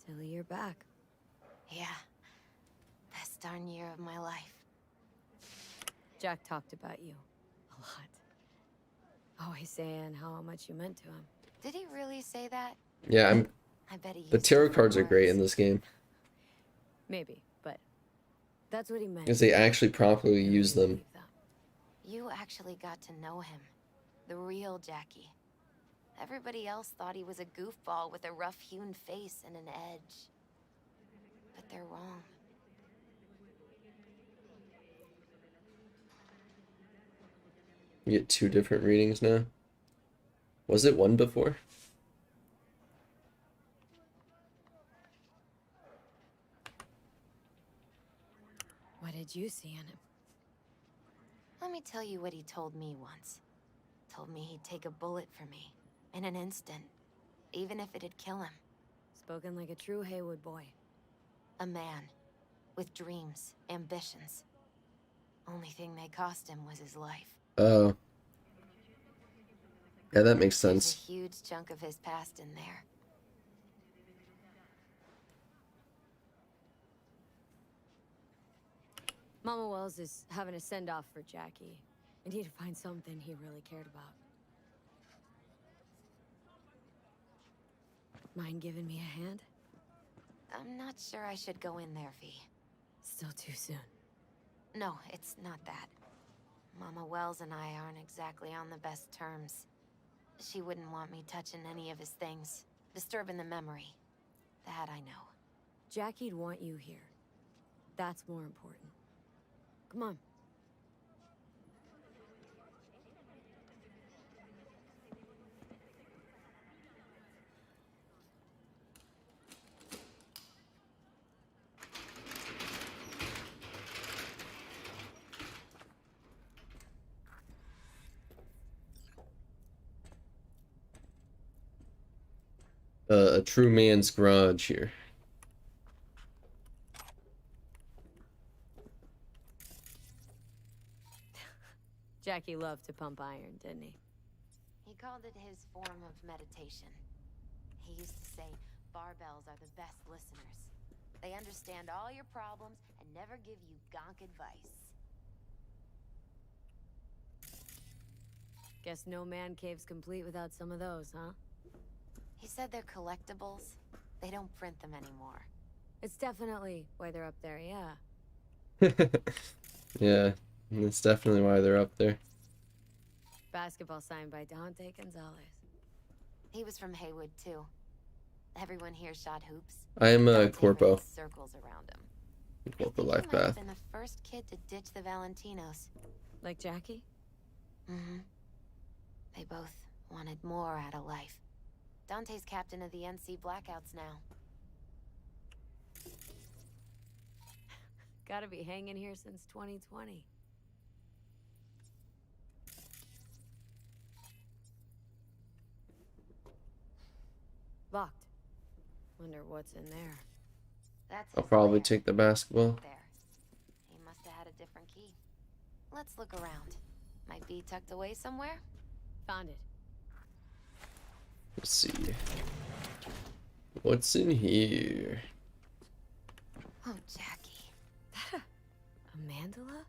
Till you're back. Yeah. Best darn year of my life. Jack talked about you. A lot. Always saying how much you meant to him. Did he really say that? Yeah, I bet he the used tarot different cards are great words. in this game Maybe, but that's what he meant. because they actually properly use them. You actually got to know him. The real Jackie. Everybody else thought he was a goofball with a rough-hewn face and an edge. But they're wrong. You get 2 different readings now. Was it 1 before? What did you see in him? Let me tell you what he told me once. Told me he'd take a bullet for me. In an instant. Even if it'd kill him. Spoken like a true Haywood boy. A man. With dreams, ambitions. Only thing they cost him was his life. Oh. Yeah, that makes There's sense. a huge chunk of his past in there. Mama Wells is having a send-off for Jackie. I need to find something he really cared about. Mind giving me a hand? I'm not sure I should go in there, V. Still too soon. No, it's not that. Mama Wells and I aren't exactly on the best terms. She wouldn't want me touching any of his things. Disturbing the memory. That I know. Jackie'd want you here. That's more important. Come on. A true man's garage here. Jackie loved to pump iron, didn't he? He called it his form of meditation. He used to say barbells are the best listeners. They understand all your problems and never give you gonk advice. Guess no man cave's complete without some of those, huh? He said they're collectibles. They don't print them anymore. It's definitely why they're up there, yeah. Yeah, that's definitely why they're up there. Basketball signed by Dante Gonzalez. He was from Haywood, too. Everyone here shot hoops. I am a Dante ran corpo. circles around him. Corpo He life might have path. been the first kid to ditch the Valentinos. Like Jackie? Mm-hmm. They both wanted more out of life. Dante's captain of the NC Blackouts now. Gotta be hanging here since 2020. Locked. Wonder what's in there. That's I'll his probably lair. take the basketball. There. He must have had a different key. Let's look around. Might be tucked away somewhere. Found it. Let's see. What's in here? Oh, Jackie. A mandala?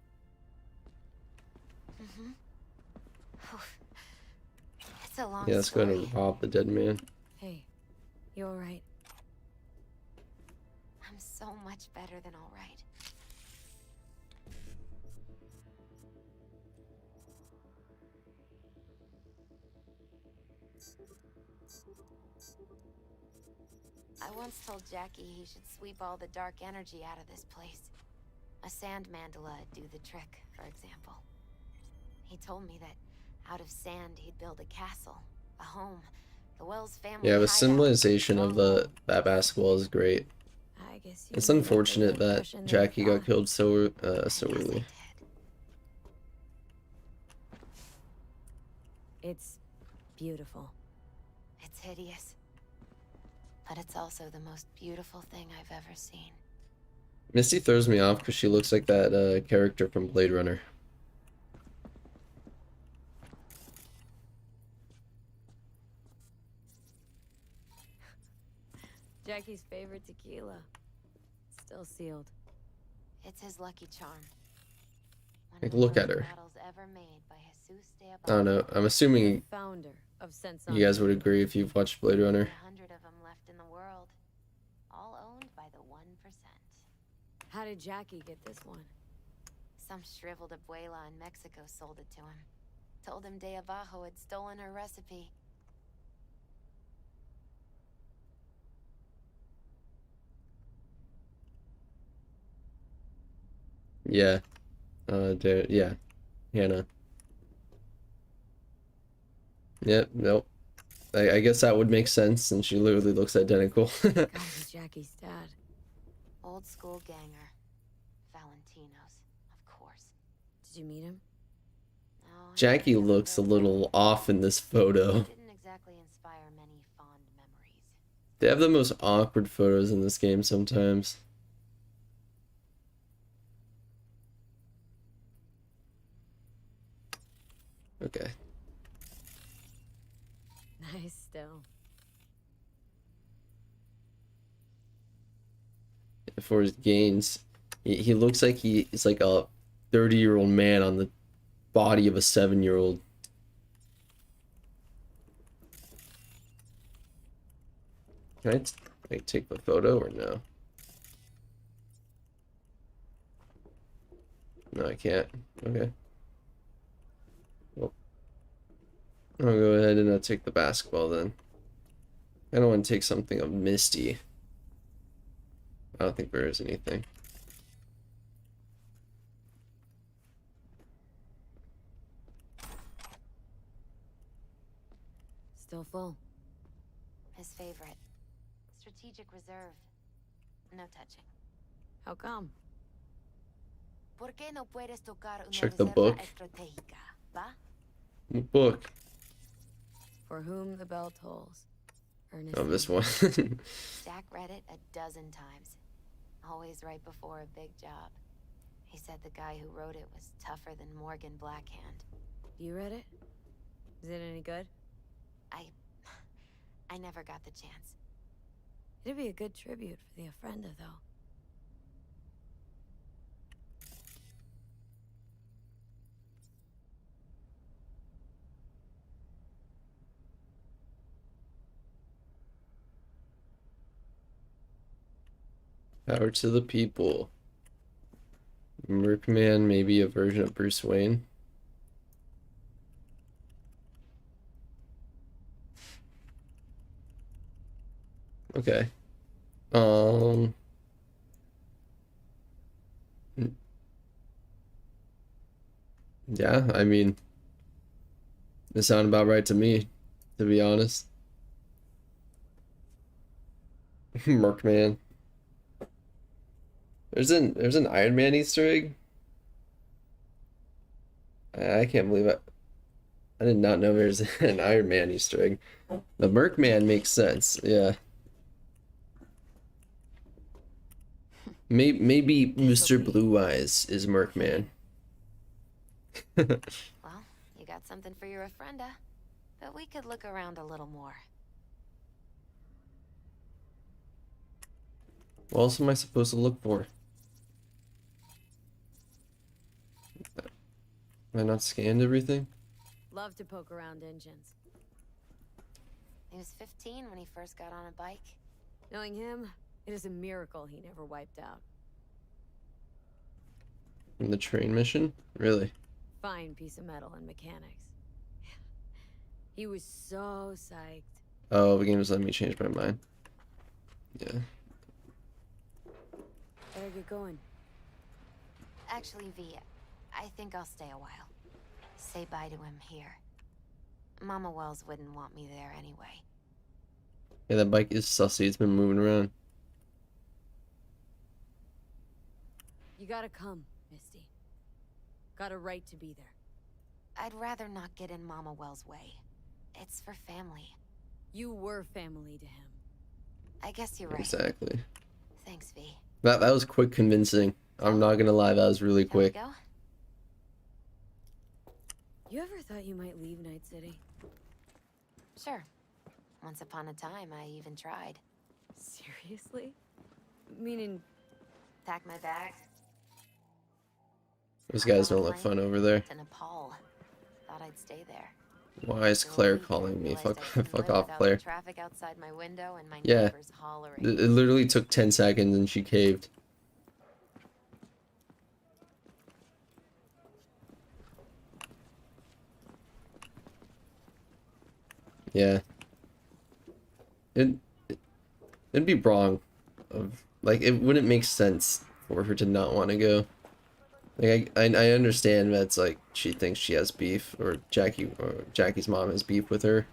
Mm-hmm. It's a long Yeah, let's go ahead story. and rob the dead man. Hey, you alright? I'm so much better than all right. I once told Jackie he should sweep all the dark energy out of this place. A sand mandala'd do the trick, for example. He told me that out of sand he'd build a castle, a home, the Wells family Yeah, the hideout, symbolization of that basketball is great. I guess you It's made a unfortunate bigger that impression than Jackie I got thought. killed so Yes, I early. did. It's beautiful. It's hideous. But it's also the most beautiful thing I've ever seen. Misty throws me off because she looks like that character from Blade Runner. Jackie's favorite tequila. Still sealed. It's his lucky charm. Like, look at her. Bottles ever made by Jesus de I don't know. I'm assuming Founder of Sense you guys would agree if you've watched Blade Runner. 100 of them left in the world, all owned by the 1%. How did Jackie get this one? Some shriveled abuela in Mexico sold it to him. Told him De Abajo had stolen her recipe. Yeah. Yeah. Hannah. Yep, nope. I guess that would make sense since she literally looks identical. Gotta be Jackie's dad. Old school ganger. Valentino's, of course. Did you meet him? No, Jackie looks a little off in this photo. didn't exactly inspire many fond memories. They have the most awkward photos in this game sometimes. Okay. Nice still. For his gains, he looks like he's like a 30-year-old man on the body of a 7-year-old. Can I like take the photo or no? No, I can't. Okay. Well, I'll go ahead and I'll take the basketball then. I don't want to take something of Misty. I don't think there is anything. Still full. His favorite. Strategic reserve. No touching. How come? ¿Por qué no puedes tocar una Check the reserva book. estratégica, va? What book? For whom the bell tolls. Oh, this one. Jack read it a dozen times. Always right before a big job. He said the guy who wrote it was tougher than Morgan Blackhand. You read it? Is it any good? I never got the chance. It'd be a good tribute for the Ofrenda, though. Power to the people. Mercman, maybe a version of Bruce Wayne. Okay. Yeah, I mean, it sounded about right to me, to be honest. Mercman. There's an Iron Man Easter egg. I can't believe it. I did not know there's an Iron Man Easter egg. The Mercman makes sense, yeah. Maybe Mr. Blue Eyes is Mercman. Well, you got something for your Ofrenda. But we could look around a little more. What else am I supposed to look for? Have I not scanned everything? Love to poke around engines. He was 15 when he first got on a bike. Knowing him, it is a miracle he never wiped out. In the train mission? Really? Fine piece of metal and mechanics. He was so psyched. Oh, the game just let me change my mind. Yeah. Better get going. Actually, V, I think I'll stay a while. Say bye to him here. Mama Wells wouldn't want me there anyway. Yeah, that bike is sussy. It's been moving around. You gotta come, Misty. Got a right to be there. I'd rather not get in Mama Wells' way. It's for family. You were family to him. I guess you're right. Exactly. Thanks, V. That was quick convincing. I'm not gonna lie, that was really quick. Go? You ever thought you might leave Night City? Sure. Once upon a time, I even tried. Seriously? Meaning, Pack my bags. Those I'm guys on a don't look plane fun over there. to Nepal. Thought I'd stay there. Why is For a Claire week, calling me? realized Fuck, I couldn't fuck live off, without Claire. the traffic outside my window and my Yeah. neighbors hollering. It literally took 10 seconds and she caved. Yeah. It, it'd be wrong of like it wouldn't make sense for her to not want to go. Like I understand that's like she thinks she has beef or Jackie's mom has beef with her,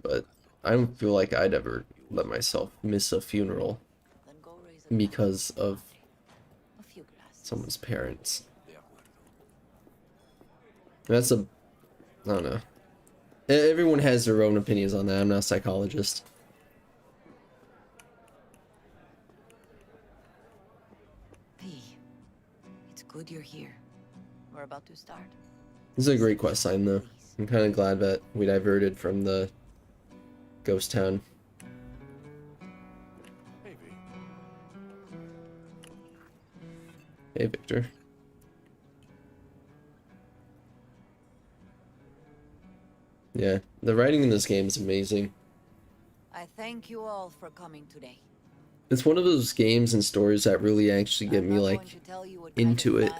but I don't feel like I'd ever let myself miss a funeral because of someone's parents. That's a I don't know. Everyone has their own opinions on that. I'm not a psychologist. P, it's good you're here. We're about to start. This is a great quest line though. I'm kind of glad that we diverted from the ghost town. Hey, Victor. Yeah, the writing in this game is amazing. I thank you all for coming today. It's one of those games and stories that really actually get me like into it.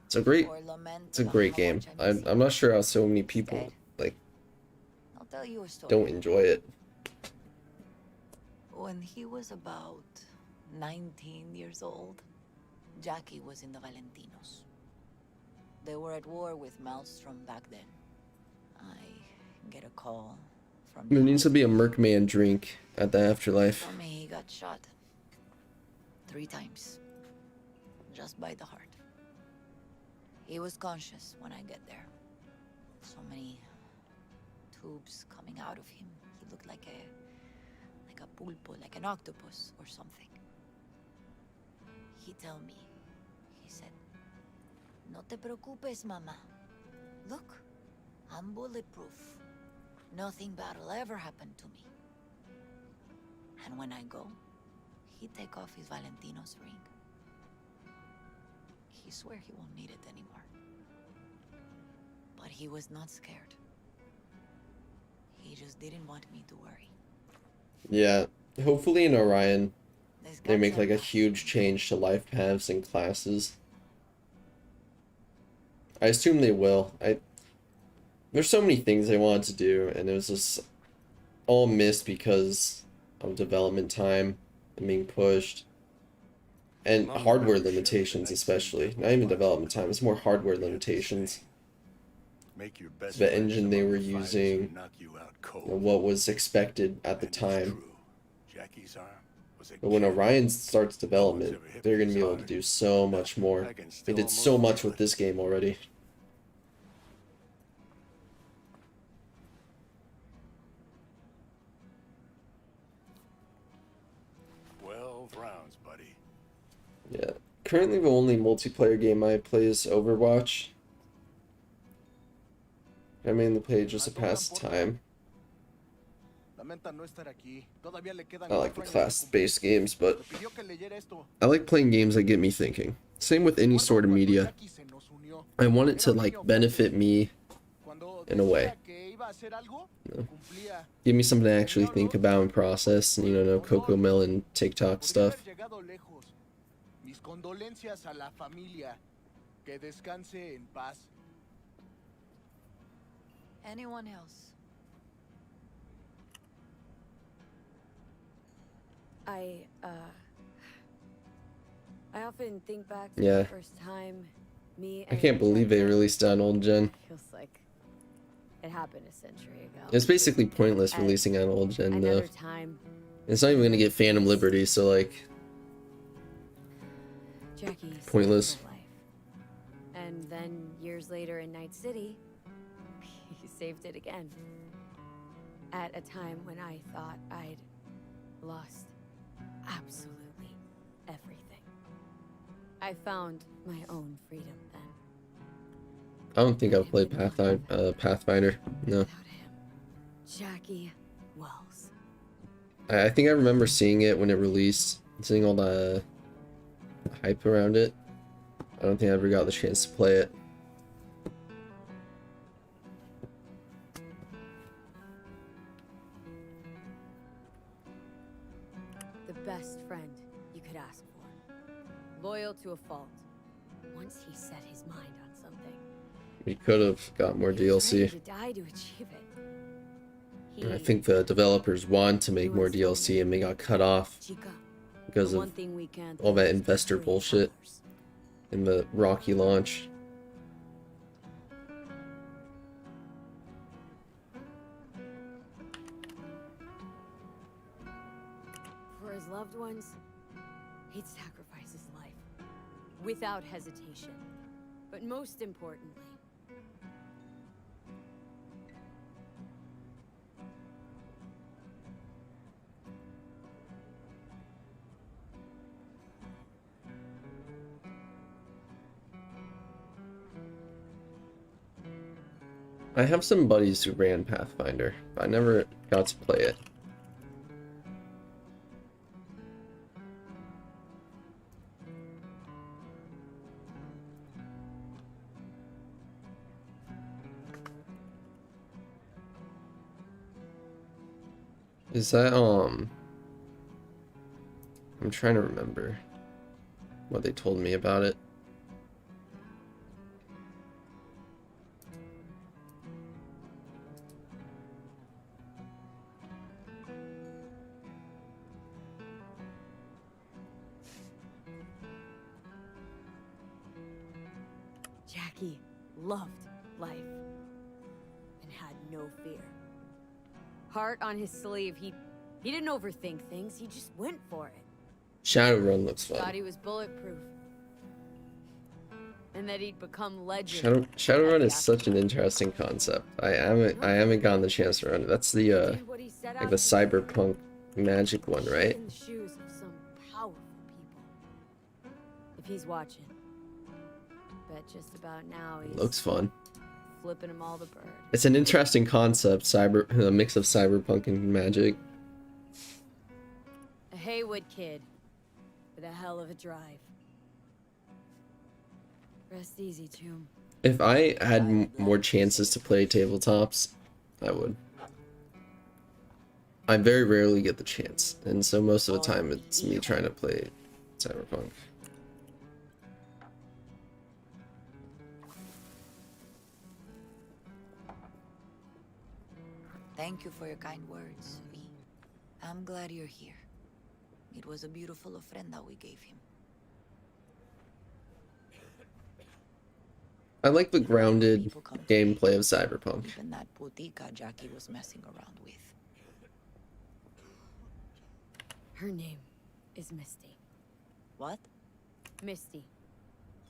It's a great game. I'm not sure how so many people like don't enjoy it. When he was about 19 years old, Jackie was in the Valentinos. They were at war with Maelstrom back then. I get a call from There needs to be a Merkman drink at the afterlife. Told me he got shot 3 times, just by the heart. He was conscious when I get there. So many tubes coming out of him. He looked like a pulpo, like an octopus or something. He told me, he said, "No te preocupes, mama. Look, I'm bulletproof. Nothing bad will ever happen to me." And when I go, he take off his Valentino's ring. He swear he won't need it anymore. But he was not scared. He just didn't want me to worry. Yeah, hopefully in Orion they make like a huge change to life paths and classes. I assume they will. There's so many things they wanted to do, and it was just all missed because of development time and being pushed. And hardware limitations especially. Not even development time, it's more hardware limitations. The engine they were using, and what was expected at the time. But when Orion starts development, they're going to be able to do so much more. They did so much with this game already. Rounds, buddy. Yeah. Currently the only multiplayer game I play is Overwatch. I mainly play just to pass time. I like the class-based games, but I like playing games that get me thinking. Same with any sort of media. I want it to like benefit me in a way. You know, give me something to actually think about and process, and, you know, no Coco Melon TikTok stuff. Mis condolencias a la familia. Que descanse en paz. Anyone else? I often think back to Yeah. the first time me I and can't believe they Jack released on old gen. feels like it happened a century ago. It's basically pointless At releasing on old gen though. another time, It's not even gonna get Phantom Liberty, so like Jackie saved pointless. my life. And then years later in Night City, he saved it again. At a time when I thought I'd lost absolutely everything. I found my own freedom then. I don't think I've played Pathfinder. No. Jackie Wells. I think I remember seeing it when it released, seeing all the hype around it. I don't think I ever got the chance to play it. The best friend you could ask for. Loyal to a fault. Once he set his mind on something, We could have got more he was ready DLC. to die to achieve it. And I think the developers wanted to make more DLC and they got cut off Chica, because the of one thing we can't all do that is investor betray bullshit others. in the rocky launch. For his loved ones, he'd sacrifice his life without hesitation. But most importantly, I have some buddies who ran Pathfinder, but I never got to play it. Is that, I'm trying to remember what they told me about it. Jackie loved life and had no fear. Heart on his sleeve, he didn't overthink things, he just went for it. Shadowrun looks Thought fun. he was bulletproof. And that he'd become legend. Shadowrun is such an interesting concept. I haven't gotten the chance to run it. That's the Did what he set like out the to do. Cyberpunk magic one, right? In the shoes of some powerful people. If he's watching, bet just about now he's Looks fun. flipping him all the bird. It's an interesting concept, a mix of cyberpunk and magic. A Haywood kid with a hell of a drive. Rest easy, Tomb. If I had more chances to play tabletops, I would. I very rarely get the chance, and so most of the time it's me trying to play Cyberpunk. Thank you for your kind words, V. I'm glad you're here. It was a beautiful ofrenda we gave him. I like the grounded gameplay of Cyberpunk. Even that putica Jackie was messing around with. Her name is Misty. What? Misty.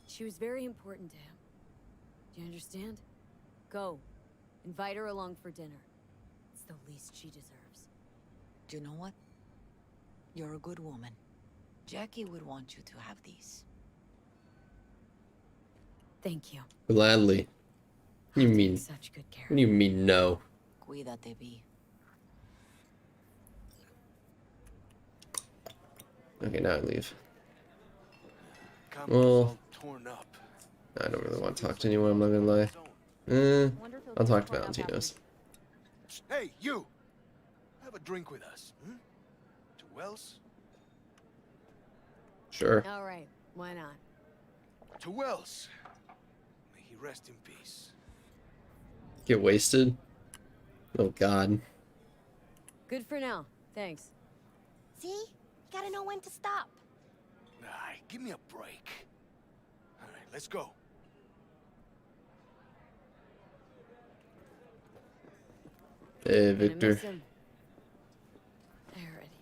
She was very important to him. Do you understand? Go. Invite her along for dinner. It's the least she deserves. Do you know what? You're a good woman. Jackie would want you to have these. Thank you. Gladly. What do you mean? Such good care. What do you mean no? Cuídate, V. Okay, now I leave. Cameron's Well, all torn up. I don't really want to talk to anyone, I'm not gonna lie. I'll talk to Valentino's. Hey, you! Have a drink with us. Hmm? To Wells? Sure. All right, why not? To Wells. May he rest in peace. Get wasted? Oh god. Good for now. Thanks. See? Gotta know when to stop. Nah, give me a break. All right, let's go. Hey, Gonna Victor. miss him. I already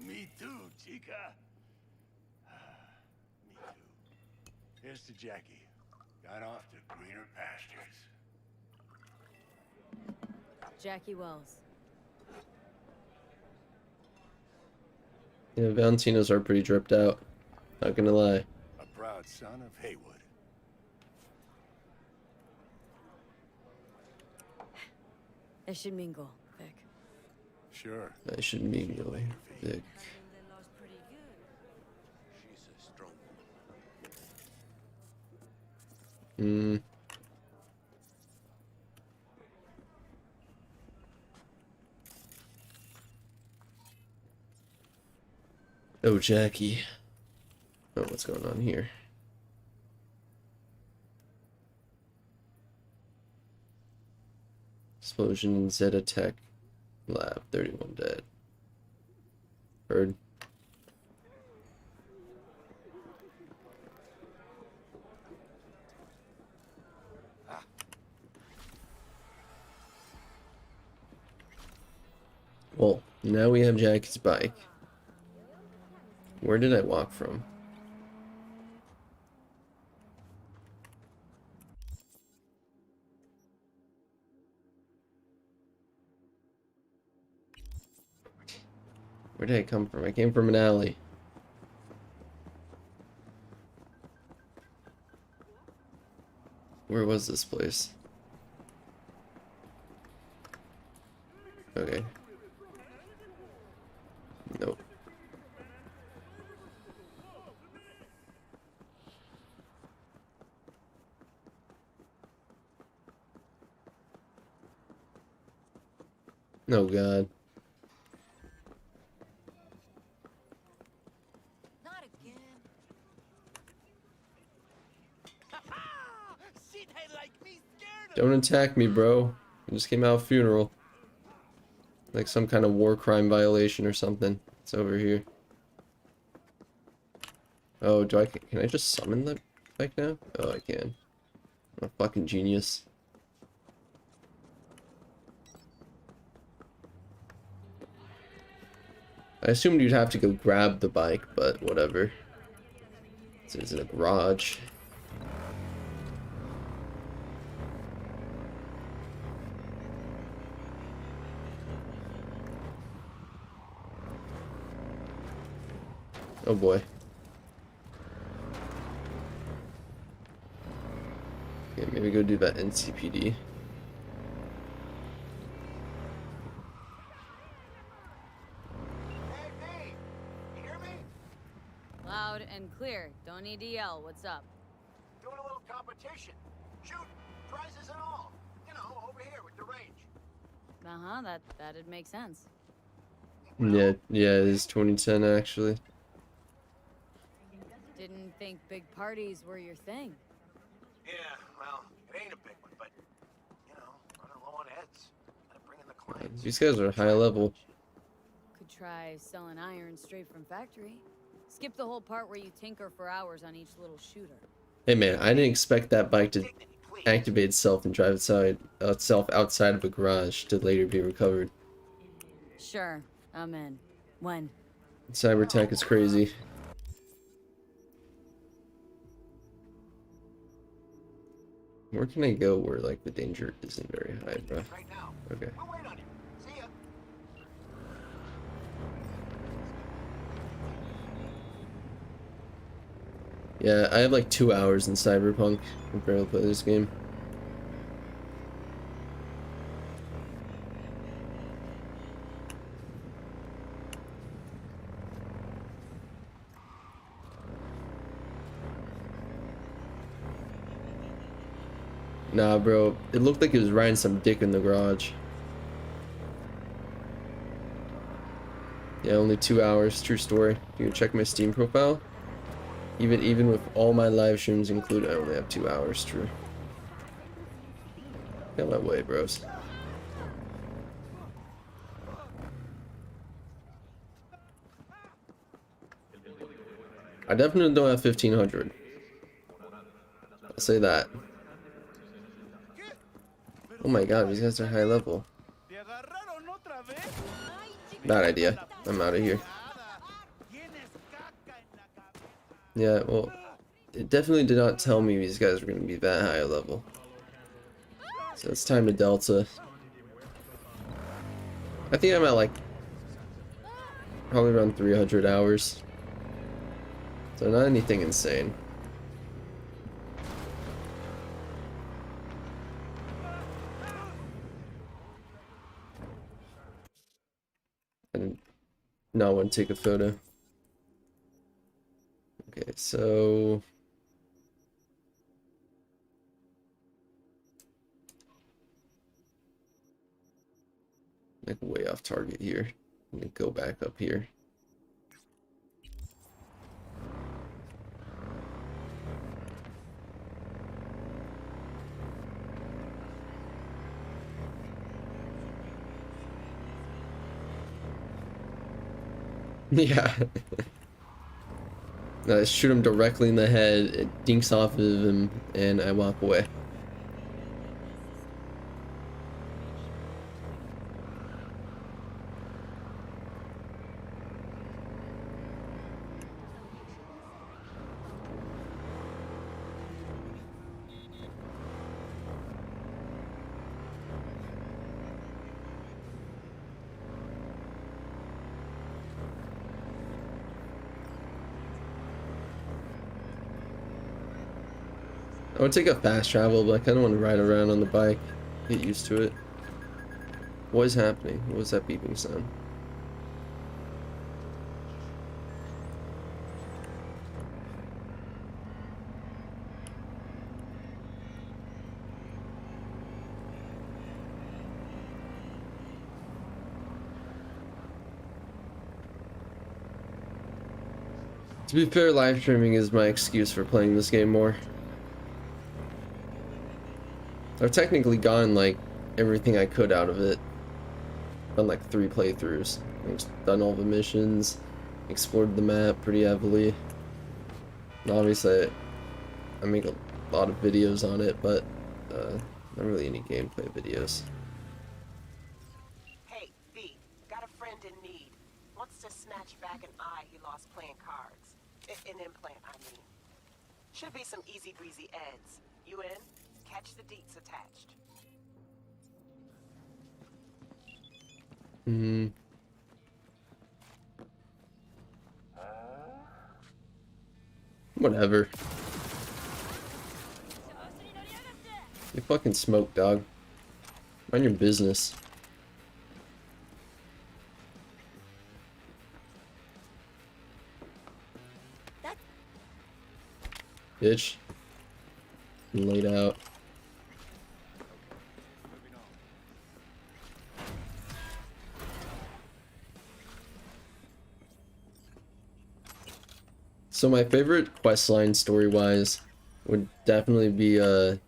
do. Me too, chica. Me too. Here's to Jackie. Got off to greener pastures. Jackie Wells. Yeah, Valentino's are pretty dripped out. Not gonna lie. A proud son of Haywood. I should mingle, Vic. Sure. I should mingle, Vic. She's a strong Hmm. Oh, Jackie. Oh, what's going on here? Explosion in Zeta Tech Lab. 31 dead. Heard. Well, now we have Jackie's bike. Where did I walk from? Where did I come from? I came from an alley. Where was this place? Okay. Nope. Oh God. Not again. Don't attack me, bro. I just came out of a funeral. Like some kind of war crime violation or something. It's over here. Oh, can I just summon the bike now? Oh, I can. I'm a fucking genius. I assumed you'd have to go grab the bike, but whatever. It's in a garage. Oh boy. Okay, maybe go do that NCPD. Loud and clear. Don't need to yell. What's up? Doing a little competition. Shoot, prizes and all. You know, over here with the range. Uh-huh, that'd make sense. Yeah, it is 2010 actually. Didn't think big parties were your thing. Yeah, well, it ain't a big one, but, you know, running low on heads. Gotta bring in the clients. These guys are high level. Could try selling iron straight from factory. Skip the whole part where you tinker for hours on each little shooter. Hey man, I didn't expect that bike to activate itself and drive itself outside of a garage to later be recovered. Sure, I'm in. When? Cybertech is crazy. Where can I go where like the danger isn't very high, bro? Okay. Yeah, I have like 2 hours in Cyberpunk. I barely play this game. Nah, bro. It looked like he was riding some dick in the garage. Yeah, only 2 hours. True story. You can check my Steam profile. Even with all my live streams included, I only have 2 hours. True. Get my way, bros. I definitely don't have 1500. I'll say that. Oh my god, these guys are high level. Bad idea. I'm out of here. Yeah, well, it definitely did not tell me these guys were going to be that high level. So it's time to Delta. I think I'm at like probably around 300 hours. So not anything insane. not want to take a photo. Okay, so like way off target here. Let me go back up here. Yeah. I shoot him directly in the head, it dinks off of him, and I walk away. I would take a fast travel, but I kind of want to ride around on the bike, get used to it. What is happening? What was that beeping sound? To be fair, live streaming is my excuse for playing this game more. I've technically gotten like everything I could out of it. Done like 3 playthroughs. I've done all the missions, explored the map pretty heavily. And obviously, I make a lot of videos on it, but not really any gameplay videos. Hey, V, got a friend in need. Wants to snatch back an eye he lost playing cards. An implant, I mean. Should be some easy breezy eds. You in? Catch the deets attached. Whatever. You fucking smoke, dog. Mind your business. Bitch. I'm laid out. So my favorite questline story-wise would definitely be either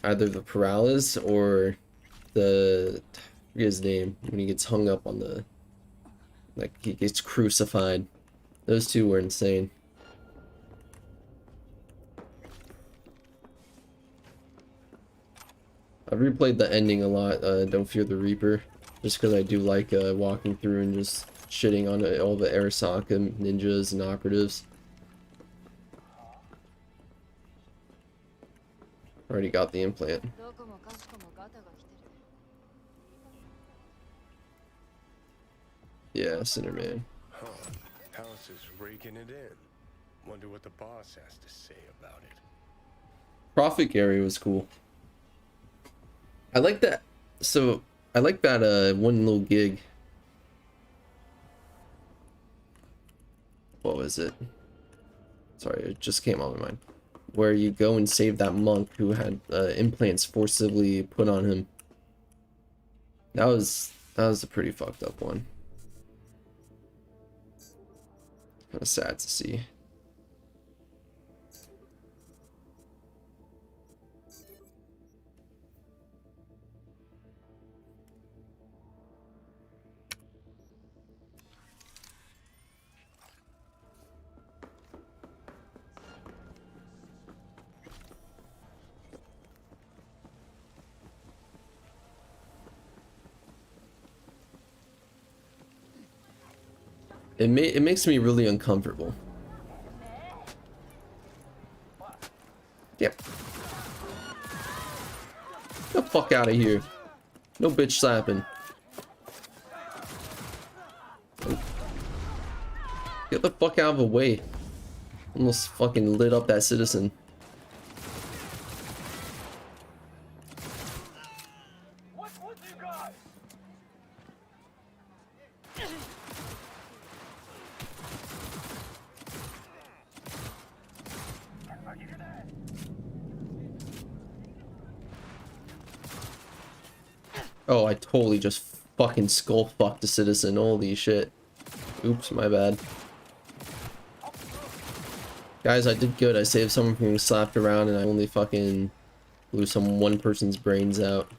the Paralysis or the, I forget his name, when he gets hung up on the, like he gets crucified. Those two were insane. I've replayed the ending a lot, Don't Fear the Reaper, just because I do like walking through and just shitting on all the Arasaka ninjas and operatives. Already got the implant. Yeah, Cinnamon. Huh. House is raking it in. Wonder what the boss has to say about it. Profit Gary was cool. I like that. So I like that one little gig. What was it? Sorry, it just came on my mind. Where you go and save that monk who had implants forcibly put on him. That was a pretty fucked up one. Kind of sad to see. It makes me really uncomfortable. Yep. Get the fuck out of here. No bitch slapping. Get the fuck out of the way. Almost fucking lit up that citizen. Oh, I totally just fucking skull fucked a citizen. Holy shit. Oops, my bad. Guys, I did good. I saved someone from being slapped around and I only fucking blew one person's brains out.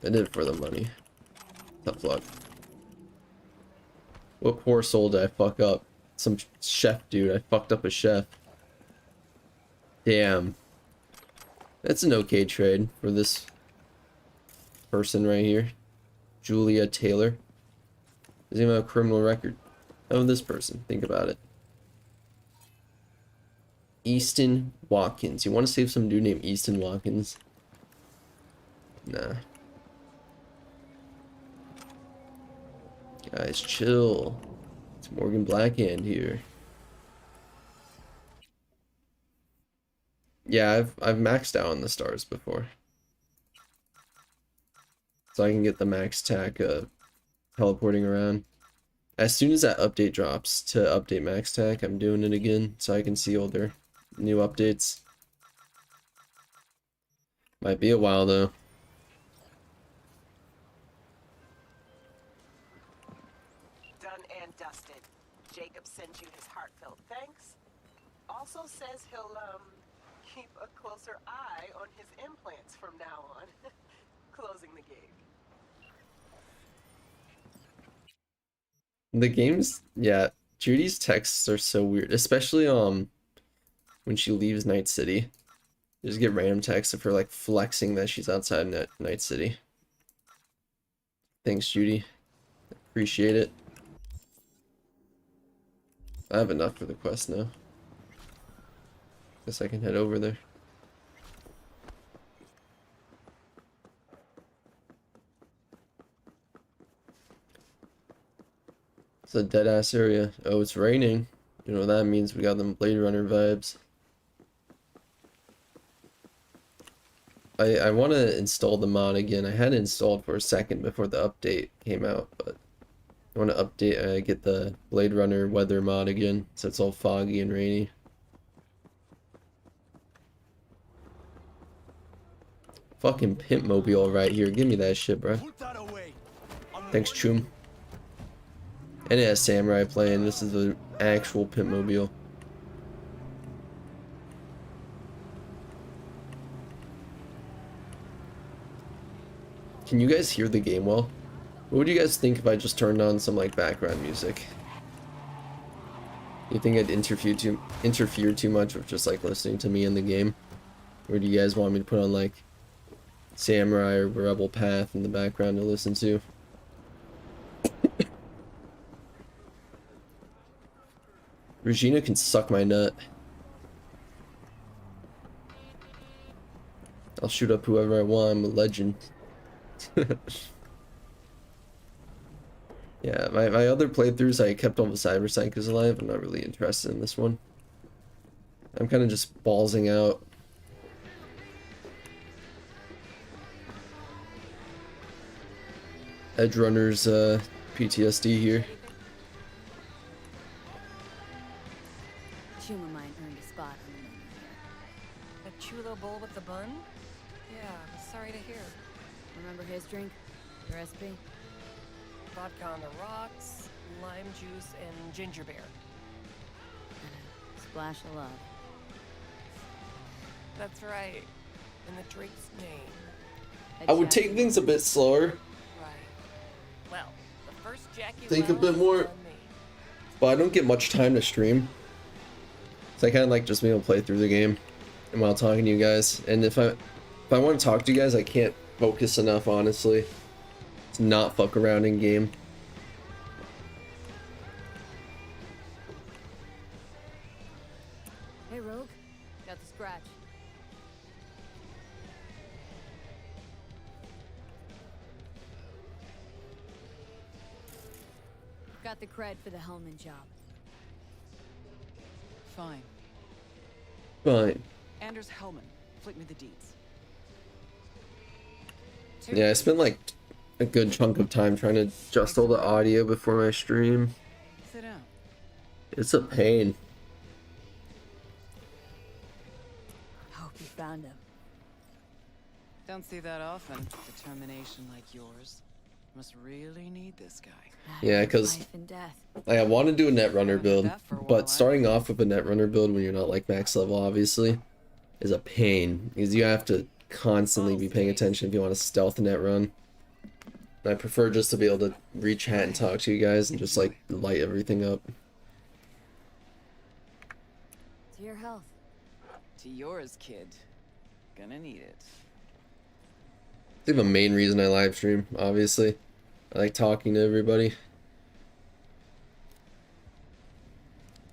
I did it for the money. Tough luck. What poor soul did I fuck up? Some chef dude. I fucked up a chef. Damn. That's an okay trade for this person right here. Julia Taylor. Doesn't even have a criminal record. Oh, this person. Think about it. Easton Watkins. You want to save some dude named Easton Watkins? Nah. Guys, chill. It's Morgan Blackhand here. Yeah, I've maxed out on the stars before. So I can get the max tack teleporting around. As soon as that update drops to update max tack, I'm doing it again so I can see all their new updates. Might be a while though. Done and dusted. Jacob sends you his heartfelt thanks. Also says he'll keep a closer eye on his implants from now on. Closing the gig. The games, yeah, Judy's texts are so weird, especially when she leaves Night City. You just get random texts of her like flexing that she's outside Night City. Thanks, Judy. Appreciate it. I have enough for the quest now. Guess I can head over there. It's a dead ass area. Oh, it's raining. You know what that means? We got them Blade Runner vibes. I want to install the mod again. I had it installed for a second before the update came out, but I want to update, get the Blade Runner weather mod again, so it's all foggy and rainy. Fucking Pimp Mobile right here. Give me that shit, bro. Thanks, Choom. And it has Samurai playing. This is the actual Pimp Mobile. Can you guys hear the game well? What would you guys think if I just turned on some like background music? You think I'd interfere too much with just like listening to me in the game? Or do you guys want me to put on like Samurai or Rebel Path in the background to listen to? Regina can suck my nut. I'll shoot up whoever I want. I'm a legend. Yeah, my other playthroughs, I kept all the Cyberpsychos alive. I'm not really interested in this one. I'm kind of just ballsing out. Edge Runner's PTSD here. Chuma mine earned a spot on the menu here. A chulo bowl with the bun? Yeah, sorry to hear. Remember his drink? The recipe? Vodka on the rocks, lime juice, and ginger beer. And a splash of love. That's right. In the drink's name. I would take things a bit slower. Right. Well, the first Jackie Think a bit more. But I don't get much time to stream. So I kind of like just being able to play through the game and while talking to you guys. And if I want to talk to you guys, I can't focus enough, honestly. To not fuck around in game. Hey, Rogue. Got the scratch. Got the cred for the Hellman job. Fine. Fine. Anders Hellman, flick me the deeds. Yeah, I spent like a good chunk of time trying to adjust all the audio before my stream. Sit down. It's a pain. Hope you found him. Don't see that often. Determination like yours. Must really need this guy. Yeah, because Life and death. like, I want to do a Netrunner build, but starting off with a Netrunner build when you're not like max level, obviously, is a pain because you have to constantly be paying attention if you want to stealth a net run. I prefer just to be able to reach chat and talk to you guys and just like light everything up. To your health. To yours, kid. Gonna need it. I think the main reason I live stream, obviously. I like talking to everybody.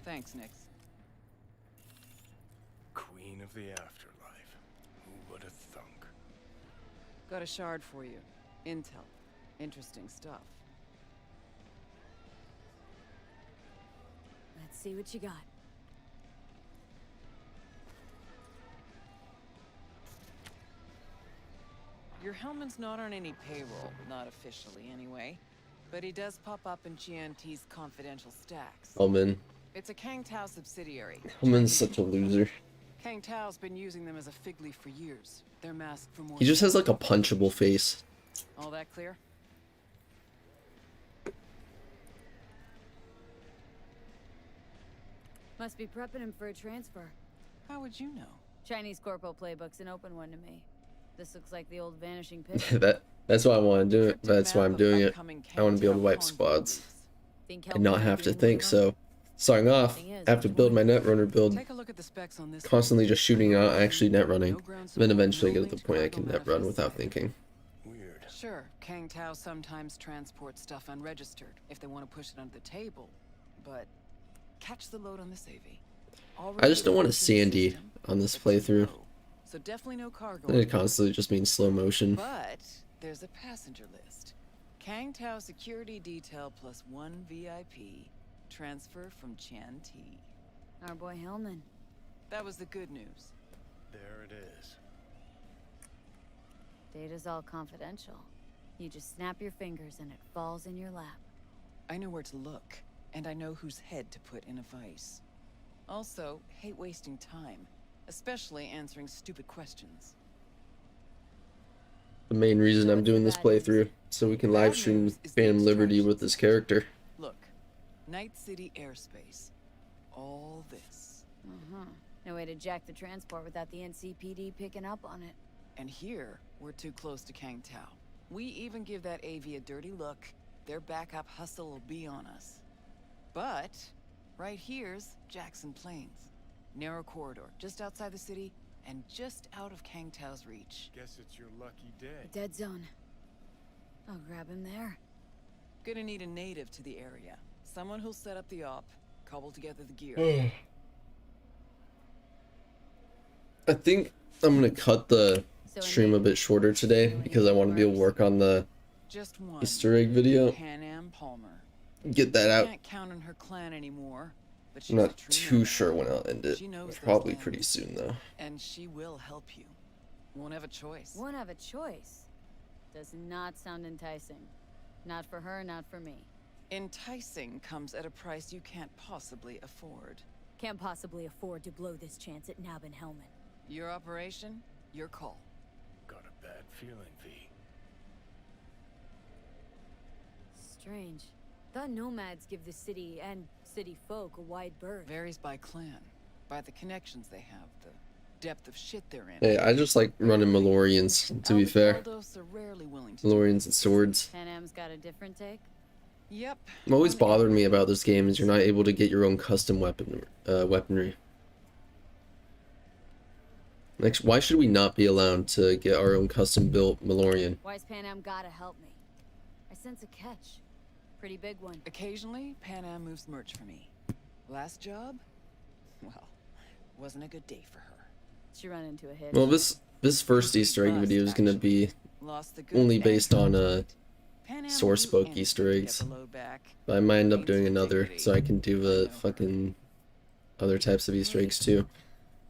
Thanks, Nix. Queen of the afterlife. Who would have thunk? Got a shard for you. Intel. Interesting stuff. Let's see what you got. Your Hellman's not on any payroll, not officially anyway. But he does pop up in GNT's confidential stacks. Hellman. It's a Kang Tao subsidiary. Hellman's such a loser. Kang Tao's been using them as a fig leaf for years. They're masked for more. He just has like a punchable face. All that clear? Must be prepping him for a transfer. How would you know? Chinese corpo playbook's an open one to me. This looks like the old vanishing picture. That's why I want to do it. That's why I'm doing it. I want to be able to wipe squads and not have to think. So, starting off, I have to build my Netrunner build, constantly just shooting out, actually net running, then eventually get to the point I can net run without thinking. Weird. Sure, Kang Tao sometimes transports stuff unregistered if they want to push it under the table, but catch the load on this AV. I just don't want a Sandy on this playthrough. So definitely no cargo. And it constantly just means slow motion. But there's a passenger list. Kang Tao security detail plus 1 VIP. Transfer from Chan T. Our boy Hellman. That was the good news. There it is. Data's all confidential. You just snap your fingers and it falls in your lap. I know where to look, and I know whose head to put in a vice. Also, hate wasting time, especially answering stupid questions. The main reason I'm doing this playthrough, so we can live stream Phantom Liberty with this character. Look, Night City airspace. All this. No way to jack the transport without the NCPD picking up on it. And here, we're too close to Kang Tao. We even give that AV a dirty look, their backup hustle will be on us. But, right here's Jackson Plains. Narrow corridor, just outside the city, and just out of Kang Tao's reach. Guess it's your lucky day. Dead zone. I'll grab him there. Gonna need a native to the area. Someone who'll set up the op, cobble together the gear. I think I'm gonna cut the stream a bit shorter today because I want to be able to work on the Easter egg video. Pan Am Palmer. Get that out. Can't count on her clan anymore, but she's I'm not a true too nomad. sure when I'll end it. She knows those Probably lands. pretty soon though. And she will help you. Won't have a choice. Won't have a choice. Does not sound enticing. Not for her, not for me. Enticing comes at a price you can't possibly afford. Can't possibly afford to blow this chance at nabbing Hellman. Your operation, your call. Got a bad feeling, V. Strange. Thought nomads give the city and city folk a wide berth. Varies by clan, by the connections they have, the depth of shit they're in. Hey, I just like running Malorians, to be fair. Eldos are rarely willing to Malorians and swords. Pan Am's got a different take? Yep. What always bothered me about this game is you're not able to get your own custom weaponry. Like, why should we not be allowed to get our own custom-built Malorian? Why's Pan Am gotta help me? I sense a catch. Pretty big one. Occasionally, Pan Am moves merch for me. Last job? Well, wasn't a good day for her. She run into a hit. Well, this first Easter egg video is gonna be only based on sourcebook Easter eggs. But I might end up doing another, so I can do the fucking other types of Easter eggs too.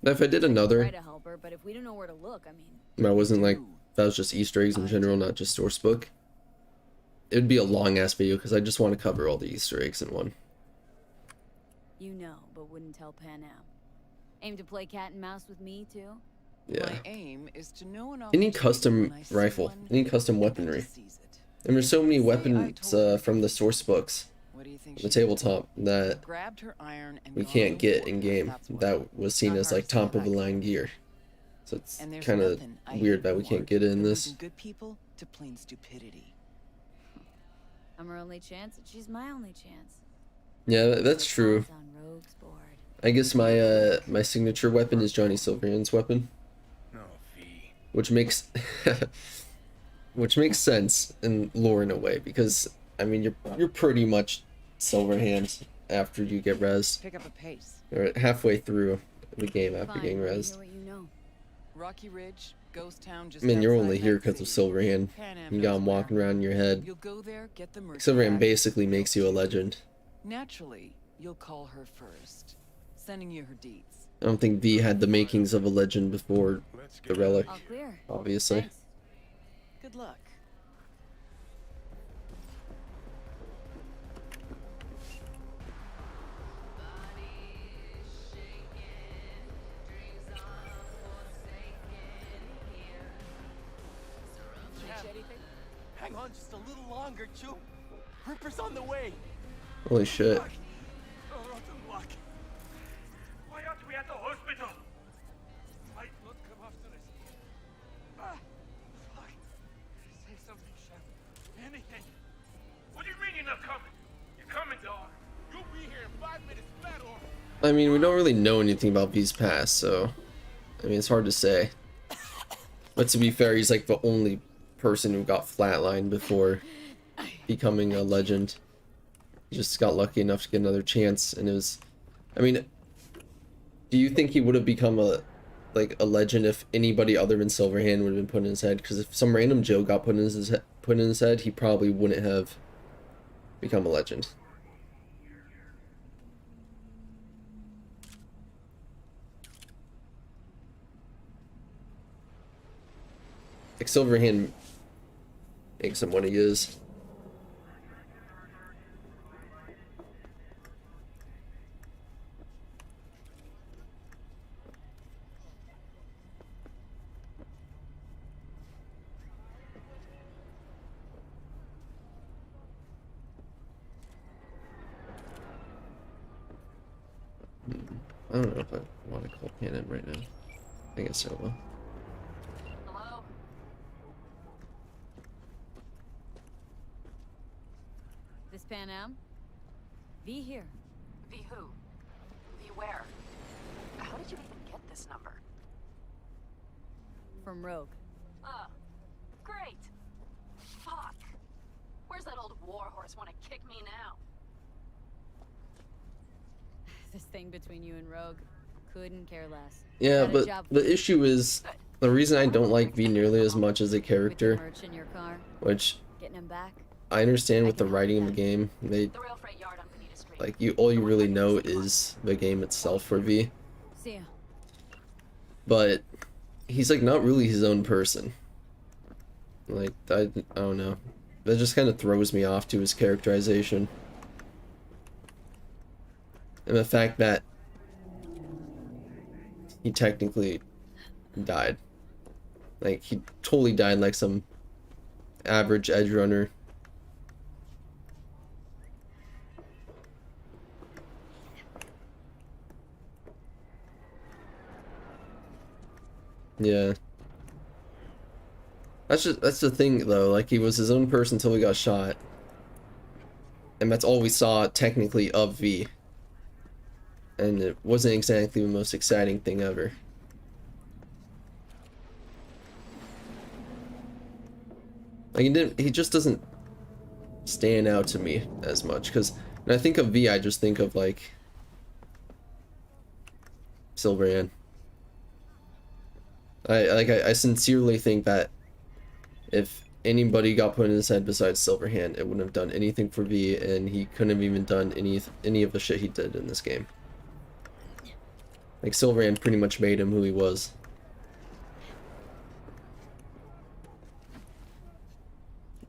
But if I did another, Try to help her, but if we don't know where to look, I mean. I wasn't like, that was just Easter eggs in general, not just sourcebook. It would be a long ass video because I just want to cover all the Easter eggs in one. You know, but wouldn't tell Pan Am. Aim to play cat and mouse with me, too? Yeah. My aim is to know enough Any to custom when I see rifle, one any custom and weaponry. seize it. And there's so many Say I weapons told her from the to source books, What do you think the she tabletop, that grabbed her iron and we gone can't to get war, in game. that's what. That was seen Not as hard like to see top how of the that line goes. gear. So it's And there's kind of nothing I weird hate that we more can't get it in than this. losing good people to plain stupidity. I'm her only chance, and she's my only chance. Yeah, that's true. Falls on Rogue's board. I guess my my signature weapon is Johnny Silverhand's weapon, No, V. which makes which makes sense in lore in a way, because I mean you're pretty much Silverhand after you get rezzed, Pick up a pace. or halfway through the game after Fine, getting let me rezzed. hear what you know. Rocky Ridge, ghost town just I mean, you're outside only here Night because of City. Silverhand. Pan Am You got knows him where. walking around in your head. You'll go there, get the merch Silverhand back, basically makes you a legend. Naturally, you'll call her first, sending you her deeds. I don't think V had the makings of a legend before Let's the get relic, All clear. obviously. Thanks. Good luck. Hang on just a little longer, Chu. Ripper's on the way. Holy shit. Oh, rotten luck. Why aren't we at the hospital? Might not come after us. Ah, fuck. Say something, Chef. Anything. What do you mean you're not coming? You're coming, dog. You'll be here in 5 minutes, flat or... I mean, we don't really know anything about V's past, so I mean, it's hard to say. But to be fair, he's like the only person who got flatlined before becoming a legend. He just got lucky enough to get another chance, and it was, I mean, do you think he would have become a legend if anybody other than Silverhand would have been put in his head? Because if some random Joe got put in his head, he probably wouldn't have become a legend. Like, Silverhand makes him what he is. I don't know if I want to call Pan Am right now. I guess I will. Hello? This Pan Am? V here. V who? V where? How did you even get this number? From Rogue. Great. Fuck. Where's that old warhorse want to kick me now? This thing between you and Rogue. Couldn't care less. Yeah, Got a but job for the you. issue is, the reason I don't like V nearly as much as a With the character, merch in your car. which Getting him back. I understand with the writing of the game, they, The rail freight yard on Bonita Street. like, all you really know is the game itself for V, See ya. but he's like not really his own person. Like, I don't know. That just kind of throws me off to his characterization. And the fact that he technically died. Like, he totally died like some average edge runner. Yeah. That's the thing though, like, he was his own person until he got shot. And that's all we saw technically of V. And it wasn't exactly the most exciting thing ever. Like, he just doesn't stand out to me as much, because when I think of V, I just think of like Silverhand. I sincerely think that if anybody got put in his head besides Silverhand, it wouldn't have done anything for V, and he couldn't have even done any of the shit he did in this game. Like, Silverhand pretty much made him who he was.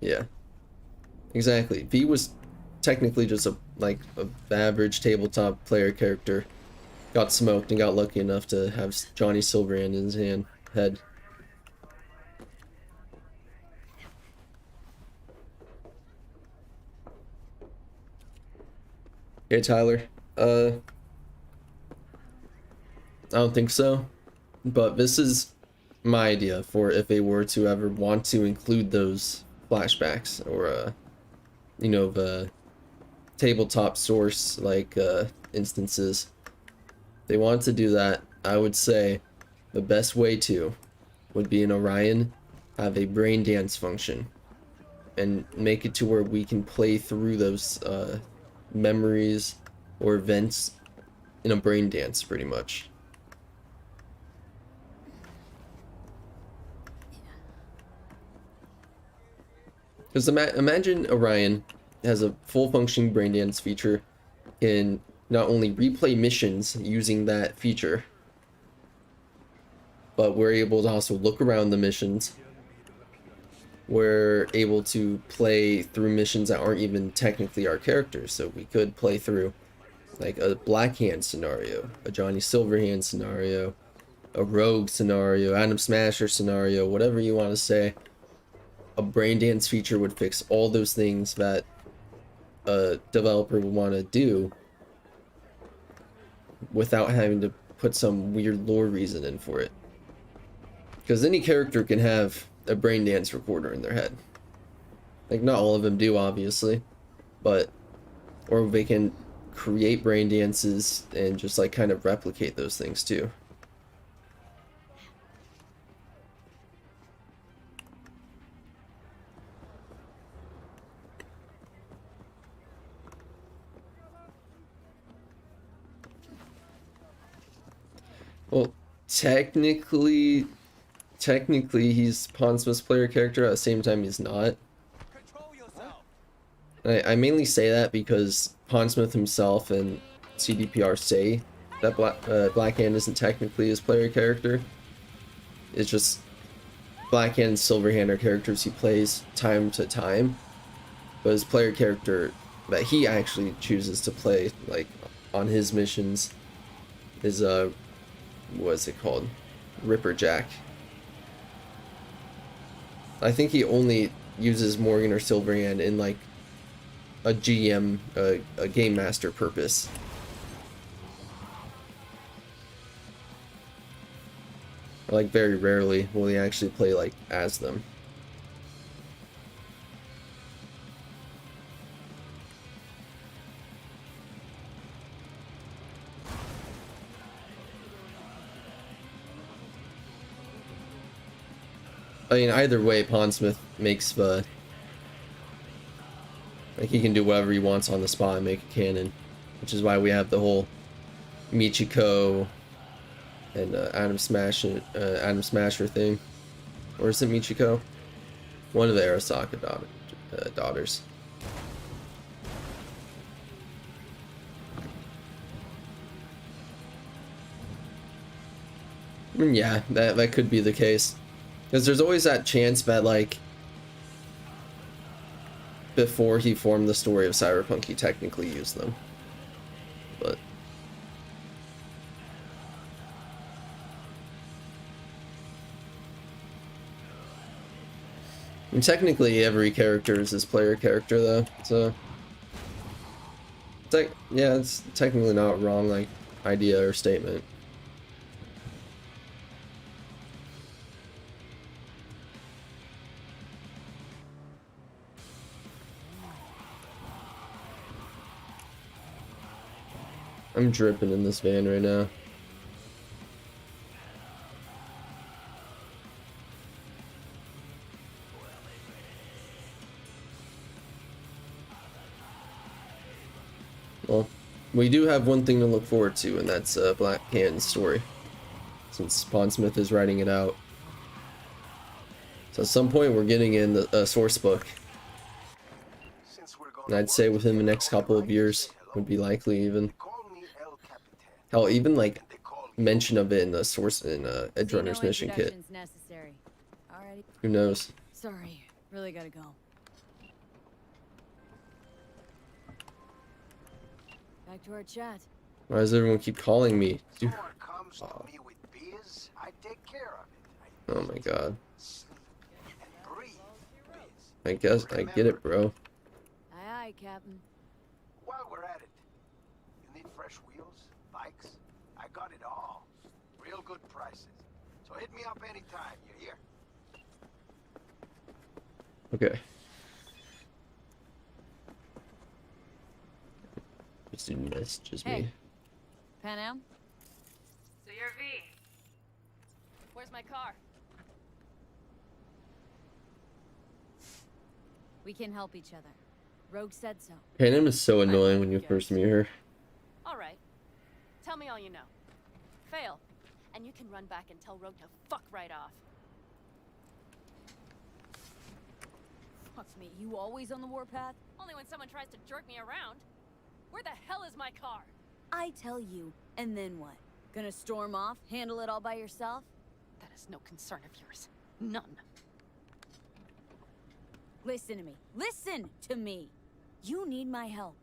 Yeah. Exactly. V was technically just a like an average tabletop player character got smoked and got lucky enough to have Johnny Silverhand in his head. Hey Tyler, I don't think so, but this is my idea for if they were to ever want to include those flashbacks or you know, the tabletop source like instances. If they want to do that, I would say the best way to would be in Orion have a brain dance function and make it to where we can play through those memories or events in a brain dance pretty much. Because imagine Orion has a full functioning brain dance feature, can not only replay missions using that feature, but we're able to also look around the missions. We're able to play through missions that aren't even technically our characters, so we could play through like a Black Hand scenario, a Johnny Silverhand scenario, a Rogue scenario, Adam Smasher scenario, whatever you want to say. A brain dance feature would fix all those things that a developer would want to do without having to put some weird lore reason in for it. Because any character can have a brain dance recorder in their head. Like, not all of them do, obviously, but or they can create brain dances and just like kind of replicate those things too. Well, technically he's Pondsmith's player character. At the same time, he's not. I mainly say that because Pondsmith himself and CDPR say that Black Hand isn't technically his player character. It's just Black Hand and Silverhand are characters he plays time to time, but his player character that he actually chooses to play, like on his missions, is what's it called? Ripper Jack. I think he only uses Morgan or Silverhand in like a GM, a game master purpose. Like very rarely will he actually play like as them. I mean, either way, Pondsmith makes the... Like, he can do whatever he wants on the spot and make a canon. Which is why we have the whole Michiko and Adam Smasher thing. Or is it Michiko? One of the Arasaka daughters. And yeah, that could be the case. Because there's always that chance that, like, before he formed the story of Cyberpunk, he technically used them. But... I mean, technically every character is his player character, though, so... yeah, it's technically not a wrong, like, idea or statement. I'm dripping in this van right now. Well, we do have one thing to look forward to, and that's Black Hand's story. Since Pondsmith is writing it out. So at some point we're getting in the source book. And I'd say within the next couple of years would be likely even. Hell, even like mention of it in the source in Edgerunner's mission kit. Who knows? Sorry, really gotta go. Back to our chat. Why does everyone keep calling me? Dude. Someone comes to me with beers, I take care of it. Oh my god. Sleep and breathe beers. I guess I get it, bro. Aye, aye, Captain. While we're at it, you need fresh wheels, bikes? I got it all. Real good prices. So hit me up anytime, you hear? Okay. This dude messages Hey. me. Panam? So you're V. Where's my car? We can help each other. Rogue said so. Panem is so annoying when you first meet her. Alright. Tell me all you know. Fail. And you can run back and tell Rogue to fuck right off. Fuck me, you always on the warpath? Only when someone tries to jerk me around. Where the hell is my car? I tell you, and then what? Gonna storm off? Handle it all by yourself? That is no concern of yours. None. Listen to me. Listen to me! You need my help.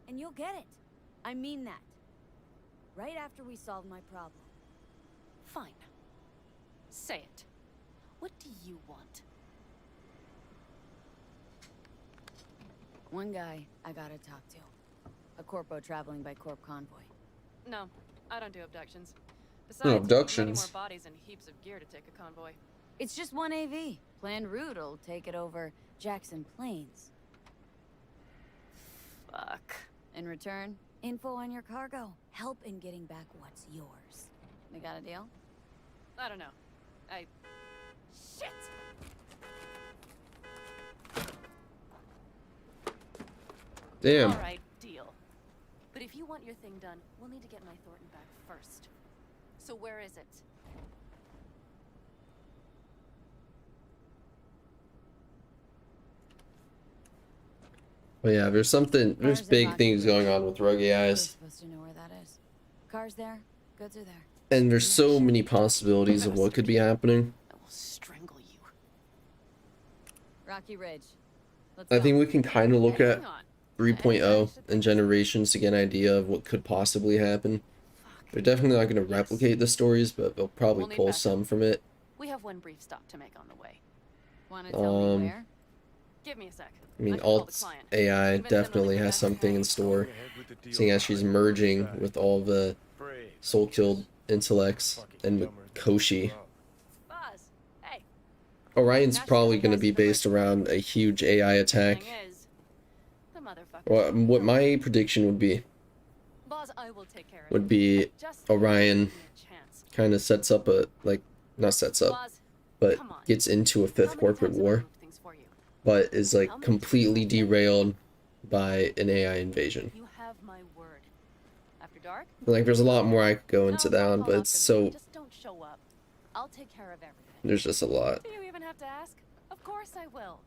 And you'll get it. I mean that. Right after we solve my problem. Fine. Say it. What do you want? One guy I gotta talk to. A corpo traveling by corp convoy. No, I don't do abductions. Besides, No many abductions. more bodies and heaps of gear to take a convoy. It's just one AV. Planned route'll take it over Jackson Plains. Fuck. In return, info on your cargo. Help in getting back what's yours. We got a deal? I don't know. Shit! Damn. Alright, deal. But if you want your thing done, we'll need to get my Thornton back first. So where is it? But yeah, there's something, there's Cars big and things boxes. going on with Rogue We're AIs. supposed to know where that is. Cars there, goods are there. And there's so many possibilities of what could be happening. I will strangle you. Rocky Ridge. Let's I go. think we can kind of look Hey, at hang on. 3.0 and Generations to get an idea of what could possibly happen. They're definitely not going to replicate the stories, but they'll probably We'll need pull backup. some from it. We have one brief stop to make on the way. Wanna tell me where? Give me a sec. I mean, can call the Alt client. AI Convince them to definitely leave it has back something in behind. store, seeing as she's merging with all the soul-killed intellects and with Koshi. Buzz, hey. Orion's probably going to be based around a huge AI attack. Thing is, the motherfucker. What my prediction would be Boss, I will take care of would it. be Just Orion give me a chance. kind of sets up a, like, not sets up, Boss, but come on. gets into a How fifth many corporate times have I war, moved things for you? but is like How many completely times have I- derailed by an AI invasion. You have my word. After dark? Like, there's a lot more I could go into No, that don't one, call but up it's for me. so, Just don't show up. I'll take care of everything. there's just a lot. Do you even have to ask? Of course I will.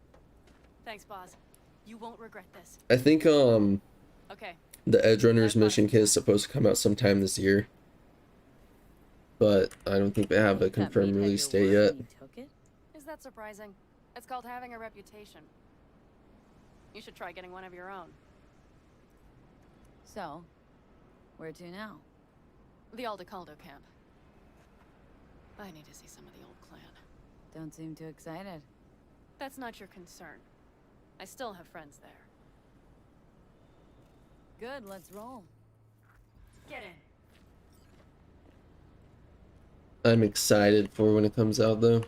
Thanks, boss. You won't regret this. I think, Okay. the Edge Runners mission kit is supposed to come out sometime this year, but I don't think they have a confirmed release date yet. Took it? Is that surprising? It's called having a reputation. You should try getting one of your own. So, where to now? The Aldecaldo camp. I need to see some of the old clan. Don't seem too excited. That's not your concern. I still have friends there. Good, let's roll. Get in. I'm excited for when it comes out, though.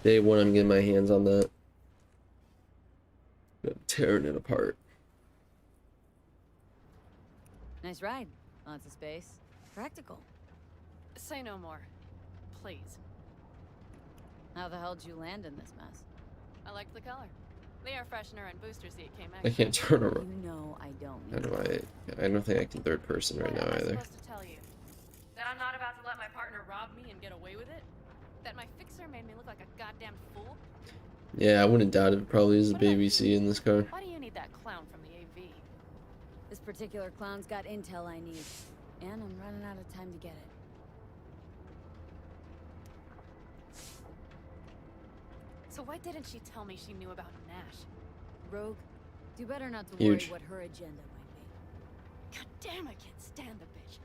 Day one, I'm getting my hands on that. I'm tearing it apart. Nice ride. Lots of space. Practical. Say no more. Please. How the hell did you land in this mess? I liked the color. The air freshener and booster seat came I extra. can't turn around. You know I don't How mean do I don't think I can third person right now What am I either. supposed to tell you? That I'm not about to let my partner rob me and get away with it? That my fixer made me look like a goddamn fool? Yeah, I wouldn't doubt it. Probably is a baby C in this car. Why do you need that clown from the AV? This particular clown's got intel I need. And I'm running out of time to get it. So why didn't she tell me she knew about Nash? Rogue, do better not to Huge. worry what her agenda might be. God damn, I can't stand the bitch.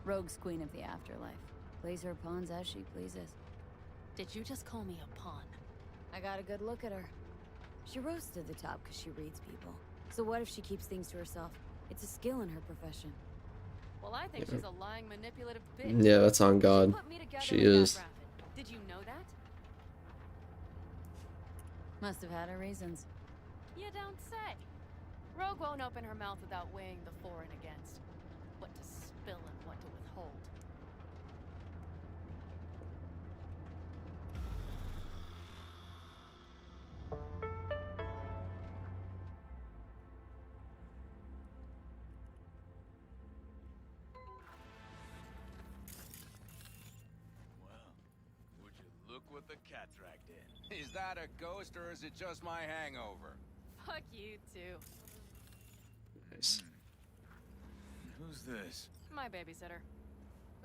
Rogue's queen of the afterlife. Plays her pawns as she pleases. Did you just call me a pawn? I got a good look at her. She rose to the top because she reads people. So what if she keeps things to herself? It's a skill in her profession. Well, I think she's a lying, manipulative bitch. Yeah, that's on God. She is. Did you know that? Must have had her reasons. You don't say. Rogue won't open her mouth without weighing the for and against. What to spill and what to withhold. Would you look what the cat dragged in? Is that a ghost or is it just my hangover? Fuck you too. Nice. Who's this? My babysitter.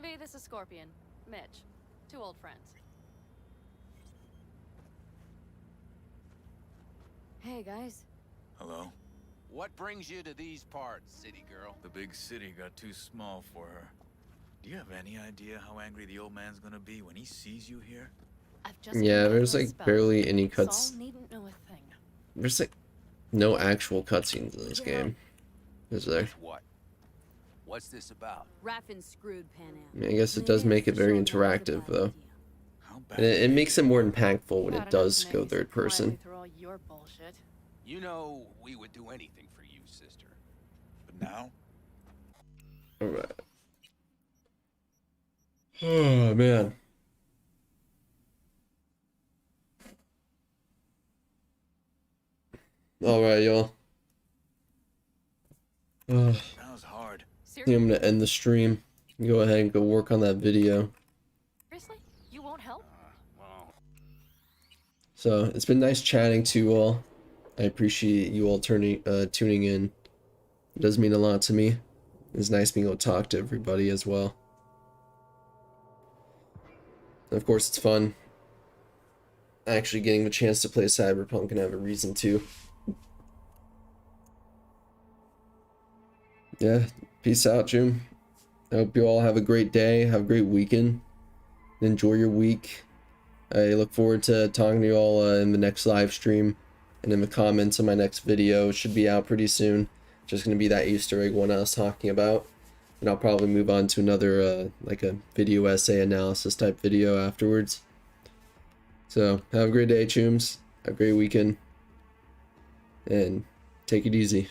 V, this is Scorpion. Mitch. 2 old friends. Hey, guys. Hello? What brings you to these parts, city girl? The big city got too small for her. Do you have any idea how angry the old man's gonna be when he sees you here? Yeah, there's like barely any cuts. Saul needn't know a thing. There's like no actual cutscenes in this game. Is there? What? What's this about? Raffin screwed Pan Am. I mean, I guess it does make it very interactive though. And it makes it more impactful when it does go third person. Through all your bullshit. You know, we would do anything for you, sister. But now? Alright. Oh, man. Alright, y'all. That was hard. I think I'm gonna end the stream. Go ahead and go work on that video. Seriously? You won't help? So, it's been nice chatting to you all. I appreciate you all tuning in. It does mean a lot to me. It's nice being able to talk to everybody as well. And of course, it's fun actually getting the chance to play Cyberpunk and have a reason to. Yeah, peace out, June. I hope you all have a great day, have a great weekend. Enjoy your week. I look forward to talking to you all in the next live stream and in the comments of my next video. It should be out pretty soon. Just going to be that Easter egg one I was talking about. And I'll probably move on to another, like a video essay analysis type video afterwards. So, have a great day, Chooms. Have a great weekend. And take it easy.